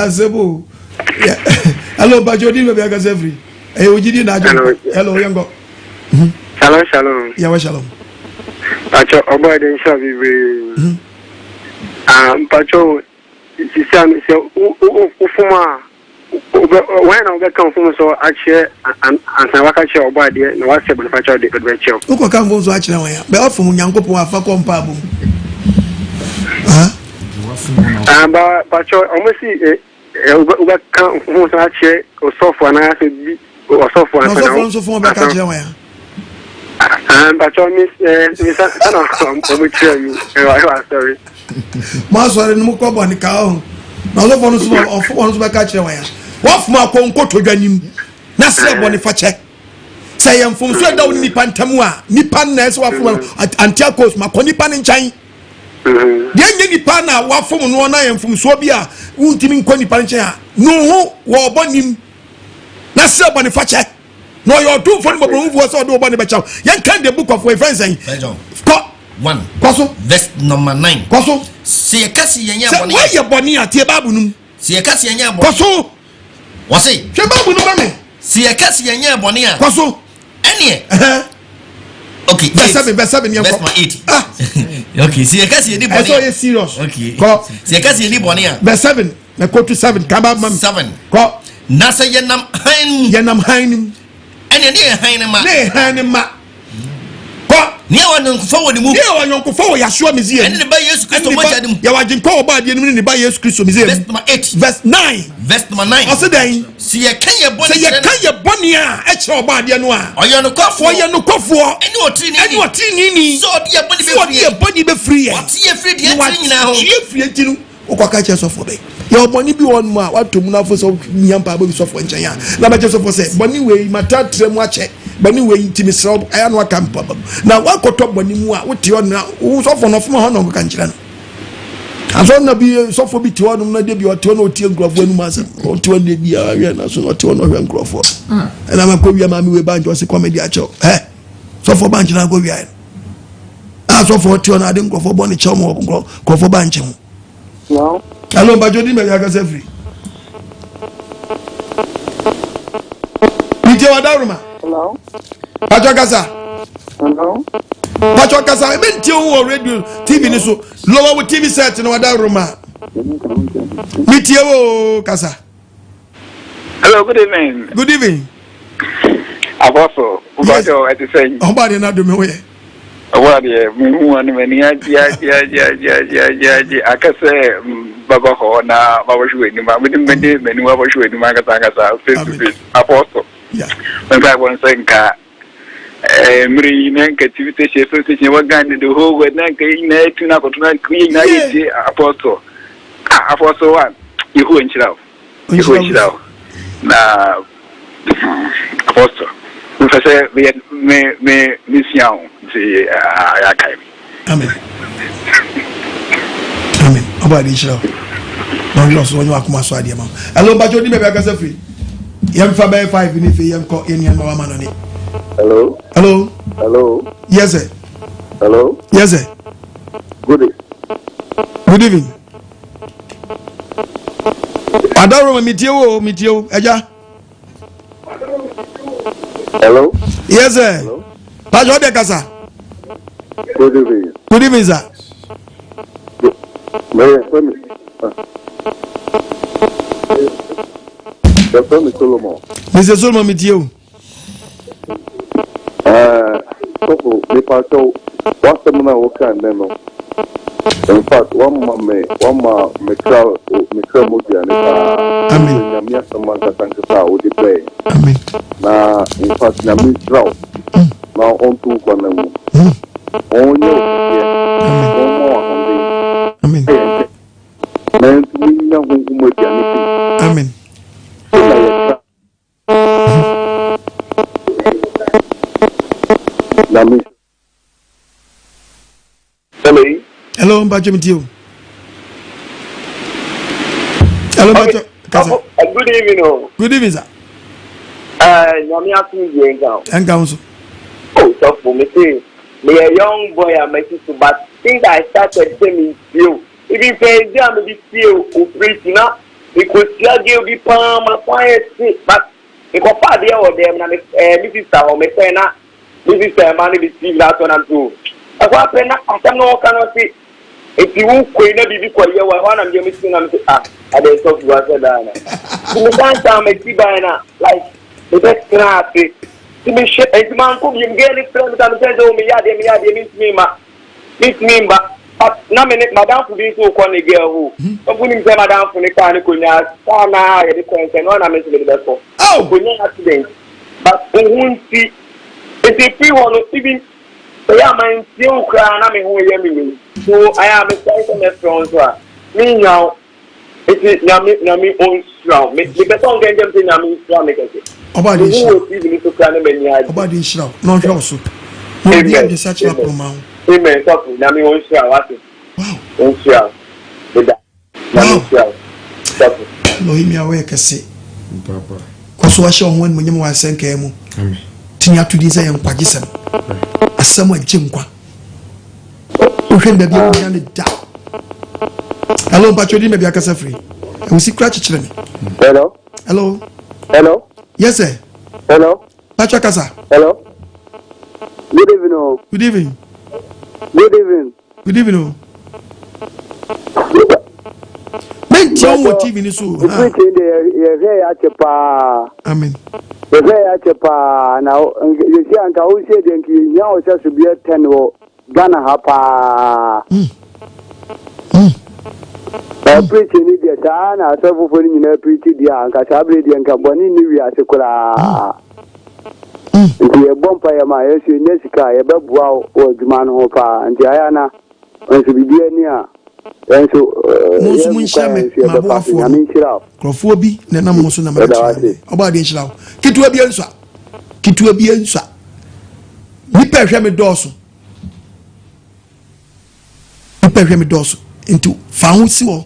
azebo hello bajodi be ga every ojidi na ajo hello yango Shalom. Yeah, shalom. Pacho, oba de nshabibe. Pacho, sisam se ufuma when I come from so actually and waka che oba de na wase be pacho de be che. Uko kan from so actually wan ya. Be ofum nyankopon afa kompa bu. Ba pacho almost uba kan from so actually osofo na se bi osofo na. Osofo so fun be ka che wan ya. But I miss I'm sorry. Masware no ko boni ka o. Na so fonu so of so be ka kire wan ya. Wa fuma konko to dwanim. Na se boni fa che. Say yam fum so da woni nipa ntamu a nipa na se wa fuma antiakos ma ko nipa nchan. De anya nipa na wa fum no na yam fum so bi a untimi nko nipa nchan a no ho wo bonim. Na se boni fa che. No, you're too funny, but move was all over the bechow. Yan can the book of my friends saying, one, Cosso, verse number 9. Cosso, see a cassie and why your bonny at Tiababunum? See a cassie and Cosso, was it? Tiababunum, see a cassie and Bonia, Cosso, any. Okay, that's 7 years old. 8. Okay, see a cassie and Bonia, serious. Okay, see a cassie and Bonia, verse 7, I go to 7, come up, 7. Call Nasa Yanam Hain. And near Hainema. Near one forward the move. Near one forward, Yashua Museum. And the Bayers Christo Museum. You are in call by the enemy in the Bayers Christo Museum. Verse number 8. Verse 9. Verse number 9. Also, then, see a Kenya Bonia, extra body and one. Or you're no cough, or you're no cough for any what teeny. So, dear body be free. What's your free? You're free. okwa che sofo be ye oboni bi won mu a watom na fo so nyampa ba bi sofo nchen ya na ba che sofo se boni we mata trem ache boni we intimi sro aya no aka mpa na wakoto boni mu a wote on na sofo no fo ho no ka nchira no aso na bi sofo bi te on na de bi ote on otie ngrofo anu ma se ote on de bi a we na so ote on hwe ngrofo na ma ko wi ma mi we banjo se comedy ache sofo banjo na go wi a aso for ote on ade ngrofo boni che mo ngrofo banjo no hello bajodi me ya ka se free Ije wadaruma hello Pacho kasa hello Pacho kasa me ntie wo radio TV ni so lower with TV set no wadaruma mitie wo kasa hello good evening Apostle Ubajo at the same Obadi na do me we Obadi me hu an me ni aji akase baba ho na baba shwe ni ma me ni baba shwe ni ma kasa face to face Apostle yeah when I want say nka mri na nka activity she wa gan the whole way na nka na tuna ko tuna kwi na yi Apostle Apostle one ihu nchirao na Apostle mfase me mission ti ayakai amen obadi nchirao no yo so nyu akoma so ade ma hello bajodi me be akasa free yam fa by 5 ni fe yam ko yen ma ma no ni hello yes sir hello yes sir good evening adaro mitio eja hello yes sir bajo de kasa good evening sir Mr. Solomon mitio so the pato what's the man who can then in fact one me crowd moja ni amen nyamia samanga tankasa odi play amen na in fact na me crowd na on tu kwa na mu onyo amen na ntinya hungu moja ni amen hello mbacho mitio hello mbacho kasa good evening sir nyami afi enga so so for me say me a young boy I met to but since I started saying you even say jam be feel operate na because you give be palm my quiet but because father or them na me sister or me say na me sister man be see that one and do akwa pe na asem no kan say if you ko na bibi ko ye wa na me me na me I dey talk to us da na me can tell me see by na like the best craft to me shit and man ko bi ngeli friend ta me say me ya de miss me ba na me madam fu bi so ko ne girl who so ni say madam fu ni ka ni ko nya sa na ye de concern na me say be so ko nya accident but unti it fi one even ya man ti o kra na me hu ye me so I am say me from so me now it nyami on strong me be so ngen dem say nyami strong me keke obadi nshira obadi nshira no hwe so no be the search up ma amen so nyami on strong what wow on strong beda nyami strong so no himi awe kese papa koso wa sho hon munyem wa senka mu amen tinya tudi say nkwagisem asem agyenkwa ohwe ndabi nya ne da hello Pachodi maybe akasa free we see scratch chire me hello yes sir hello Pacho kasa hello good evening men tion wo TV ni so ha ye ya chepa amen ye ya chepa na ye si anka o se de nki nya o se so bia 10 wo Ghana ha pa preaching ni dia sana sabu fo ni na preach dia anka sabre dia anka boni ni wi asekura nti e bompa ya ma yesu nyesika ye bebua o djuma no pa nti aya na nso bibia ni a Monsu munshame maboafo. Krofo bi na na monsu na mara. Oba de nshira. Kitua bi enswa. Nipa hwe me dɔɔso. Into fa ho si wo.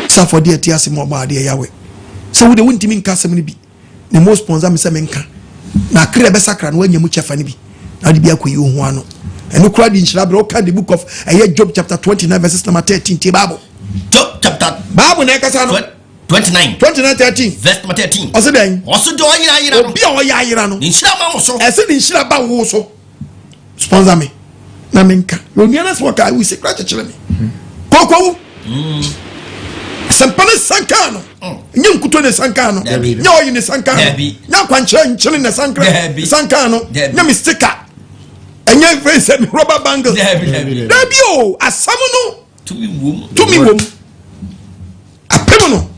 Sa for de ati ase mo ba de yawe. So we de wuntimi nka asem ne bi. Ne mo sponsor me se me nka. Na kre be sakra no anyamu chefa ne bi. Na de bi akoyi ho ano. And look at the book of Job chapter 29 verses number 13 Bible. Job chapter Bible 29 13 verse number 13. Also then do ayira no. Bi o yayira no. Nshira ma wo so. Ese ni nshira ba wo so. Sponsor me. Na menka. You near us work I will say crash chile me. Koko. Sampane sankano. Nyem kuto ne sankano. Nya oyi ne sankano. Nya kwanche nchile ne sankano. Nya mistika. Enye face me rubber bangle. Dabi o asamu no to me wom. Apemo no.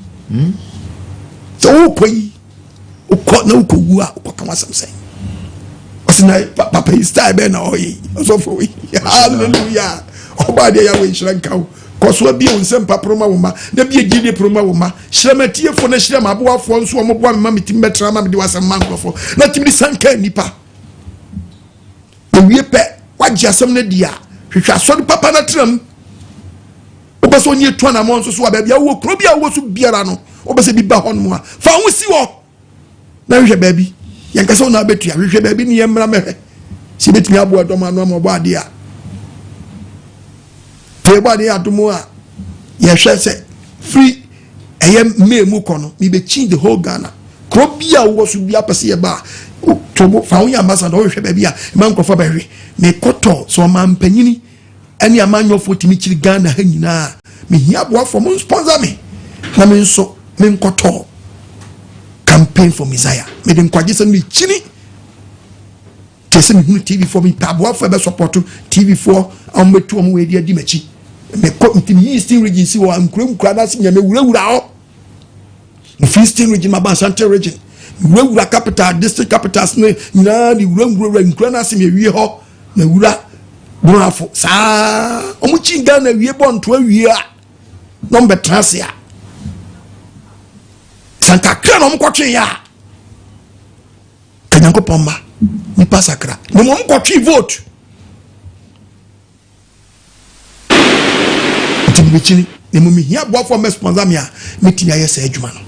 So ukoi ukọ na ukowu a ukọ kan asem say. Osina papa is style be na oyi. So for we. Hallelujah. Oba de ya we nhranka wo. Koso bi onsem paproma wo ma. Na bi ejide proma wo ma. Hyramatie fo na hyrama aboafo nso o mo boa me ma metim betra ma me de wasem mankrofo. Na timi sanka nipa. We pe wagye asem na dia hwehwa so papa na tram obeso nye to na mo nso so abia wo kro bia wo so biara no obese bi ba hono a fa ho si wo na hwehwe baabi yanka so na betua hwehwe baabi ne yemra mehwe si betumi abo adom anu mo bo ade a te bo ade adomo a ye hwe se free memu kono mi be change the whole Ghana kro bia wo so bia pese ye ba tomo fa wo ambassador wo hwe ba bia man krofo ba hwe me koto so man panyini ani amanyo fotimi chiri Ghana ha nyina me hia boafo mo sponsor me na me nso me nkoto campaign for Messiah me den kwaje se me chini tese me hunu TV4 me pa boafo be support TV4 ambetu am we di machi me ko ntimi Eastern region si wo amkura na se nya me wurawura ho Eastern region maba Central region wura capital district capitals ne na di wura nkura na se me wie ho na wura brafo sa omuchi Ghana wie bonto awie a number transia santa kra no mkotwe ya kanyanko pomba ni pasakra no mkotwe vote timbichini ne mumi hia boafo me sponsor me a metimi ayesa adwuma no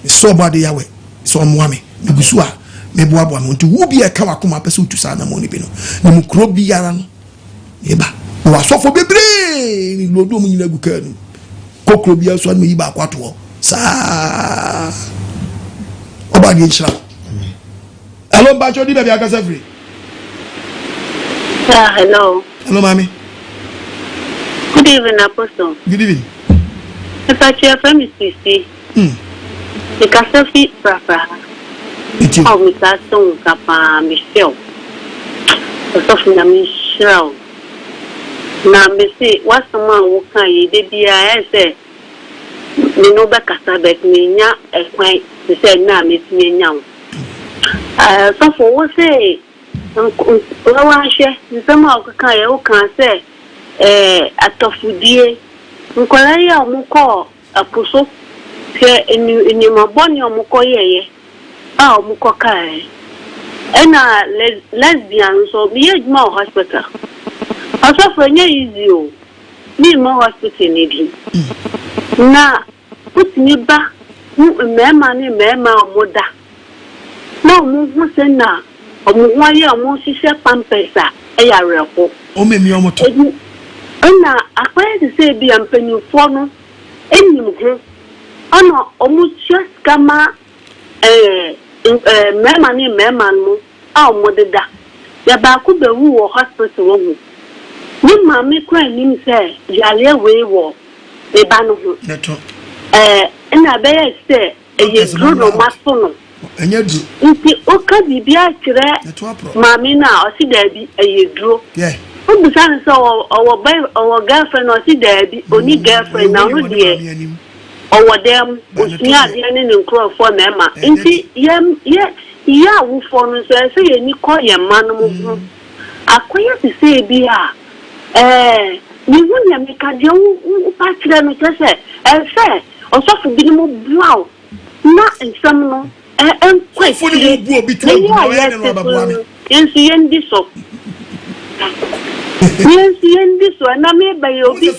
so body yawe so moame megusu a meboabo am nti wo bia ka wakoma pese utusa na mo ni bi no ne mukro biara no eba wa sofo bebre ni lodo mu nyina guka no kokro bia so na yiba akwato sa oba di nshira hello bacho di bia akasa free hello mami good evening apostle good evening if I cheer from CC the cafe papa oh mi ta son kapa Michelle so na Michelle na me say what someone wo kan ye de bia e say me no be kasa bet me nya ekwan se say na me ti nya so for wo say wa hwe nsema o kan ye o kan say atofudie nkola ya mu ko apuso ke eni maboni o mu ko yeye a o mu ko kai ena lesbian so me ejuma hospital also for nya easy o me mo hospital ni bi na put me ba mema ni mema omoda na mu hu se na omu waye omu sise pampesa eya reko o memi omoto na akwaye se bi ampanyufo no enyim ho ana omu just kama mema ni mema no a omodeda ya ba ku be wu wo hospital wo ni mama kwa nim se yale we wo e ba no ho neto na be ye se eye duro no maso no enye du nti o ka bibia kire mama na o si da bi eye duro yeah o bi san so o girlfriend o si da bi oni girlfriend na no de o dem o sia de ne nkrofo na ma nti ya wo fo no so se ye ni ko ye ma no mo akoya se bi a Nihunya mekade o patire no kese efe osofu bi mo bua na nsam no enkwa funi mo bu obi twa bu na ene no ababua me ensu yendi so yendi so na me ba ye obi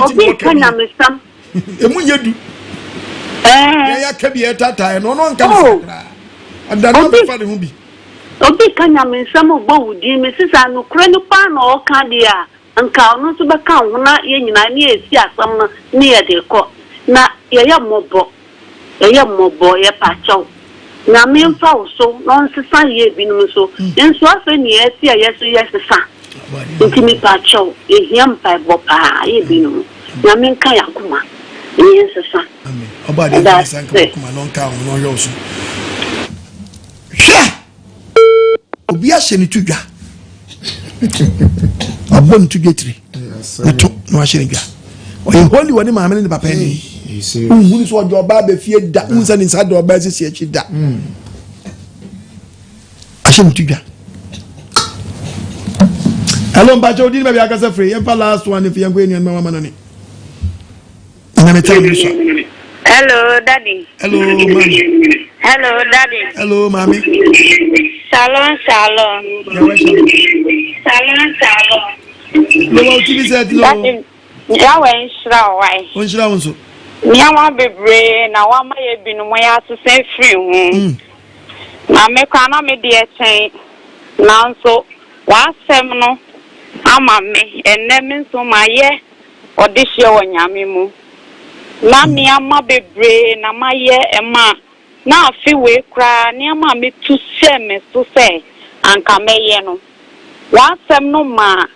obi kanya mesam emu yedu ya kabi etata no no nka sakra adana be fa de hu bi obi kanya mesam ogbo wudi me sisa no kura no pa na o ka dia nka ono so beka ho na ye nyina ne esi asam no ne ye de ko na ye mobo ye pacho na me mfa so no nsesa ye binum so enso afa ni esi ayeso yesesa ntimi pacho ye hiam pa bo pa ye binum na me nka yakuma ye nsesa amen oba de nsa nka kuma no nka ho no yo so hwe obi a sheni tudwa abom to getri no ahye ndwa o holy woni ma amene papa ni unhuni so ojo ba be fie da unsa ni sa do ba sisi achi da ahye ntudwa hello mbacho odi me bi akasa free yempa last one if yango enu ma mama nani na me tell you so hello daddy hello mami shalom no wa uti said no ya wen shira wai on shira won so nyama bebre na wa ma ye binu mo ya sesen free hu na me kwa na me de echen na nso wa sem no ama me enem nso ma ye odihye wonyame mu na mi ama bebre na ma ye ema na afi we kra ni ama me tu se me so se anka me ye no wa sem no ma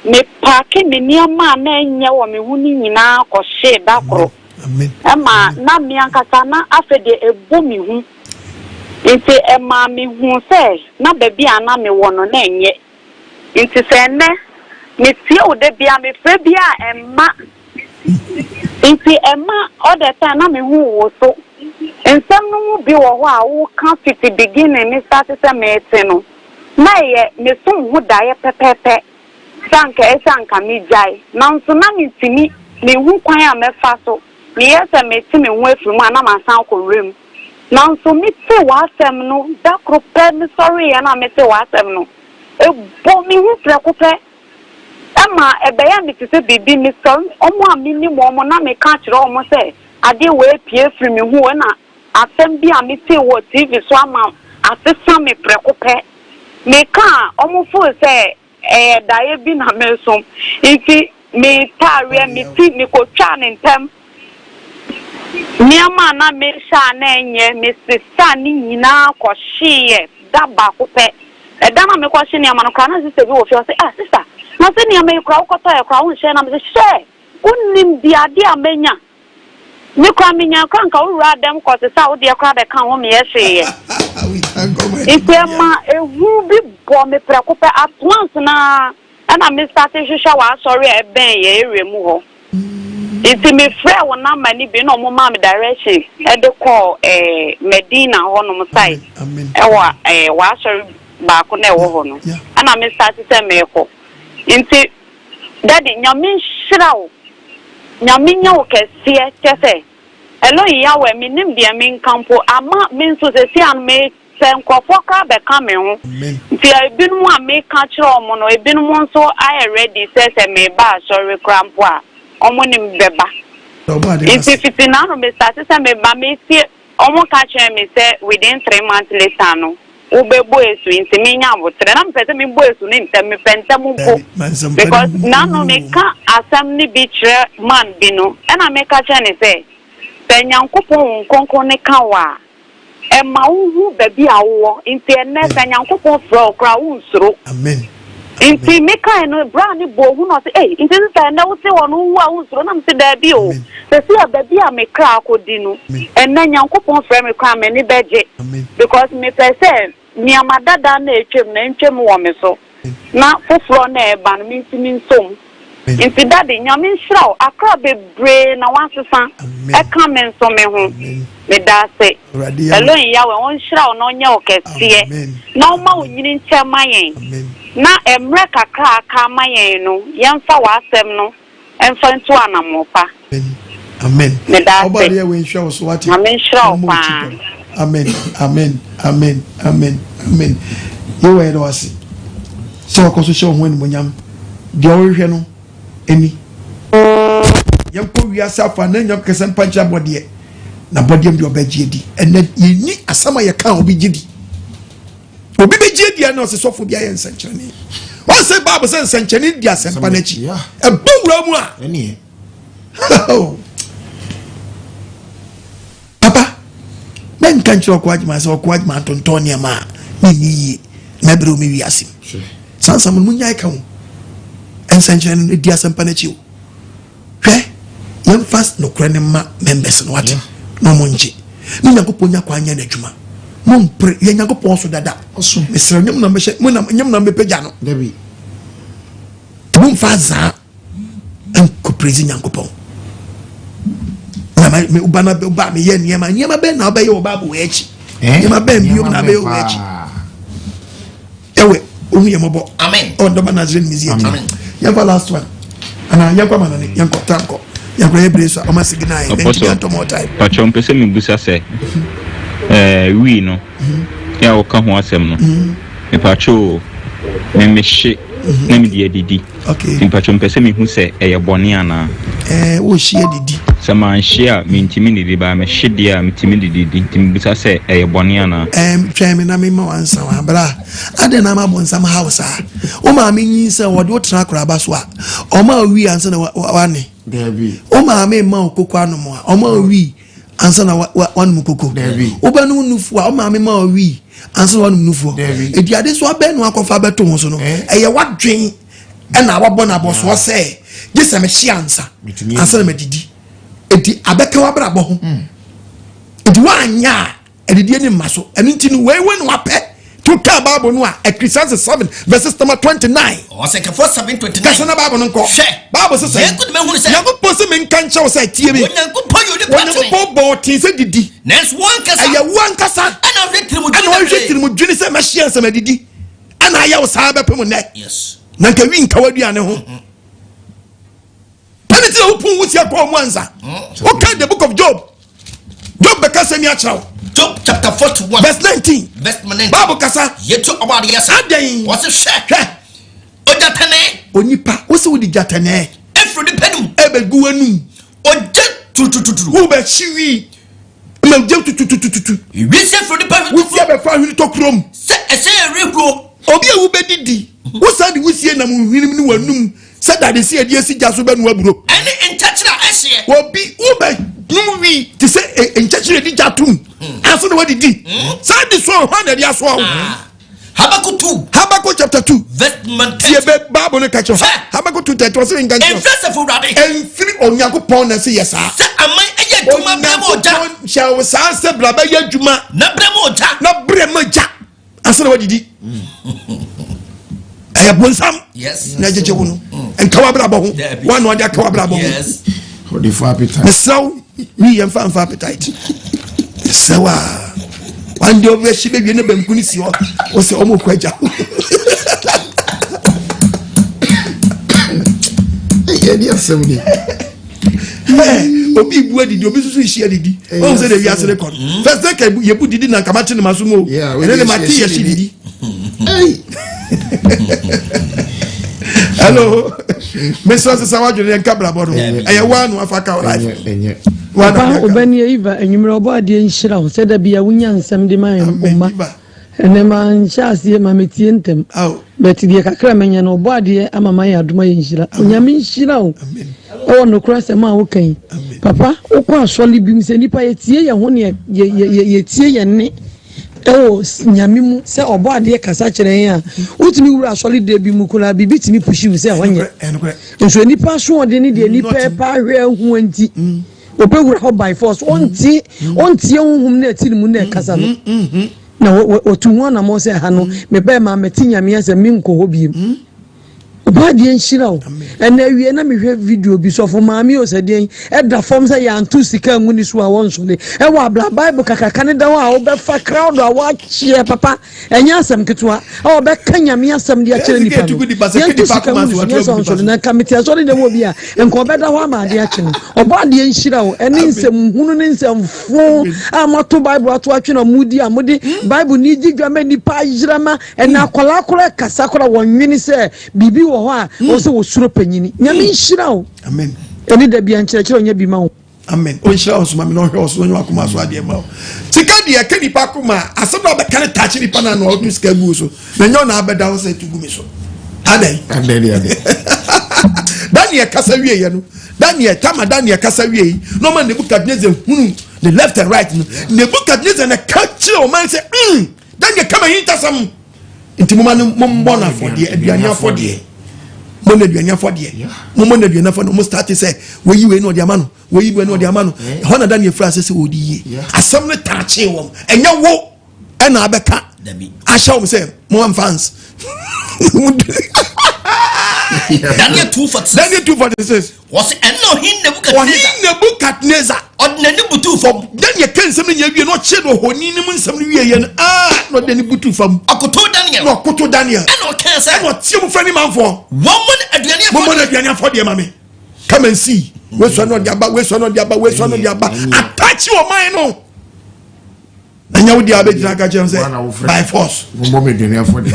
me pake me ni ama na enye wo me huni nyina ko she dakro amen ema na mi ankasa na afede ebo mi hu nti ema mi hu se na baby ana me wono na enye nti se ne me tie ode bia me fe bia ema nti ema other time na me hu wo so ensem no bi wo ho a wo kan fiti beginning ni start se me te no na ye me so hu da ye pepepe sanka mi jai na nso na mi timi me hu kwan a me fa so me yesa me ti me hu afiri mu ana ma san ko rem na nso mi te wa asem no da kro pe me sorry ya na me te wa asem no e bo mi hu preko pe ama ebe ya mi te bibi mi so omo a mi ni mo na me ka kire omo se ade we pie afiri me hu na asem bi a mi te wo TV so ama asesa me preko pe me ka omo fu se daye bi na mesom iki me tare me ti me ko twa ne ntem niama na me sha na enye me sisa ni nyina ko hye da ba ko pe da na me ko hye niama no kana sister bi wo fi o say sister na se niama e kra ko to e kra wo hye na me say she unnim bi ade amenya ni kwa menya kwa nka wo ra dem ko se sa wo de kra be kan wo me ye hye Ipema ehu bi bo me prekope at once na ana me start hwehwa wa sorry e ben ye eremu ho. Iti me frɛ wo na mani bi na mo ma me direction e de call Medina ho no side. E wa sorry ba ko na e wo ho no. Ana me start say me ko. Inti daddy nyame hira wo. Nyame nya wo kɛseɛ kyɛ Hello ya we mi nim dia mi nkampo ama mi nso se si an me se nkofo ka be ka me ho nti ebinu a me ka kire omo no ebinu nso I ready se me ba sorry crampo a omo nim beba nti fitina no me start se me ba me si omo ka kire me se within 3 months later no ubebo esu nti me nya abotre na me pese me bo esu ni ntem me pentem mpo because na no me ka asam ni bi kire man bi no na me ka kire ne se Nyankopon nkonko ne kawa e ma wu baby awo nti ene Nyankopon fro kra wu nsuro amen nti me kai no bra ni bo hu no say nti se na wo se wono wu a wu nsuro na me se da bi o se se baby a me kra akodi no ene Nyankopon fro me kra me ni beje because me pese mi amadada na etwem wo me so na foforo na e ban mi ntimi nsom Inti daddy nyame nhyiraw akra bebre na wansesa e ka men so me ho me da se elo ya we won nhyiraw no nya okese na o ma onyini nchema yen na emre kakra aka mayen no yemfa wasem no emfa ntu anamopa amen obade we show so what amen show pa amen you were do asi so ko so show ho enumonyam de ohwe no eni yemko wi asafa na nyam kesen pancha bode na bode mbi obagie di ene yeni asama ye kan obi gidi obi begie di na osesofo bia ye nsankyerene won say bible say nsankyerene di asempa na chi e bowura mu a ene papa ben kanchi okwadima say okwadima tonton ne ma ni na bro mi wi asim sansa mun nyai kan nsankyerene di asempa na chi hwe yam fast no krane ma members no what no monji ni yakopon nya kwanya na adwuma mon pre ye yakopon so dada oso mesra nyam na mehye nyam na mepagya no dabi mon faza en ko prezi yakopon na me ubana be uba me ye niema be na oba ye oba bo echi niema be bi na be o echi ewe ohu ye mobo amen on do manazrin museum amen ya last one ana yakwa manane yanko tanko yakwa ebreso amasigina e ento more time pachom pese mi busa se wi no ya o ka ho asem no me pacho me hye na me die didi okay me pachom pese mi hu se eye bone ana wo hye didi se man hye a me ntimi didi ba me hye dia me ntimi didi ntimi busa se eye bone ana tweme na me ma wansa wa bra ade na ma bonsam house a o ma me yin se wo de o tra kra ba so a o ma wi ansa na wane dabi o ma me ma okoko anomo a o ma wi ansa na wan mukoko o ba no nufu a o ma me ma wi ansa wan nufu e di ade so abe no akofa beto ho so no e ye wadwen e na wabɔ na boso se je se me hye ansa na medidi e di abeka wa bra bo ho e di wa anya e di ni maso eno nti no we no apɛ to ka Bible no a Ecclesiastes 7 verses number 29 o se ke 7:29 ka so na Bible no nko Bible say Yankopon se men kan chawo say tie bi Yankopon yo de pattern Yankopon bo tin se didi nens wan kasa aya wan kasa ana hwetirimu dwini se ma hye se ma didi ana aya wo sa be pem ne yes na nka wi nka waduane ho peniti wo pun wuti akọ mu ansa okay the book of Job be kasa mi a chawo Job chapter 41 verse 19 verse 19 Bible kasa yeto about yes aden what's a share ojatane onipa wo se wo di jatane efro di pedum ebegu anu oje tutututu wo be chiwi me je tutututu wi se efro di pedum wo se be fa hwiri to krom se ese rehro obi e wo be didi wo sa di wo sie na mu hwirim ni wanum se da de sie die si jaso be no aburo ene entachira ese obi wo be numi ti se entachira di jatum aso na wadi di sa di so ho na di aso Habakkuk chapter 2 verse 10 tie be Bible no kacho Habakkuk 2:30 so ngan en verse for rade en firi Onyankopon na se yesa se aman eye duma bremo oja shawo sa se bra ba ya duma na bremo oja aso na wadi di aya bonsam yes na jeje wono en kawa bra bo ho wan no dia kawa bra bo ho yes for the for appetite so we am for appetite sawa wan do be shi be na banku ni si o se o mo kwaja ye dia semni obi bu adidi obi susu shi adidi o se de wi asere kon first day ka ye bu didi na kamati ni masumo ene le mati ye shi didi hello Mr. Sawajo le nkabra bodo eye wanu afaka life wana obani eva enyumre obo ade nhira ho se da bia wunya nsam de man umma ene man chase ma metie ntem beti de kakra menya no obo ade amama ya adoma ye nhira onyame nhira ho o no kra se ma wo kan papa wo kwa asoli bim se nipa ye tie ye ho ne ye tie ye ne nyame mu se obo ade kasa kire yan utimi wura asoli de bi mu kula bibi timi pushi se wonye nso nipa so ode ne de nipa pa hwe hu anti opewura ho by force onti ohum na ati mu na kasa no na otu ho na mo se ha no me ba ma meti nyame ase mi nko ho bi Obadi enhyira wo ena wie na mehwe video bi so for maami o sedien eda form say ya antu sika nguni so a won so le e wa bla bible kakaka ne da wa be fa crowd a wa chie papa enya asem ketwa o be kanyame asem de a kire nipa na committee so de wo bi a enko be da wa ma de a kire obadi enhyira wo ene nsem hunu ne nsem fo a moto bible ato atwe na mudi a mudi bible ni jidwama nipa yirama ena akola kasa kola wonwini se bibi wo ho a wo se wo suro panyini nyame nhyira wo amen eni da bia nkyerɛkyerɛ onye bi ma wo amen o nhyira wo so ma me no hwɛ wo so onye akoma so ade ma wo sika de ka nipa akoma asem na obɛka ne tachi nipa na no do sika gu so na nyo na abɛda wo se tugu mi so adai Daniel kasa wie ye no Daniel kasa wie no man Nebukadnezar hunu the left and right no Nebukadnezar na catch o man say Daniel kama hintasam nti mo man mo mbona fodie aduane afodie mo na aduane afodie mo na aduane afodie mo start say we no de amano we no de amano ho na Daniel frase say odi ye asam ne tache wom enya wo e na abeka asha wo say mo am fans Daniel 2:46 was Elohim Nebukadnezar ordinary butu from Daniel can some ye no chedo honi ni mun some wie ye no de ni butu from akoto Daniel and no can say what you friend man for woman aduane for the mama come and see we so no diaba attach your mind no anya wo dia be jina ka chem say by force mo me aduane for the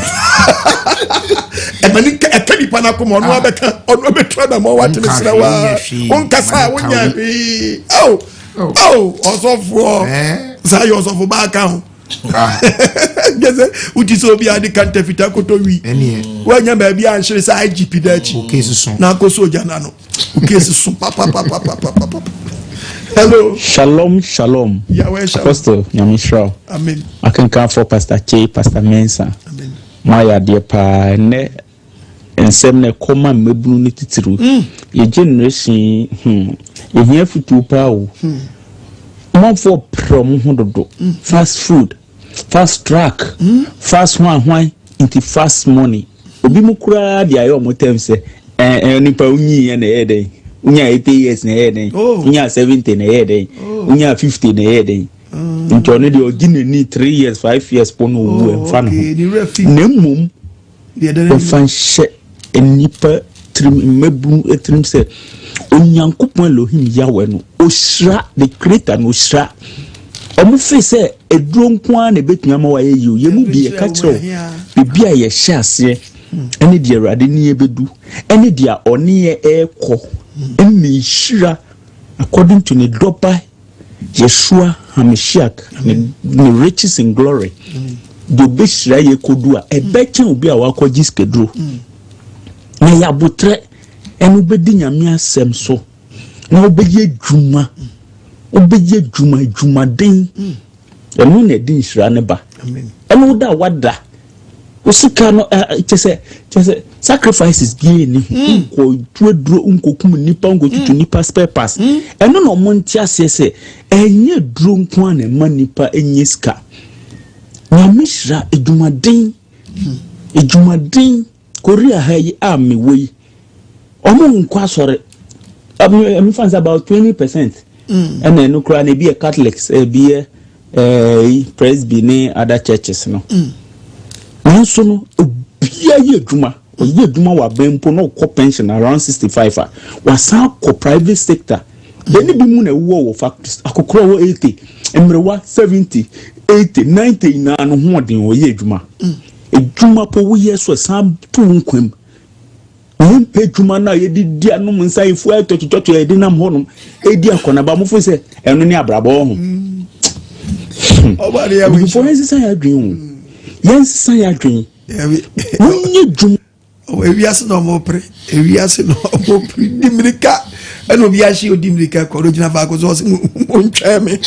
Emani ekani pana ko mo no abetra na mo wate mesra wa on kasa wonya bi osofo say osofo ba kan geze uti so bi adi kan tefita koto wi wonya ba bi an hire say IGP da chi na ko soja na no case sun papa hello shalom Apostle Nyamishra amen akenka for Pastor Che Pastor Mensa amen Maya dear pa ne ensem na koma mebunu ne titiru ye generation ye hia futu pa o man for prom hododo fast food fast track fast hwan into fast money obi mu kura dia yo motem se nipa unyi ye na ye den unya 80 years na ye den unya 70 na ye den unya 50 na ye den Ntone de ogine ni 3 years 5 years pono wu emfa no nemum de fanshe enipa trim mebu etrim se onyankopon Elohim Yahweh no osra the creator no osra omu fe se eduro nko na betuma ma waye yi ye mu bi e ka kiro bibia ye hye ase ene de Awurade ni ebedu ene de a one ye ekọ ene hira according to the dopa Yeshua Hamashiach the riches in glory do be shira ye kodua e be chen obi a wakọ giskedro na ya botre enu be di nyame asem so na obeye dwuma den enu na di shira ne ba enu da wada osika no chese sacrifices gi ni ko tuedro unkokum nipa unkotutu nipa spare pass eno no monti asese enye dro nko na ma nipa enye ska nyamishra ejumaden korea hayi amewei omo nko asore am fans about 20% and then no kra na be Catholics be Presby ni other churches no nanso no obia ye dwuma wa bempo no ko pension around 65 wasan ko private sector then bi mu na wo factories akokoro wo 80 emrewa 70 80 90 na no ho den wo ye dwuma po wo ye so san tu nkwam pe dwuma na ye di anom nsan fu atototo ye di nam honom edi akona ba mo fo se eno ne abrabo ho obari ya wi fo nsi ya dwen yes say adwen wonye dwum ewiase no mo pre dimirika eno biashi odimirika ko original ba ko so ontwa me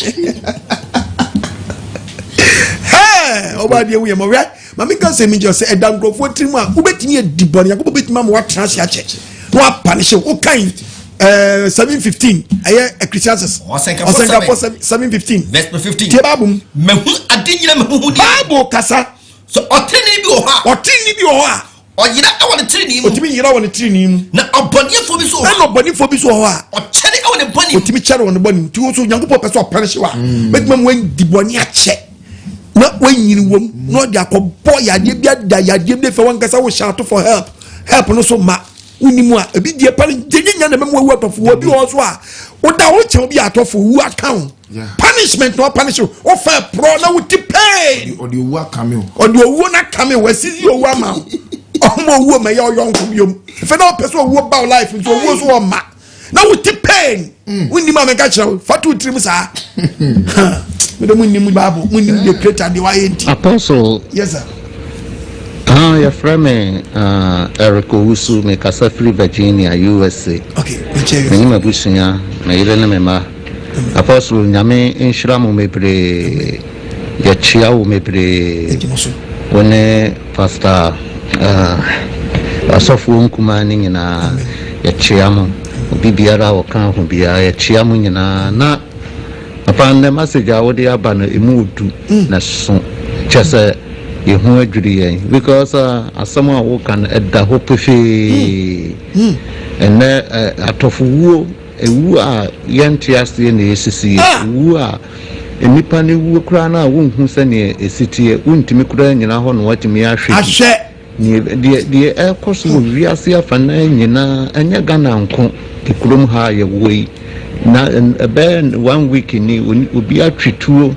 obadi ewu ye mo wi mami kan se mi jo se edankrofo trimu a ubetimi ediboni yakobo betimi am wa transi ache no apanish o kan 7:15 aye Ecclesiastes Osenka 7:15 verse 15 tie babum mehu adenyina mehu di Bible kasa so otini bi o ha Oyira e won trini mu. Otimi yira won trini mu. Na obonifo bi so. Na obonifo bi so ho a. Ochede e won boni. Otimi chere won boni. Ti wo so Nyankopɔ pɛ so punish wa. Betima mo di boni ache. Na wanyini wom. No dia ko boy yade bia da yade bi fe wan kasa wo shout for help. Help no so ma. Unimu a ebi die pare nya na memo atofo obi ho so a. Oda wo che obi atofo account. Punishment no punish you. O fa pro na wo ti pay. Or the work cameo. Or the wo na cameo we see you wa ma. Omo wo me ya yon kum yom. If na person wo ba life so wo so ma. Na wo ti pain. Unima me ka kire fatu trim sa. Me do munim Bible, munim the creator the YNT. Apostle. Yes sir. Your friend Eric Owusu me kasa free Virginia USA. Okay, we check. Me ma busunya na yire na me ma. Apostle nyame inshira mo mebre ya chia wo mebre. Wone pastor asofo nkuma ni nyina ya chia mo. Obi biara wo kan ho bia ya chia mo nyina na upon the message I would have been moved na so chese yehu adwiri because as someone who can at the hope and atofowuo ewu a yentiase na esisi ewu a enipa ne wu kra na wonhu se ne esitie wontimi kra nyina ho no watimi ahwe die ekoso wiase afana nyina anya gana nko ekurom ha ye woi na about 1 week ni obi atwituo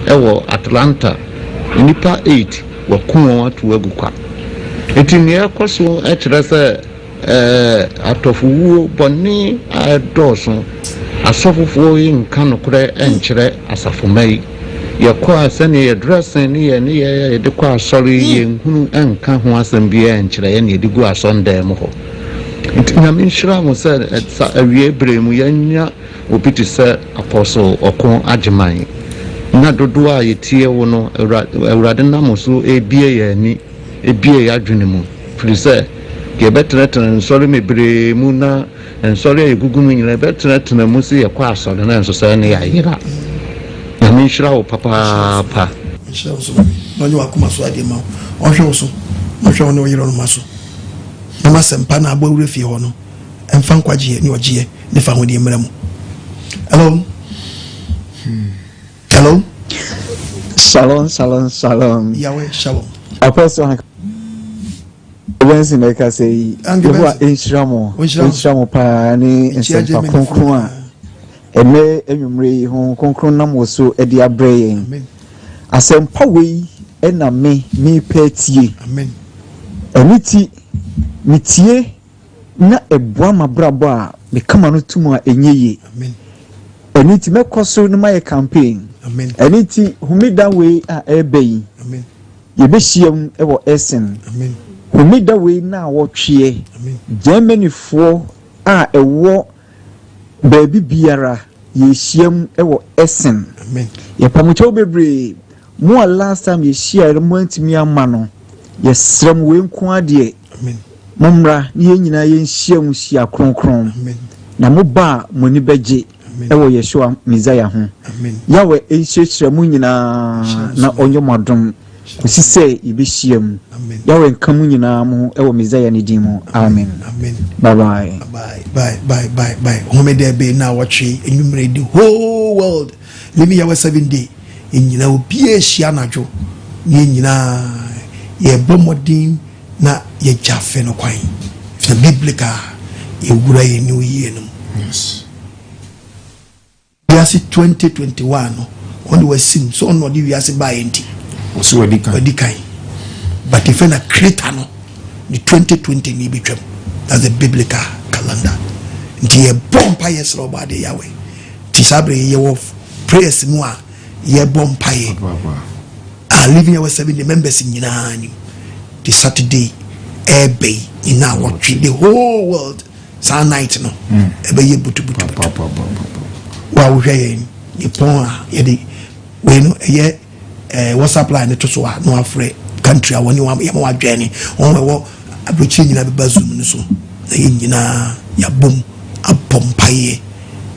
ewo Atlanta nipa 8 wakuo watu agukwa etini ekoso ekire se atofowuo boni adoso asofofo yin kanokre enkire asafomai yakwa asane ye dressing ni ye de kwa asori ye hunu enka ho asambia enkire ye ne digu asonde mo ho na minshira mo se awie bremu yanya obiti se apostle okon agiman na dodo a yetie wo no awurade namoso ebie ya ni ebie ya adwene mu frise ke betretre nsori mebre mu na nsori egugu mu nyina betretre mu se ye kwa asori na nso se ne ya yira na minshira wo papa pa minshira wo so no nyo akoma so ade ma ohwe so ohwe no yiro no maso na masempa na agba wure fie ho no emfa nkwaje ni oje ne fa ho de mra mu. Hello. Hello. Shalom. Yahweh, shalom. Apostle Wednesday make say you are Inshramo pa ni ensempa konkron a eme enwumre ho konkron nam wo so e de abre yen. Asempa we e na me petie. Amen. Eniti mitie na eboa mabrabo a me kama no tumu a enyeye. Amen. Eniti mekoso no my campaign. Amen. Eniti humida we a ebei. Amen. Yebehiem ewo esen. Amen. Humida we na wo twie. Amen. Germany fo a ewo baby biara yehiem ewo esen. Amen. Ye pamucho bebre mo last time ye share mo antimi amano ye srem we nko ade. Amen. Momra ni nyina ye nhyiam hia kronkron. Amen. Na mo ba mo ni beje ewo Yeshua Messiah ho. Amen. Yawe enhyehyira mu nyina na onyo modom osise ibehyiam. Amen. Yawe nkamu nyina mu ewo Messiah ne din mu. Amen. Amen. Bye. Home there be now watching enumerate the whole world. Let me Yawe 7 day. Nyina obi ehia najo. Nyina ye bomodin na ye jafe no kwan. If the biblical ye wura ye new year no. Yes. Yasi 2021 on the sim so on the yasi buy enti oso odikai but if na creator no the 2020 ni betwem that's the biblical calendar the bompa yes roba de Yahweh tisabre ye of prayers mu a ye bompa ye living our 70 members in nyina the Saturday ebe ina what the whole world sa night no ebe ye butu wa wo hwe ye pon a ye de we no ye WhatsApp line to so a no afre country a woni ye ma wadwani on we wo abrochi nyina be bazum no so na ye nyina ya bom apompaye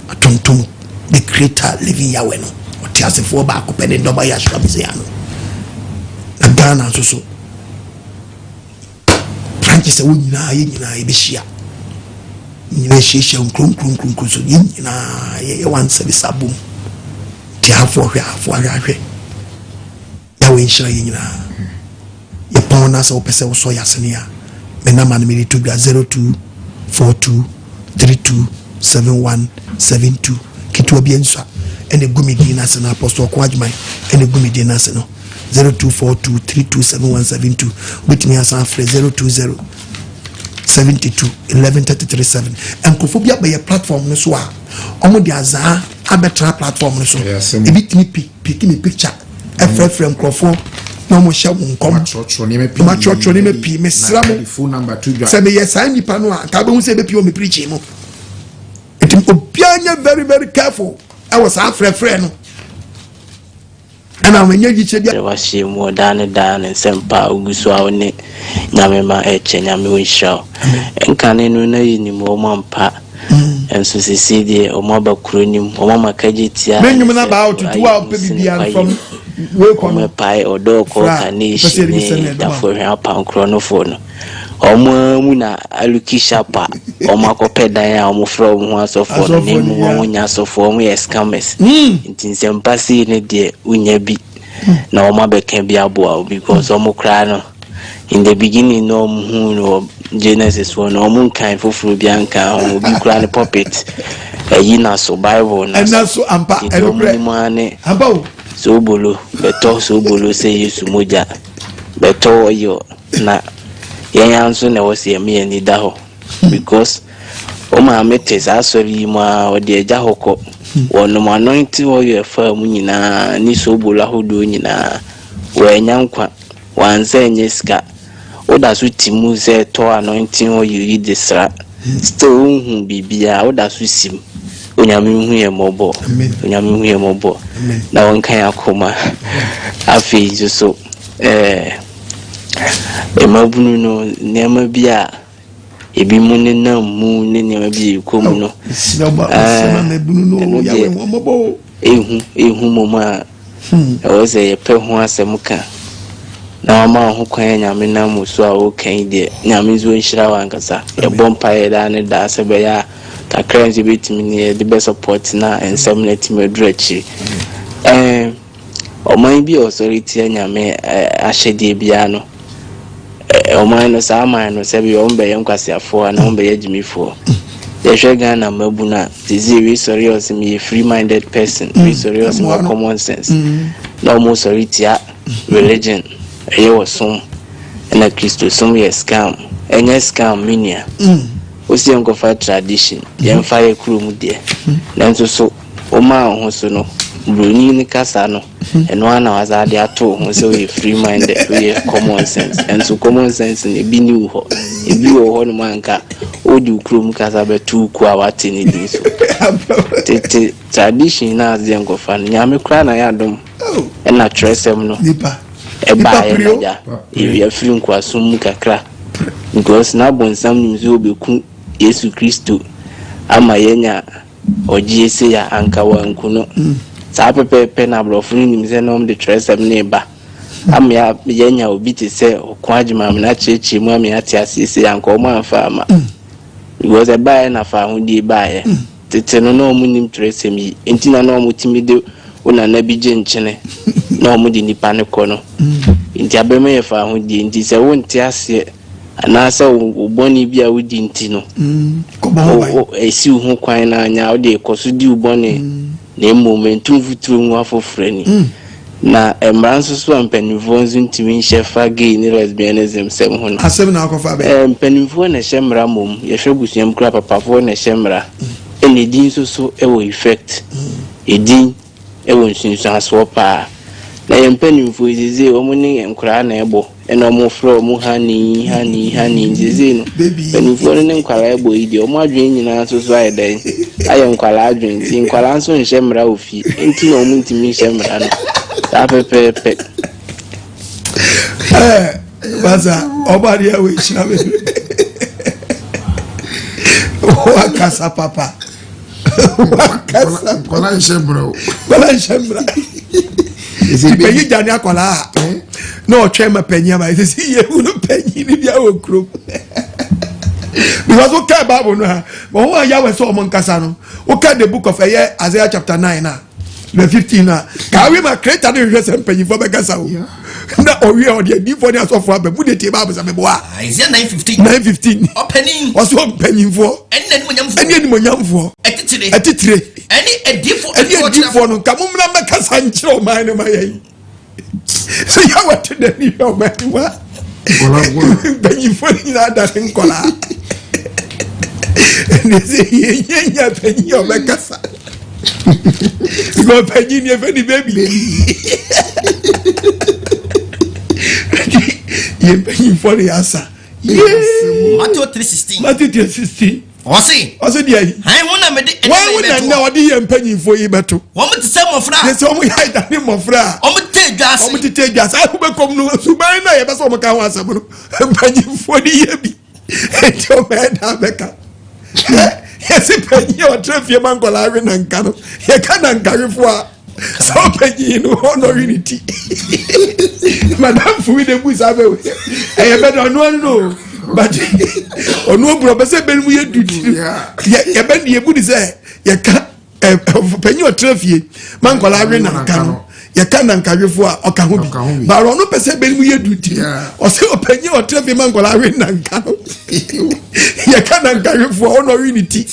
atontom the creator living Yahweh no oti asefo ba ko pede doba ya shwa bize ya no na Ghana so anche se nyina ye be hia nyina hia nkron so nyina ye wansa be sabum ti afo hwe ya we nhyira ye nyina ye pon na se wo pese wo so yasene a me na man me to bia 0242327172 kitu bi enso ene gumidi na se na apostle ko adjuman ene gumidi na se no 0242327172 with me as afre 02072113337 enkofobia be platform no so a omo di azaa abetra platform no so e bit me pick me picture efrefre microphone no mo sha nkom ma chocho ni me pi me sramo phone number 2 se me yes ani pa no a ka be hu se be pi o me preach mo etim obianya very very careful I was afrefre no ana menye giche dia washie mo dan sempa ugusu a one nyame ma eche nyame wonsha enkane no na yini mo mampa enso sisi de o ma bakuro nim o ma kajitia menyum na ba otutu a pe bibia from we come pai odo ko kanishi ni da fo hwa pankro no fo no omo mu na alukisha pa omo akopedan a omo fro mu asofo no ni mu omo nya asofo mu escames ntinsempa si ne de unya bi na omo beka bi aboa because omo kra no in the beginning no hu no Genesis one omo kan foforo bi anka omo bi kra ne puppet eyi na so Bible na so ampa elokre ampa so bolo say Yesu moja beto yo na yanso na wose eme ni da ho because o ma metes asori ma o de eja hoko wono ma anointing o ye fa mu nyina ni so bolo ahodo nyina we nyankwa wanze enyeska o da so timu ze to anointing o you desra still hu bibia o da so sim onyame hu ye mobo na won kan akoma afi so emabunu no nema bia ebi mu ne na mu ne nema bia komu no mebunu no ya we mobo ehu moma o ze ye pe ho asem ka na ma ho kwan nyame na muso a o kan de nyame zo nhira wankasa e bompa ye da ne da se be ya ta crazy bit me the best support na ensem na team edrechi o man bi authority nyame ahyede bia no o man no sa man no se bi o mbe yankwasiafo na o mbe yagimifo the shega na mabuna disease serious me free minded person be serious more common sense no more authority religion eyo som na Christo som yes scam enya scam minia osi enko fa tradition yen fa ye krum de nanso so o ma ho so no broni ni kasa no eno ana wazade ato ho so we free minded we common sense and so common sense ni bi ni ho ebi ho no manka odi krum kasa betu ku awate ni di so tete tradition na azi enko fa nyame kra na ya dom na tresem no eba ya ya free nkwasum kakra because na bonsam nimzo beku Yesu Kristo ama yenya ojiese ya anka wankuno sa pepe na brofuni nimze no de tresem neba ama ya yenya obiti se okwadjuma na chechi mu ama ati asese anka omo anfa ama because eba na fa hudi ba tete no no mu nim tresem yi entina no mu timide una na bije nchene no mu di nipa ne kono nti abeme ye fa hudi nti se wonti ase anasa uboni bia wudi ntino esi hu kwan na anya ode koso di uboni na momentum futuro nwa afofrani na emranso so ampanifo ntimi nhyefa gay ni lesbianism sem ho no asem na akofa be ampanifo na hyemra mom ye hwebusuam kura papafo na hyemra ene din so ewo effect edin ewo nsunsu aso pa na yempanifo izize omuni enkura na ebo eno mo fro mo hani nzize no panifo ne nkwala ebo idi o mo adwen nyina so ayeden aye nkwala adwen ti nkwala nso nhemra ofi enti no mo ntimi nhemra no ta pepe baza obari ya we shirabe wakasa papa wakasa kola nhemra isi penyi jani akola no twema penyi ma isi ye unu penyi ni bia okro Because we care Bible no, but who are Yahweh so among Kasano? We care the book of Isaiah chapter 9 now. The 15 now. Can we make create a reason penny for Bekasao? Na owie or the before the so for be mu de tie Bible say me boa. Isaiah 9:15. 9:15. Opening. Was so penny for. Any monyamfo. Etitire. Any edifo. Any edifo no kamu na mekasa nkyere o man no mayen. So you want to the new man wa. Penny for ni na da nkola. And say yenya penny o mekasa. Go penny ni e baby. Ye penny for the answer. Matthew 3:16. Matthew 3:16. Ose dia yi. Han wona me de. Why would na odi ye penny for yi beto? Wo mo tse mofra. Yes, wo mo yi da ni mofra. O mo te dwase. O mo te dwase. Ai be kom no suban na ye be so mo ka ho asem no. Penny for di ye bi. Enti o me da beka. Yes, penny o trafie man kola we na nka no. Ye ka na nkarefo a. So penny no honor unity. Madam fu we de bu sabe we. E be do no. But onu bro be say be mu ye dudu. Ye be ne ebu ni say ye ka penny o trafie man kola we na nka no. Ye ka na nkahwefo a oka ho bi. Ba onu be say be mu ye dudu. O say o penny o trafie man kola we na nka no. Ye ka na nkahwefo honor unity.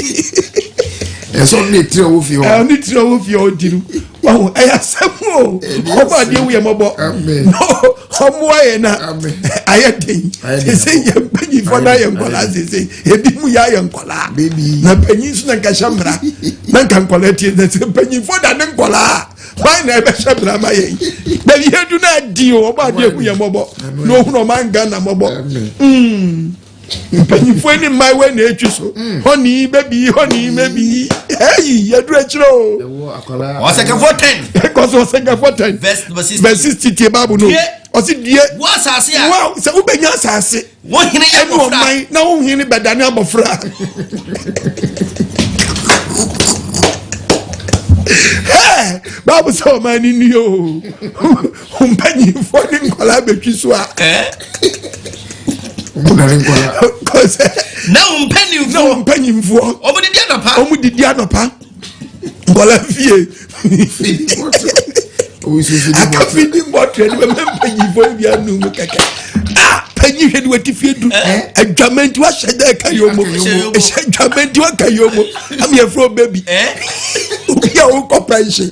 So ni tire wo fi o. Ni tire wo fi o diru. Wow, ayasemo. Oba de wo ye mobo. Amen. No, omo aye na. Amen. Ayedin. Say ye penyi for na ye nkola say. Ebi mu ya ye nkola. Baby. Na penyi su na kashamra. Na kan nkola tie na say penyi for da nkola. Why na be shamra ma ye. Na ye du na di o, oba de wo ye mobo. No hu no manga na mobo. Penny for any my way na echu so. Honey baby. Hey, you do it slow. Second for 10. Because was second for 10. Verse 60 Bible no. O si die. What asase a. Wow, say ubenya asase. Wo hene ya bofra. Na wo hene bedane abofra. Hey, Bible so man ni yo. Umpenyi for ni nkola betwi so a. Cause now penny for Omudi Anopa Bola Fie. I can't feed him what penny for you. Penny had what if you do a jaman to a shadow kayomo, a jaman to a kayomo. I'm here for a baby. Your corporation.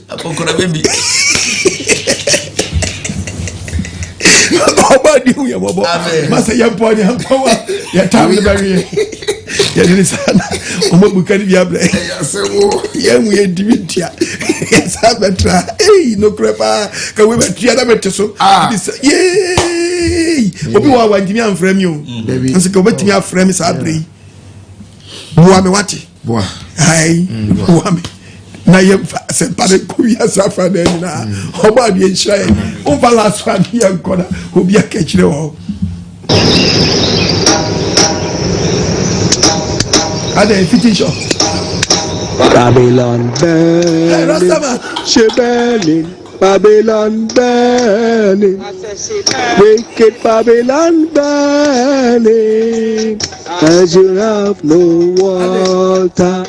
Baby. About you, your mobile. Master Yamponi, your time very. Yanisana, Omobukan Yable. Young we Dimitria. Yes, have a try. Hey, no crepa. Can we met Yadameto? Yay! Obi wa give me and frame you. Baby, and so come to your frame is abri. Muame wati. Boa. Aye, Muame. Na ye se pare kuya safa na na oba de nhira o balance fa dia nkoda obi akechire wo ade fitisho Babylon burning, Shebelin, Babylon burning, wicked Babylon burning, as you have no water,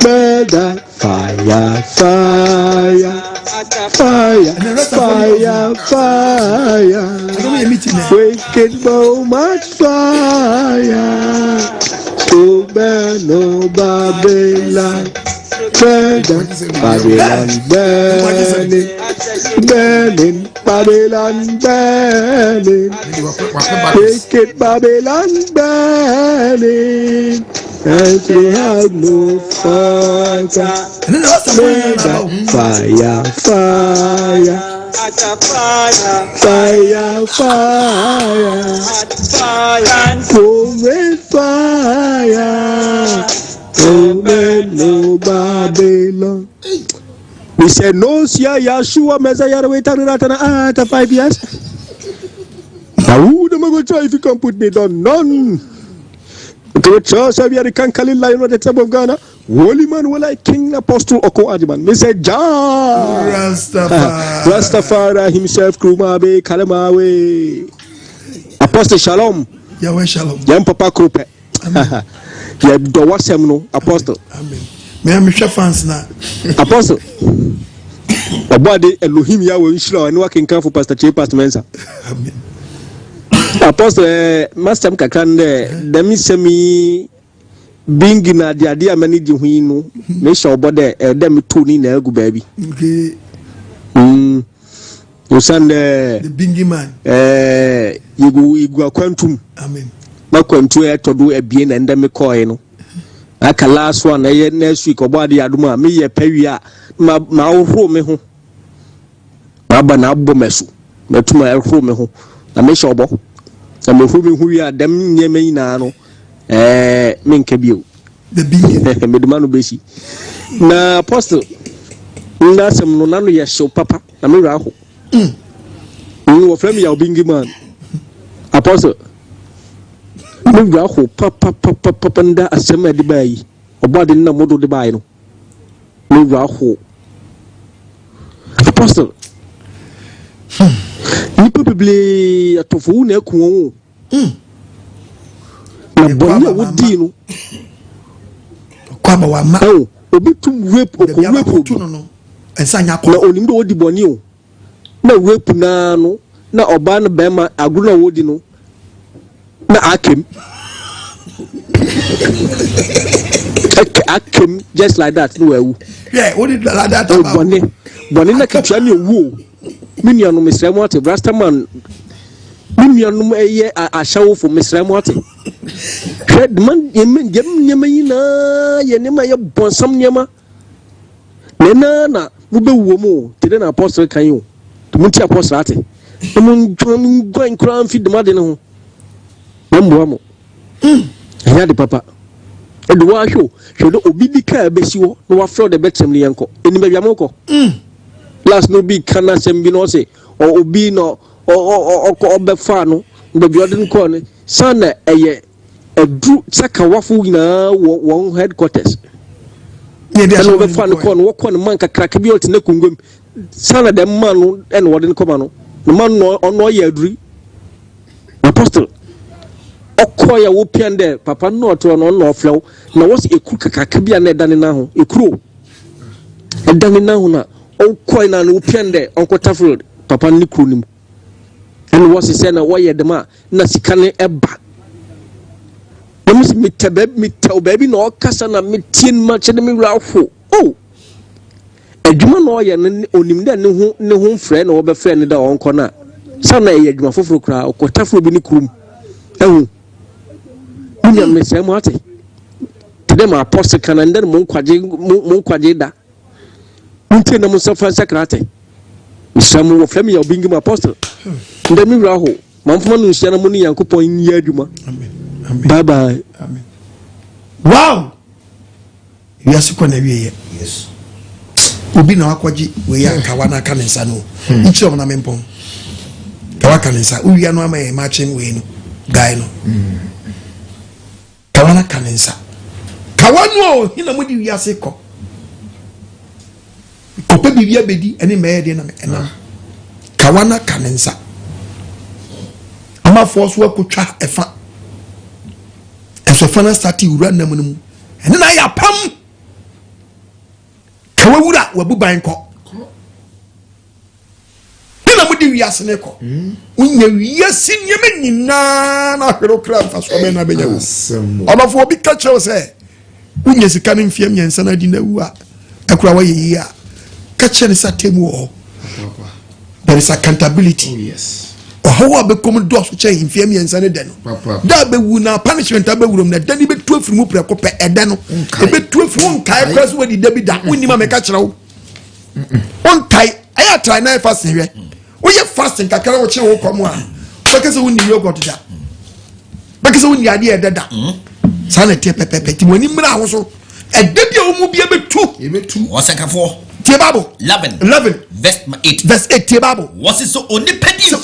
murder, fire, fire, fire, fire, fire, wicked so much fire, to burn no Babylon. Babylon burning, burning, Babylon burning, wicked Babylon burning, as we have no fire, fire, fire, fire, fire, pouring fire. Oh man, no Babylon. We said no, Sia Yeshua Messiah waiting after 5 years. Now who am I going to try if you can put me down? None. To a church of the Kankali Lion at the top of Ghana. Holy man, will I King Apostle Oko Adjiman. We said Jah Rastafari himself, Krumabe, Kalamawe. Apostle Shalom. Yahweh Shalom. Yam Papa Krupe. ya do wasem no apostle amen me am hwe fans na apostle obade Elohim ya wo nshira ani wakenkan for pastor Che pastor Mensa amen apostle master kakran de dem semi bingi na ade amani di hu no me sha obode dem to ni na agu baabi okay usande the bingi man yigu akwantum amen makwantu etodo abie na ndem koe no aka last one na next week obade aduma me ye pawia ma ohro me ho baba na abbo mesu metuma ehro me ho na me shobo na me hu me hu ya dem nyeme ina no menka bio the bingi me duma no besi na apostle na sem no nanu ye show papa na me ra ho wo frame ya bingi man apostle me ra ho papa nda asema de bayi obade na modo de bayi no me ra ho apostle nipa bibli atofo na ekuo na bonye wodi no kwa ba wa ma obi tum rape no ensanya ko na onim do wodi bonye o na rape na no na oba no bema agru na wodi no na akem just like that no ewu yeah what did like that bonne na kitwa ne ewu minianu misremo ate brastaman minianu eye ashawo fo misremo ate head man yem yina ye nema ye bonsam nema na mube wo mu tede na apostle kan yo tumunti apostle ate mun gwan kran fi demade ne ho mbo mo ya de papa edo wa hwo hwo obi di ka besi wo no wa fro de betem ne yenko eni ba biam ko last no be kana sem bi no say or obi no or obefa no be biodin ko ne sana eye edu saka wafo na won headquarters ye dey no befa no ko no wo ko no man kakra bi oti na kungum sana dem man no en wodin ko ma no man no ono ye aduri apostle okoya wo piande papa no to no flew na wo se ekuru kakra bi na edane na ho ekuru edane na ho na okoy na no piande onko tafroad papa ni kru nim en wo se na wo ye dem a na sika ne eba mi tell baby no kasa na metien ma che me wrafo adwuma no ye ne onim da ne ho frɛ na wo be frɛ ne da onko na sana ye adwuma foforo kra okotafro bi ni krum munya mesɛ mo ate tede ma apostle kana ndɛ mo nkwaje da unte na mo safa sakrate isamu wo frɛ me ya obingi ma apostle ndɛ mi wra ho mamfoma no nsia na mo ni yankopɔn nyi adwuma amen bye bye amen wow yes ko na wiye yes obi na wakwaji we ya kawa na aka nsa no ichi o na mempon kawa ka nsa uwia no ama e matching we no guy no kawa na ka nsa kawa no hina mo di wiase ko pe bibia bedi ene me de na ena kawa na ka nsa ama force wa kotwa efa so fana start wura na mu ene na ya pam kawa wura wabu ban ko ina mu di wiase ne ko unya wiase nyeme nyina na hwero kra fa so me na benya wo olofo obi ka chew se unya sika ne mfiem nyensa na di na wu a akura wa yi a ka che ne satemu o there is accountability yes how abe come do so che mfiem nyensa ne de no da be wu na punishment abe wurom na da ni be tu afiri mu preko pe ede no e be tu afiri won kai press we di da bi da woni ma me ka kire wo on kai aya try na fast hwe wo ye fasting kakara wo kire wo komo a bekese woni yogurt da bekese woni ade e da sana tie pepepe ti woni mra ho so e de bia wo mu bia betu wo sakafo tie bible 11 verse 8 tie bible wo se so oni pedi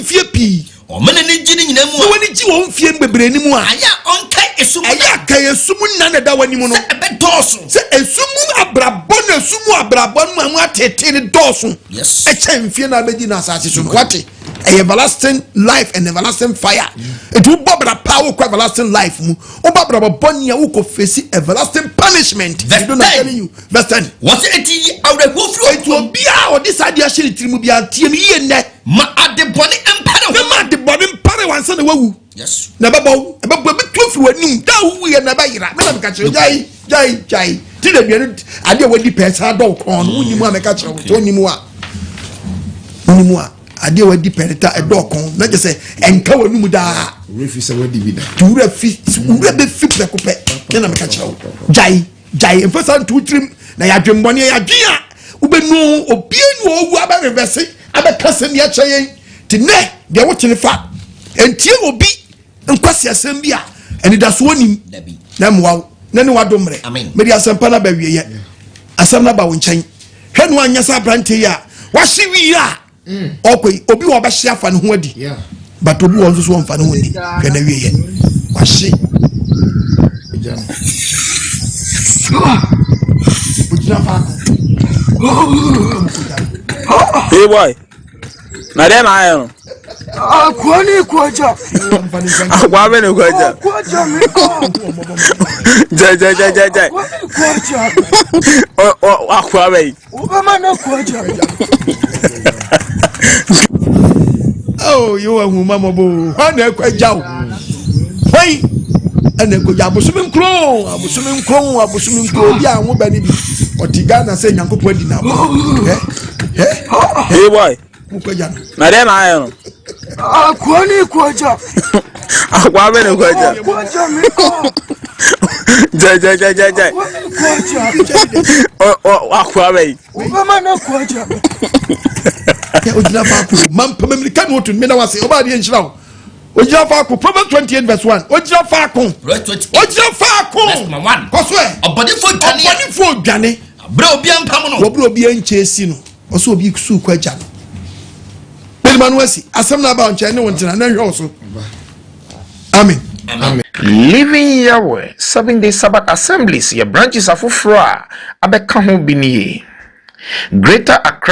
mfie pi o mene ni gini nyina mu woni ji wo mfie bebre ni mu a aya onkai esumu eya ka esumu nana da wani mu no ebe doso se esumu abrabon esumu abrabon mu amu atete ne doso yes e chamfie na bedi na asase so wate everlasting life and everlasting fire it will bobra power ko everlasting life mu o bobra boni ya wo ko face everlasting punishment I don't know telling you verse 10 what eti awre go flow it will be our this idea shiri trimu bi antie mi ye ne ma ade boni empare na ma ade boni empare wansa na wawu yes na babo e babo be tofu wanim da wu ye na ba yira me na me ka kire jai ti de bi ade wadi pesa do kon woni mu a me ka kire to ni mu a ade wadi perita edokon na je se enka wanum da refi se wadi bi da tura be fit be kopɛ na me ka kire jai emfasa ntutrim na ya dwembɔne ya dwea ubenu obienu owu aba reverse aba kasem ya kyeyen ti ne de wotene fa entie obi nkwasi asem bi a eni da so onim na mwa na ne wadomre me dia sempa na ba wiye asem na ba wo nkyɛn hwenu anya sa brante ya wahye wi a okoi obi wo ba hye afa ne ho adi but obi wo nso so mfa ne ho ni hwe na wiye wahye Hey boy, na dem ayo. Kwani kwaja. Akwa be ne kwaja. Kwaja mi ko. Jai. Kwaja. Akwa be. Ubama na kwaja. Oh, you are who mama bo. Hana kwaja. Hey. Ene kwaja abusumi nkro bi a wo ba ni bi. Otiga na se nyankopɔ di na bo. Hey boy. Kwaja. Na dem ayo. Kwani kwaja. Akwa be ne kwaja. Kwaja mi ko. Jai. Kwaja. Akwa be. Ubama na kwaja. Ya ojina fa ko man pamemli kan wotu me na wase oba de nhyira wo. Ojina fa ko Proverbs 28 verse 1. Ojina fa ko. Ojina fa ko. Verse 1. Koso e. Obodifo dwane. Bra obi ampam no. Obro obi enchesi no. Oso obi su kwaja no. Belmanu wasi asem na ba onche ne wontina na hwe oso. Amen. Living Yahweh 7-day Sabbath assemblies your branches are for abeka ho bi ni Greater Accra